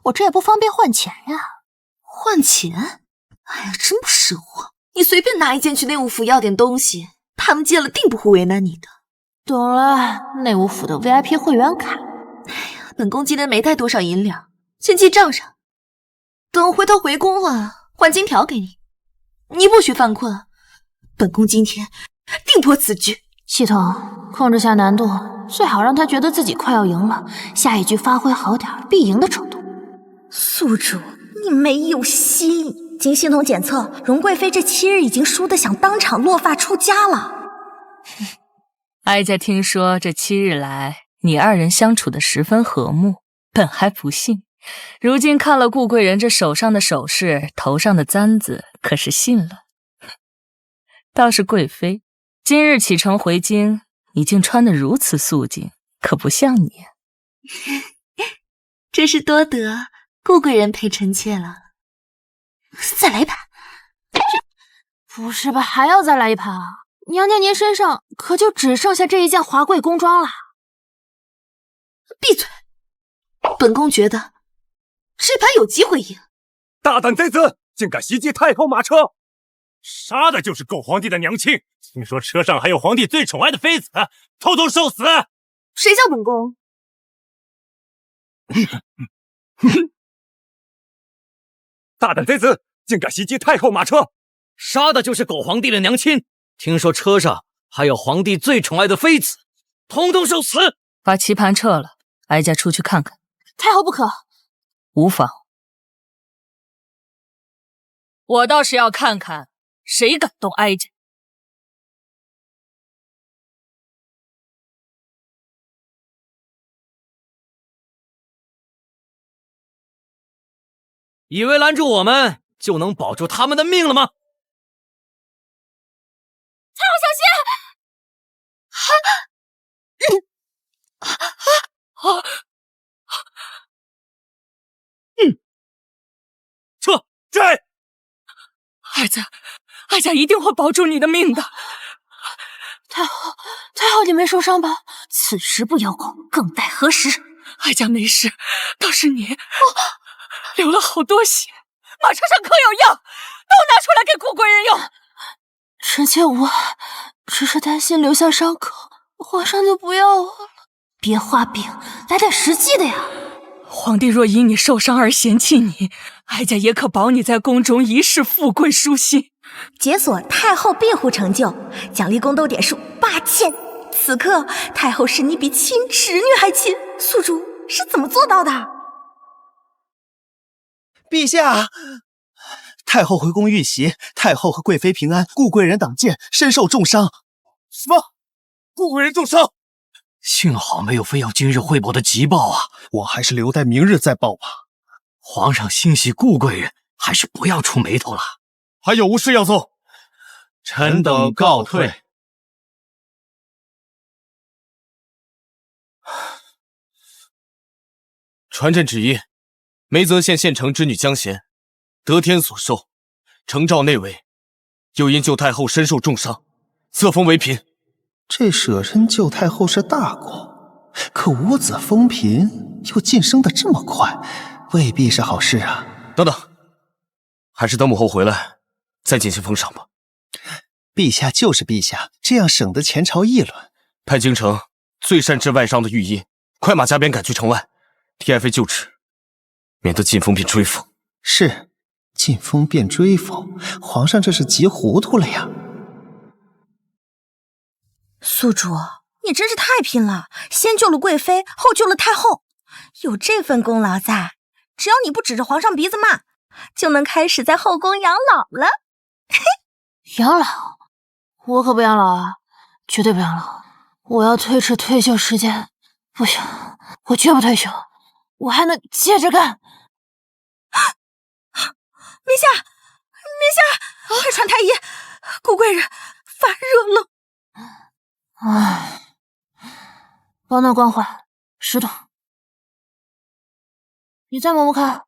我这也不方便换钱呀。换钱？哎呀，真不识货！你随便拿一件去内务府要点东西，他们见了定不会为难你的。懂了，内务府的 VIP 会员卡。哎呀，本宫今天没带多少银两，先记账上。等回头回宫了，换金条给你。你不许犯困，本宫今天定破此局。系统控制下难度，最好让他觉得自己快要赢了，下一局发挥好点，必赢的程度。宿主，你没有心。经系统检测，荣贵妃这7日已经输得想当场落发出家了。哀家听说这7日来，你2人相处得十分和睦，本还不信，如今看了顾贵人这手上的首饰，头上的簪子，可是信了。倒是贵妃，今日启程回京，你竟穿得如此素净，可不像你。这是多得顾贵人陪臣妾了。再来一盘。不是吧，还要再来一盘啊？娘娘您身上可就只剩下这一件华贵宫装了。闭嘴！本宫觉得这盘有机会赢。大胆贼子，竟敢袭击太后马车！杀的就是狗皇帝的娘亲，听说车上还有皇帝最宠爱的妃子，统统受死！谁叫本宫？大胆贼子，竟敢袭击太后马车！杀的就是狗皇帝的娘亲，听说车上还有皇帝最宠爱的妃子，统统受死！把棋盘撤了，哀家出去看看。太后不可。无妨。我倒是要看看谁敢动哀家。以为拦住我们就能保住他们的命了吗？太后小心！撤！追！哀家一定会保住你的命的。太后，你没受伤吧？此时不邀功，更待何时？哀家没事，倒是你，流了好多血，马车上可有药，都拿出来给顾贵人用。臣妾无碍，只是担心留下伤口，皇上就不要我了。别画饼，来点实际的呀！皇帝若因你受伤而嫌弃你，哀家也可保你在宫中一世富贵舒心。解锁太后庇护成就，奖励宫斗点数8000。此刻太后视你比亲侄女还亲，宿主是怎么做到的？陛下，太后回宫遇袭，太后和贵妃平安，顾贵人挡箭，身受重伤。什么？顾贵人重伤？幸好没有非要今日汇报的急报啊！我还是留待明日再报吧。皇上欣喜顾贵人，还是不要出眉头了。还有无事要奏？臣等告退。传朕旨意，梅泽县县城之女江贤，得天所授，承诏内围，又因救太后身受重伤，册封为嫔。这舍身救太后是大功，可无子封嫔又晋升得这么快，未必是好事啊。等等，还是等母后回来再进行封赏吧。陛下就是陛下，这样省得前朝议论。派京城最善治外伤的御医，快马加鞭赶去城外，替爱妃救治，免得进封便追封。是，进封便追封，皇上这是急糊涂了呀。宿主，你真是太拼了，先救了贵妃，后救了太后，有这份功劳在，只要你不指着皇上鼻子骂，就能开始在后宫养老了。养老？我可不养老啊，绝对不养老！我要推迟退休时间，不行，我绝不退休，我还能接着干。陛下，快传太医，顾贵人发热了。唉，保暖关怀10度。你再摸摸看。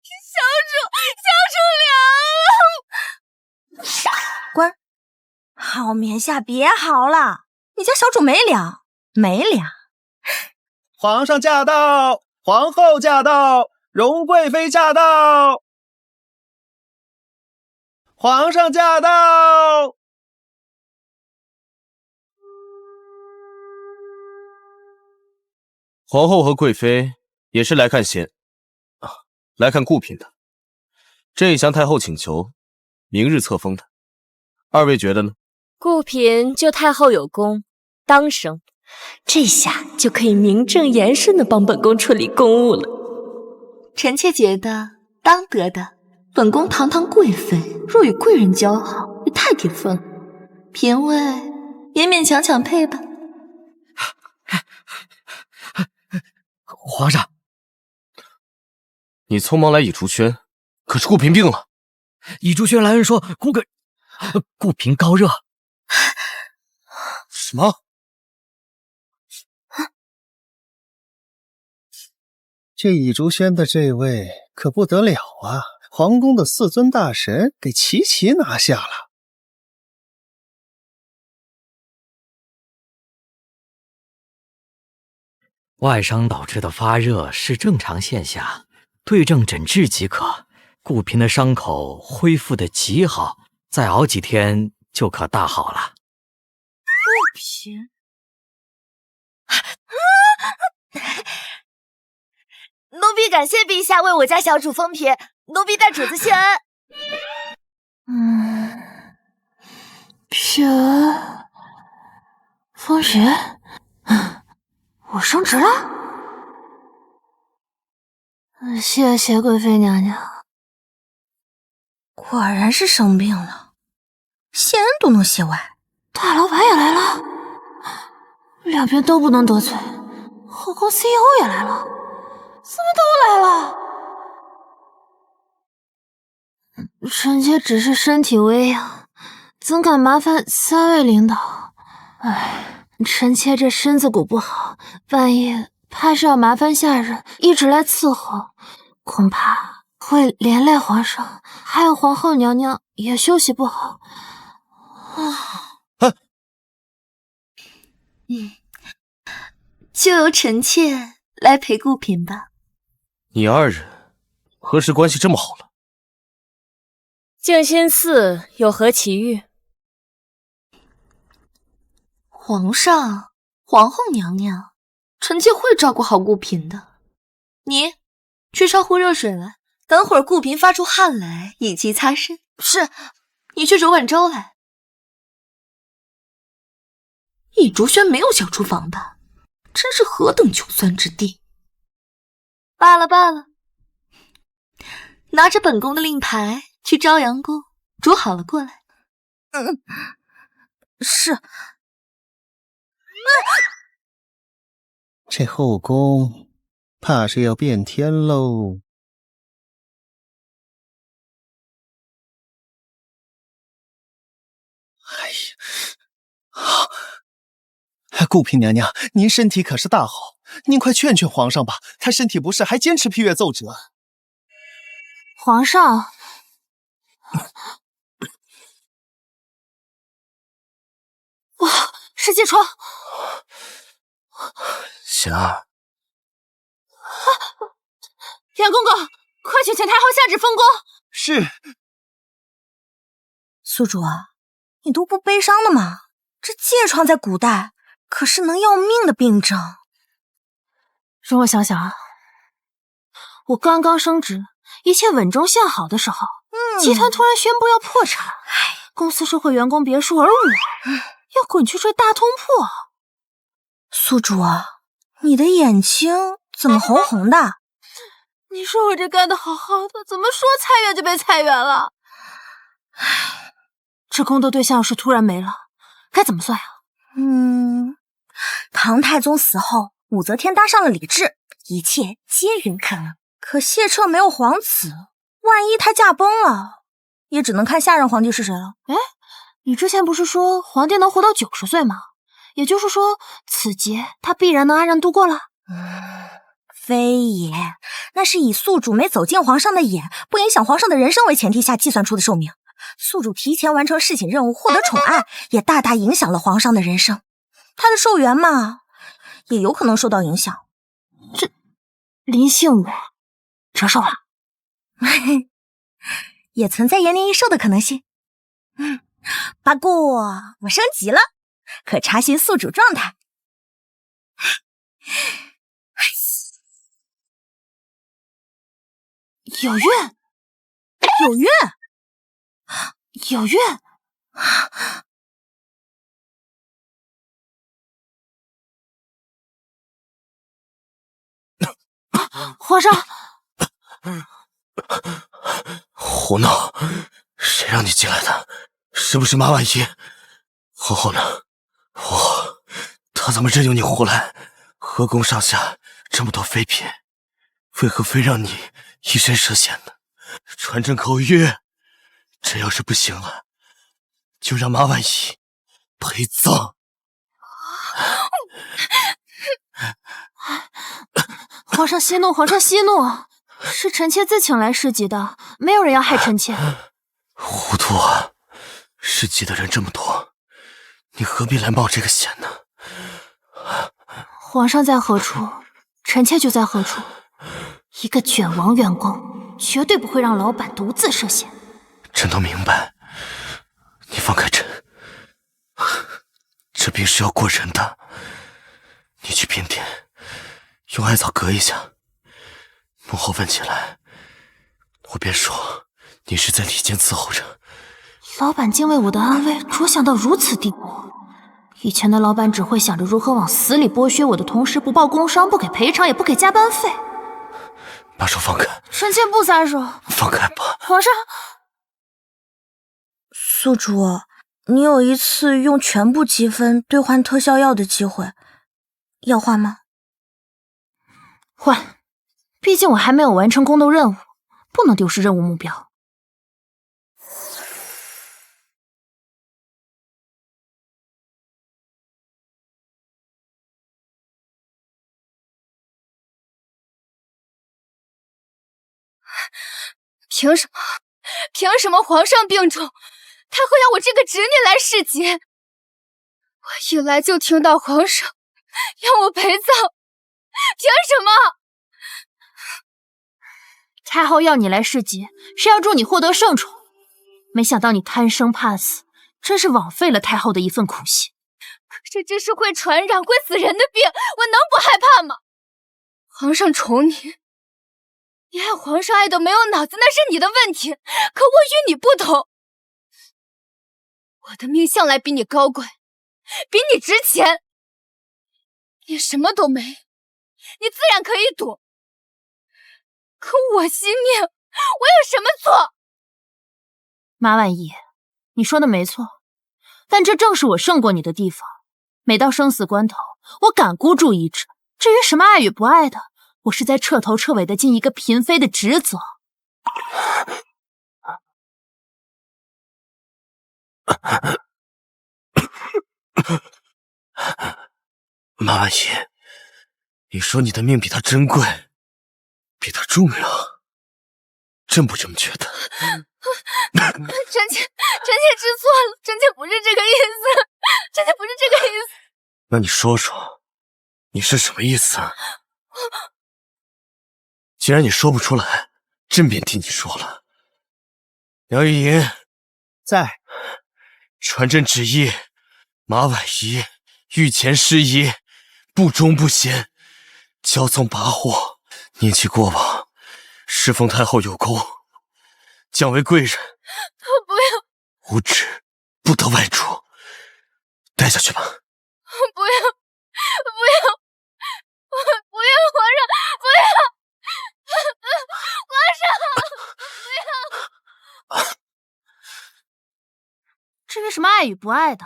小主滚！好棉下别嚎了，你家小主没粮，没粮。皇上驾到，皇后驾到，荣贵妃驾到，皇上驾到。皇后和贵妃也是来看来看顾嫔的。这一向太后请求，明日册封的。二位觉得呢？顾嫔救太后有功，当升，这下就可以名正言顺地帮本宫处理公务了。臣妾觉得当得的。本宫堂堂贵妃，若与贵人交好，也太给分了。嫔位勉勉强强配吧。皇上，你匆忙来倚竹轩，可是顾嫔病了。倚竹轩来人说顾嫔高热。什么？这倚竹轩的这位可不得了啊！皇宫的4尊大神给齐齐拿下了。外伤导致的发热是正常现象，对症诊治即可。顾嫔的伤口恢复得极好，再熬几天就可大好了。顾嫔，奴婢感谢陛下为我家小主封嫔，奴婢代主子谢恩。嫔封嫔，我升职了。谢谢贵妃娘娘。果然是生病了，谢恩都能谢外。大老板也来了，两边都不能得罪。后宫 CEO 也来了，怎么都来了？臣妾只是身体微恙，怎敢麻烦3位领导？唉，臣妾这身子骨不好，万一怕是要麻烦下人一直来伺候，恐怕会连累皇上，还有皇后娘娘也休息不好。就由臣妾来陪顾嫔吧。你二人何时关系这么好了？静心寺有何奇遇？皇上，皇后娘娘，臣妾会照顾好顾嫔的。你去烧壶热水来，等会儿顾嫔发出汗来，以及擦身。是，你去煮碗粥来。倚竹轩没有小厨房吧？真是何等穷酸之地！罢了罢了，拿着本宫的令牌去朝阳宫，煮好了过来。是。这后宫怕是要变天喽。哎呀，顾嫔娘娘，您身体可是大好，您快劝劝皇上吧，他身体不适，还坚持批阅奏折。皇上，哇，是疥疮！贤儿，袁公公，快去请太后下旨封宫。是。宿主啊，你都不悲伤的吗？这疥疮在古代可是能要命的病症。容我想想啊，我刚刚升职，一切稳中向好的时候，集团突然宣布要破产，公司收回员工别墅，而我要滚去睡大通铺。宿主啊，你的眼睛怎么红红的？你说我这干得好好的，怎么说裁员就被裁员了？这宫斗对象要是突然没了，该怎么算呀？唐太宗死后，武则天搭上了李治，一切皆云可能。可谢彻没有皇子，万一他驾崩了，也只能看下任皇帝是谁了。哎，你之前不是说皇帝能活到90岁吗？也就是说，此劫他必然能安然度过了？非也，那是以宿主没走进皇上的眼，不影响皇上的人生为前提下计算出的寿命。宿主提前完成侍寝任务，获得宠爱，也大大影响了皇上的人生。他的寿元嘛，也有可能受到影响。这临幸我折寿了，也存在延年益寿的可能性。不过我升级了，可查询宿主状态。有孕，有孕，有孕！皇上，胡闹！谁让你进来的？是不是马婉仪？皇后呢？她怎么任由你胡来？河宫上下这么多妃嫔，为何非让你以身涉险呢？传朕口谕，这要是不行了，就让马婉仪陪葬。皇上息怒，皇上息怒，是臣妾自请来侍疾的，没有人要害臣妾。糊涂啊！侍疾的人这么多，你何必来冒这个险呢？皇上在何处，臣妾就在何处。一个卷王员工，绝对不会让老板独自涉险。朕都明白，你放开朕，这病是要过人的。你去偏殿，用艾草隔一下，幕后问起来，我便说你是在里间伺候着。老板竟为我的安危着想到如此地步。以前的老板只会想着如何往死里剥削我的同时，不报工伤，不给赔偿，也不给加班费。把手放开！臣妾不撒手。放开吧！皇上，宿主，你有一次用全部积分兑换特效药的机会，要换吗？换，毕竟我还没有完成宫斗任务，不能丢失任务目标。凭什么？凭什么皇上病重，太后要我这个侄女来侍疾？我一来就听到皇上要我陪葬，凭什么？太后要你来侍疾，是要助你获得圣宠。没想到你贪生怕死，真是枉费了太后的一份苦心。可是这是会传染、会死人的病，我能不害怕吗？皇上宠你，你爱皇上爱的没有脑子，那是你的问题。可我与你不同，我的命向来比你高贵，比你值钱。你什么都没，你自然可以躲。可我惜命，我有什么错？马婉仪，你说的没错，但这正是我胜过你的地方。每到生死关头，我敢孤注一掷。至于什么爱与不爱的，我是在彻头彻尾的尽一个嫔妃的职责。马婉仪，你说你的命比他珍贵，比他重要，真不这么觉得？臣妾知错了，臣妾不是这个意思，臣妾不是这个意思。那你说说，你是什么意思？既然你说不出来，朕便替你说了。梁玉莹在，传朕旨意，马婉仪御前师仪，不忠不贤，骄纵跋扈，念其过往，侍奉太后有功，降为贵人。不要，无旨，不得外出。带下去吧。不要，不要，不要，皇上，不要，皇上，不要。至于什么爱与不爱的，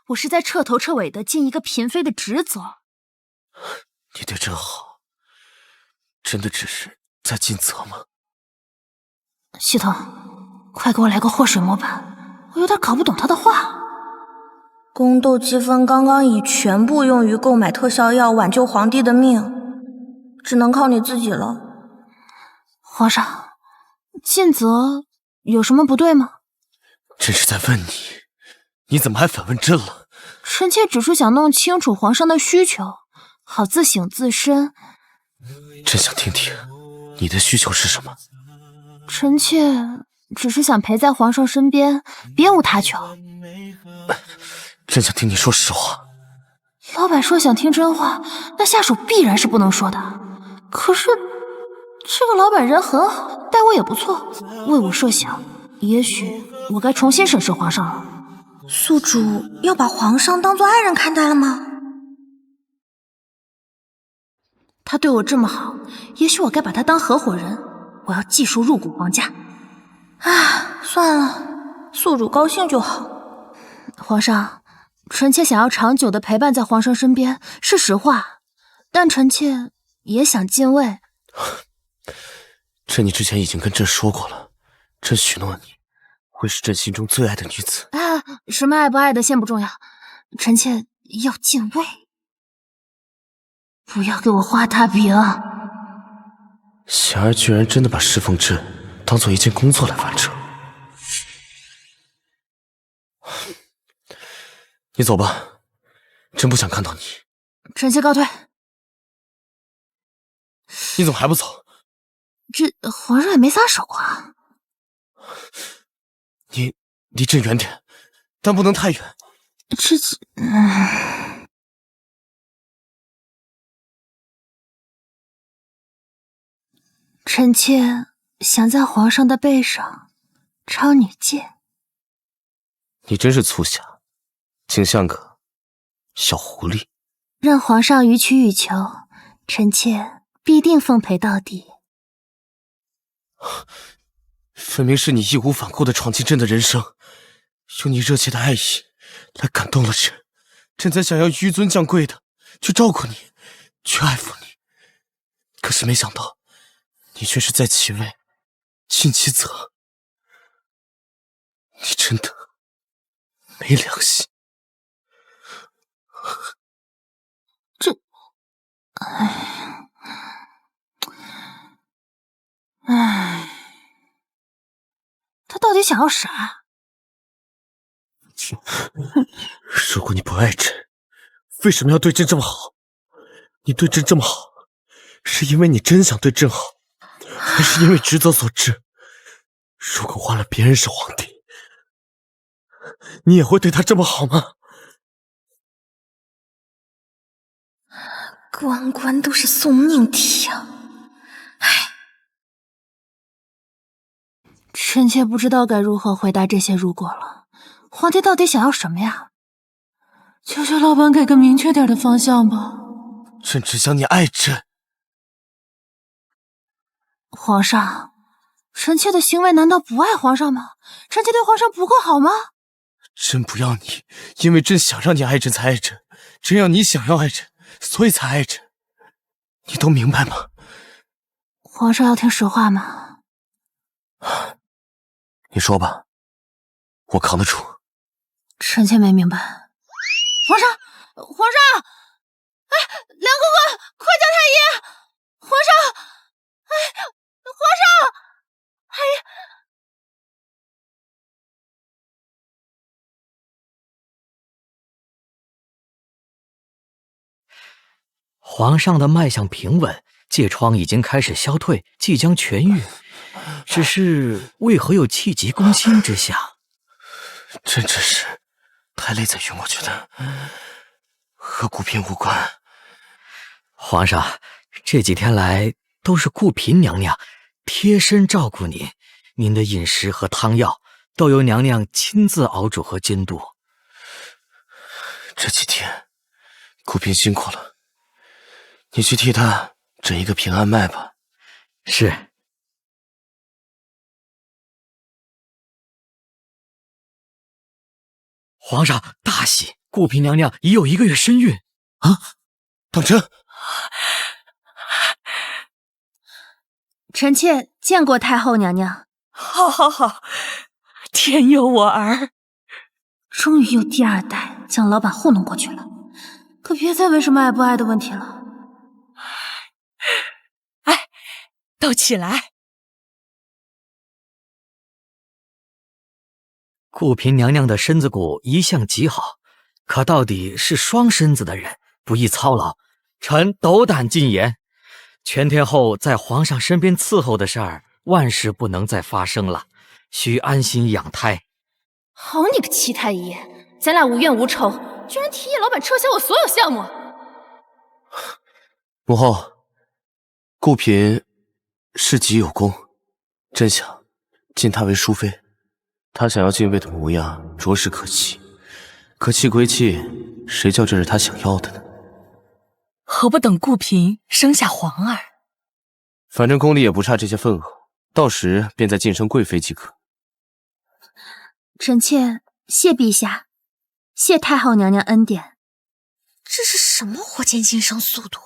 我是在彻头彻尾的尽一个嫔妃的职责。你对朕好，真的只是在尽责吗？系统，快给我来个祸水模板，我有点搞不懂他的话。宫斗积分刚刚已全部用于购买特效药挽救皇帝的命，只能靠你自己了。皇上，尽责有什么不对吗？朕是在问你，你怎么还反问朕了？臣妾只是想弄清楚皇上的需求，好自省自身。朕想听听你的需求是什么。臣妾只是想陪在皇上身边，别无他求。朕想听你说实话。老板说想听真话，那下属必然是不能说的。可是这个老板人很好，待我也不错，为我设想，也许我该重新审视皇上了。宿主要把皇上当做爱人看待了吗？他对我这么好，也许我该把他当合伙人。我要技术入股皇家。算了，宿主高兴就好。皇上，臣妾想要长久的陪伴在皇上身边，是实话，但臣妾也想进位。这你之前已经跟朕说过了，朕许诺你，会是朕心中最爱的女子。什么爱不爱的先不重要，臣妾要进位。不要给我画大饼。贤儿居然真的把侍奉朕当做一件工作来完成。你走吧，朕不想看到你。臣妾告退。你怎么还不走？这皇上也没撒手啊。你离朕远点，但不能太远。臣妾想在皇上的背上抄女戒。你真是粗瞎，竟像个小狐狸。任皇上予取予求，臣妾必定奉陪到底。分明是你义无反顾地闯进朕的人生，用你热切的爱意来感动了朕，朕才想要纡尊降贵的去照顾你，去爱抚你。可是没想到，你却是在其位尽其责。你真的没良心。他到底想要啥？如果你不爱朕，为什么要对朕这么好？你对朕这么好，是因为你真想对朕好，还是因为职责所致？如果换了别人是皇帝，你也会对他这么好吗？关关都是送命题啊！臣妾不知道该如何回答这些如果了。皇帝到底想要什么呀？求求老板给个明确点的方向吧。朕只想你爱朕。皇上，臣妾的行为难道不爱皇上吗？臣妾对皇上不够好吗？朕不要你，因为朕想让你爱朕才爱朕，朕要你想要爱朕，所以才爱朕，你都明白吗？皇上要听实话吗？你说吧，我扛得住。臣妾没明白。皇上，皇上！哎，梁公公，快叫太医！皇上，哎，皇上，哎呀！皇上的脉象平稳，疥疮已经开始消退，即将痊愈。只是为何有气急攻心之象？朕只是太累在晕过去的，和顾嫔无关。皇上，这几天来都是顾嫔娘娘贴身照顾您，您的饮食和汤药都由娘娘亲自熬煮和监督。这几天顾嫔辛苦了，你去替她诊一个平安脉吧。是。皇上大喜，顾嫔娘娘已有1个月身孕啊！当真？臣妾见过太后娘娘。好，好，好，天佑我儿！终于有第2代将老板糊弄过去了，可别再问什么爱不爱的问题了。哎，都起来！顾嫔娘娘的身子骨一向极好，可到底是双身子的人，不易操劳。臣斗胆进言，全天后在皇上身边伺候的事儿，万事不能再发生了，需安心养胎。好你个齐太医，咱俩无怨无仇，居然提议老板撤销我所有项目。母后，顾嫔事极有功，朕想晋她为淑妃。她想要进位的模样着实可期，可气归气，谁叫这是她想要的呢？何不等顾嫔生下皇儿？反正宫里也不差这些份额，到时便再晋升贵妃即可。臣妾谢陛下，谢太后娘娘恩典。这是什么火箭晋升速度？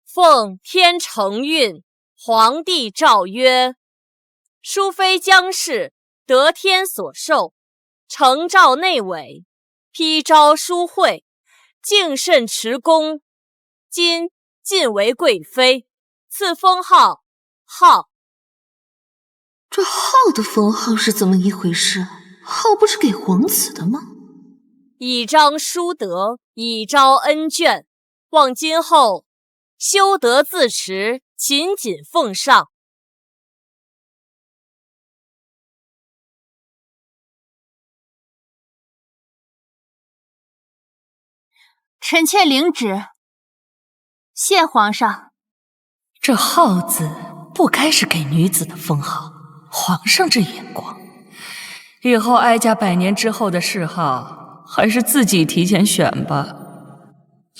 奉天承运，皇帝诏曰：淑妃姜氏得天所授，承诏内委，批招淑惠，敬慎持宫，今晋为贵妃，赐封号浩。这浩的封号是怎么一回事？浩不是给皇子的吗？以彰淑德，以昭恩眷，望今后修德自持，勤谨奉上。臣妾领旨。谢皇上。这浩字不该是给女子的封号，皇上这眼光，以后哀家100年之后的谥号，还是自己提前选吧。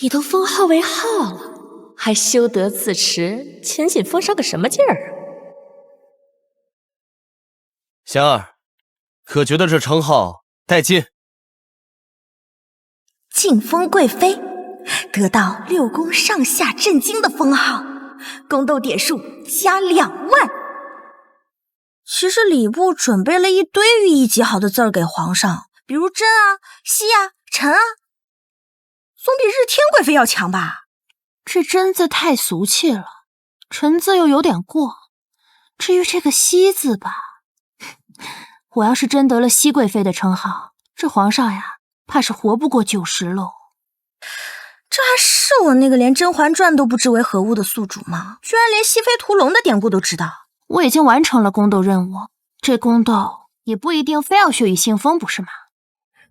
你都封号为浩了，还修德自持，勤谨奉上个什么劲儿啊？贤儿，可觉得这称号带劲？晋封贵妃，得到6宫上下震惊的封号，宫斗点数加2万。其实礼部准备了一堆寓意极好的字儿给皇上，比如真啊、熙啊、臣啊，总比日天贵妃要强吧？这真字太俗气了，臣字又有点过。至于这个熙字吧，我要是真得了熹贵妃的称号，这皇上呀，怕是活不过90喽。这还是我那个连《甄嬛传》都不知为何物的宿主吗？居然连熹妃屠龙的典故都知道。我已经完成了宫斗任务，这宫斗也不一定非要血雨腥风，不是吗？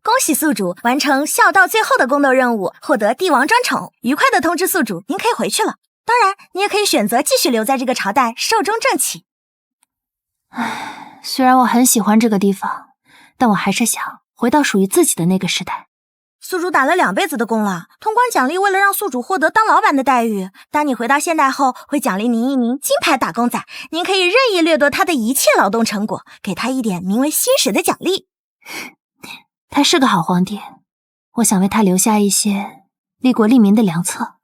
恭喜宿主完成孝道最后的宫斗任务，获得帝王专宠。愉快的通知宿主，您可以回去了。当然，你也可以选择继续留在这个朝代，寿终正寝。唉，虽然我很喜欢这个地方，但我还是想回到属于自己的那个时代。宿主打了2辈子的工了，通关奖励为了让宿主获得当老板的待遇，当你回到现代后，会奖励您一名金牌打工仔，您可以任意掠夺他的一切劳动成果，给他一点名为薪水的奖励。他是个好皇帝，我想为他留下一些利国利民的良策。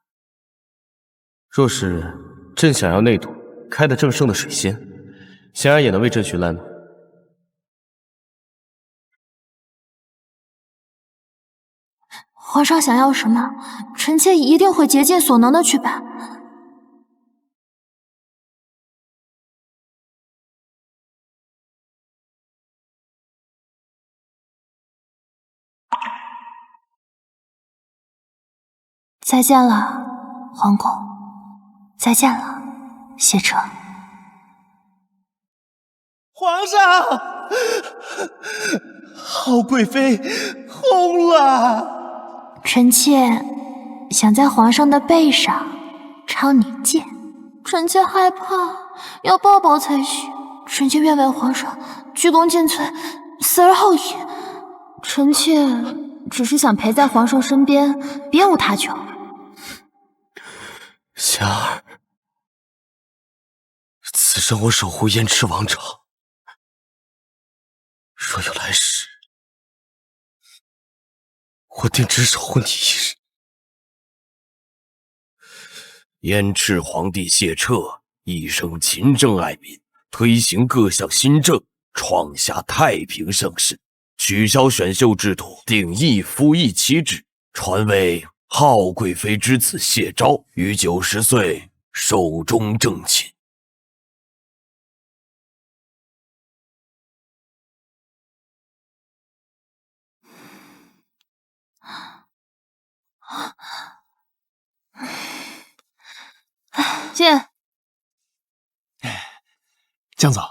若是朕想要那朵开得正盛的水仙，贤儿也能为朕寻来吗？皇上想要什么，臣妾一定会竭尽所能的去办。再见了，皇宫。再见了，谢彻。皇上，好贵妃红了。臣妾想在皇上的背上抄你剑，臣妾害怕，要抱抱才行。臣妾愿为皇上鞠躬尽瘁，死而后已。臣妾只是想陪在皇上身边，别无他求。贤儿，此生我守护燕赤王朝，若有来世，我定只守护你一人。燕赤皇帝谢彻一生勤政爱民，推行各项新政，创下太平盛世，取消选秀制度，定一夫一妻制，传位浩贵妃之子谢昭于90岁寿终正寝。进。江总，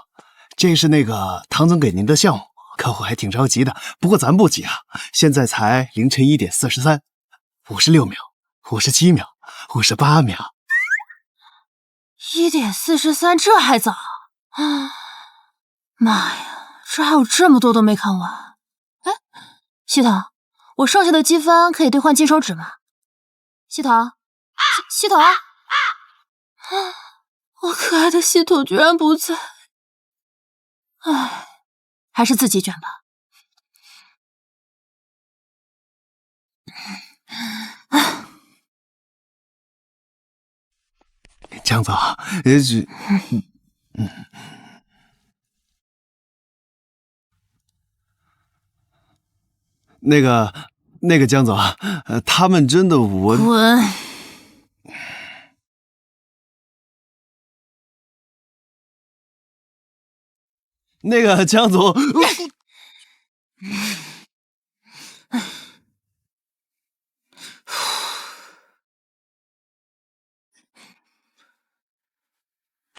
这是那个唐总给您的项目，客户还挺着急的，不过咱不急啊，现在才凌晨1点43。56秒，57秒，58秒。1点43，这还早啊！妈呀，这还有这么多都没看完。哎，系统，我剩下的积分可以兑换金手指吗？系统，系统，我可爱的系统居然不在，唉，还是自己卷吧。江总，那个江总，他们真的滚！那个江总，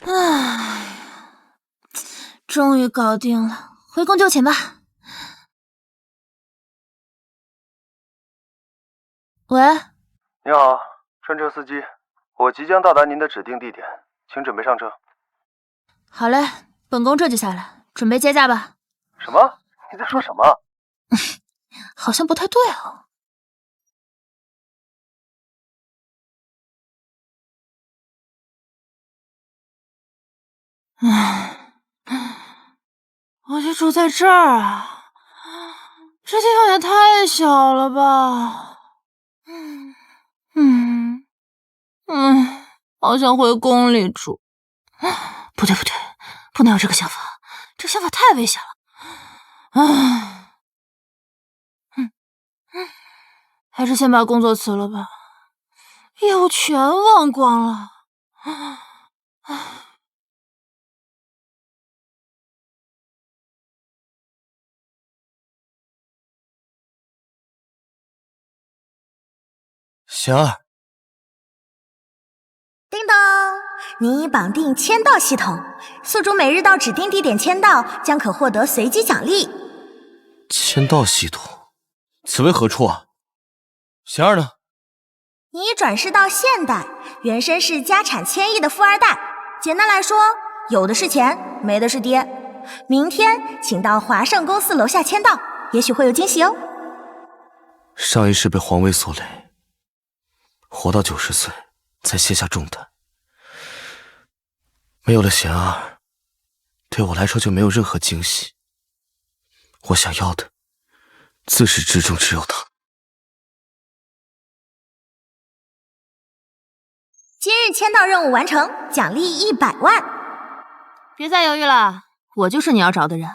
唉，终于搞定了，回宫就寝吧。喂，你好，专车司机，我即将到达您的指定地点，请准备上车。好嘞，本宫这就下来，准备接驾吧。什么？你在说什么？好像不太对哦。我就住在这儿啊，这地方也太小了吧。好想回宫里住。不对，不能有这个想法，这想法太危险了。还是先把工作辞了吧，业务全忘光了。贤儿，叮咚，您已绑定签到系统，宿主每日到指定地点签到，将可获得随机奖励。签到系统，此为何处啊？贤儿呢？你已转世到现代，原身是家产千亿的富二代。简单来说，有的是钱，没的是爹。明天请到华盛公司楼下签到，也许会有惊喜哦。上一世被皇位所累，活到90岁才卸下重担。没有了贤儿，对我来说就没有任何惊喜。我想要的，自始至终只有他。今日签到任务完成，奖励100万。别再犹豫了，我就是你要找的人。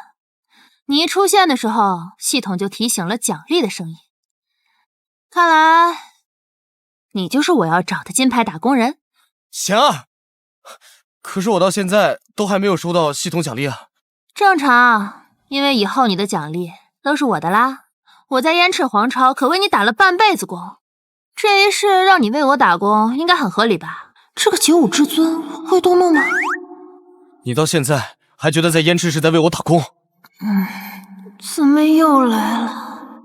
你一出现的时候，系统就提醒了奖励的声音。看来，你就是我要找的金牌打工人。贤儿，可是我到现在都还没有收到系统奖励啊。正常，因为以后你的奖励都是我的啦。我在燕赤皇朝可为你打了半辈子工，这一世让你为我打工，应该很合理吧？这个九五之尊会动怒吗？你到现在还觉得在燕赤是在为我打工？怎么又来了？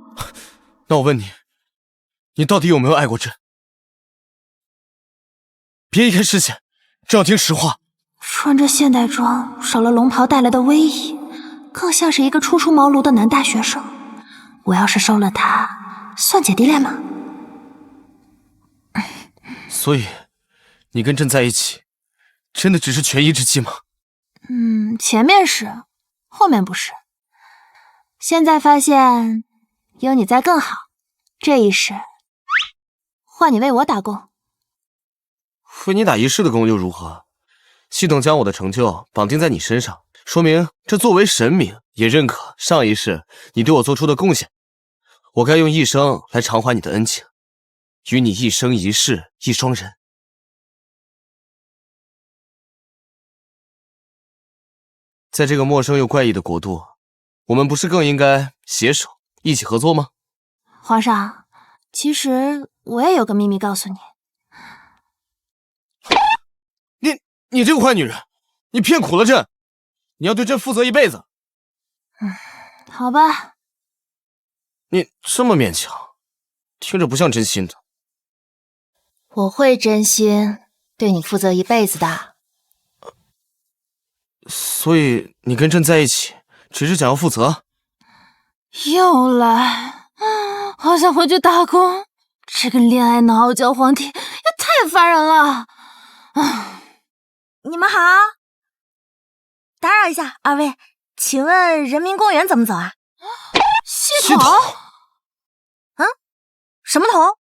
那我问你，你到底有没有爱过朕？别一开视线，朕要听实话。穿着现代装，少了龙袍带来的威仪，更像是一个初出茅庐的男大学生。我要是收了他，算姐弟恋吗？所以，你跟朕在一起，真的只是权宜之计吗？前面是，后面不是。现在发现有你在更好，这一世换你为我打工。为你打一世的工又如何？系统将我的成就绑定在你身上，说明这作为神明也认可上一世你对我做出的贡献。我该用一生来偿还你的恩情，与你一生一世一双人。在这个陌生又怪异的国度，我们不是更应该携手一起合作吗？皇上，其实我也有个秘密告诉你。你这个坏女人，你骗苦了朕，你要对朕负责一辈子。好吧。你这么勉强，听着不像真心的。我会真心对你负责一辈子的。所以你跟朕在一起，只是想要负责？又来，好想回去打工。这个恋爱脑傲娇皇帝也太烦人了。你们好，打扰一下，二位，请问人民公园怎么走啊？系统？什么统？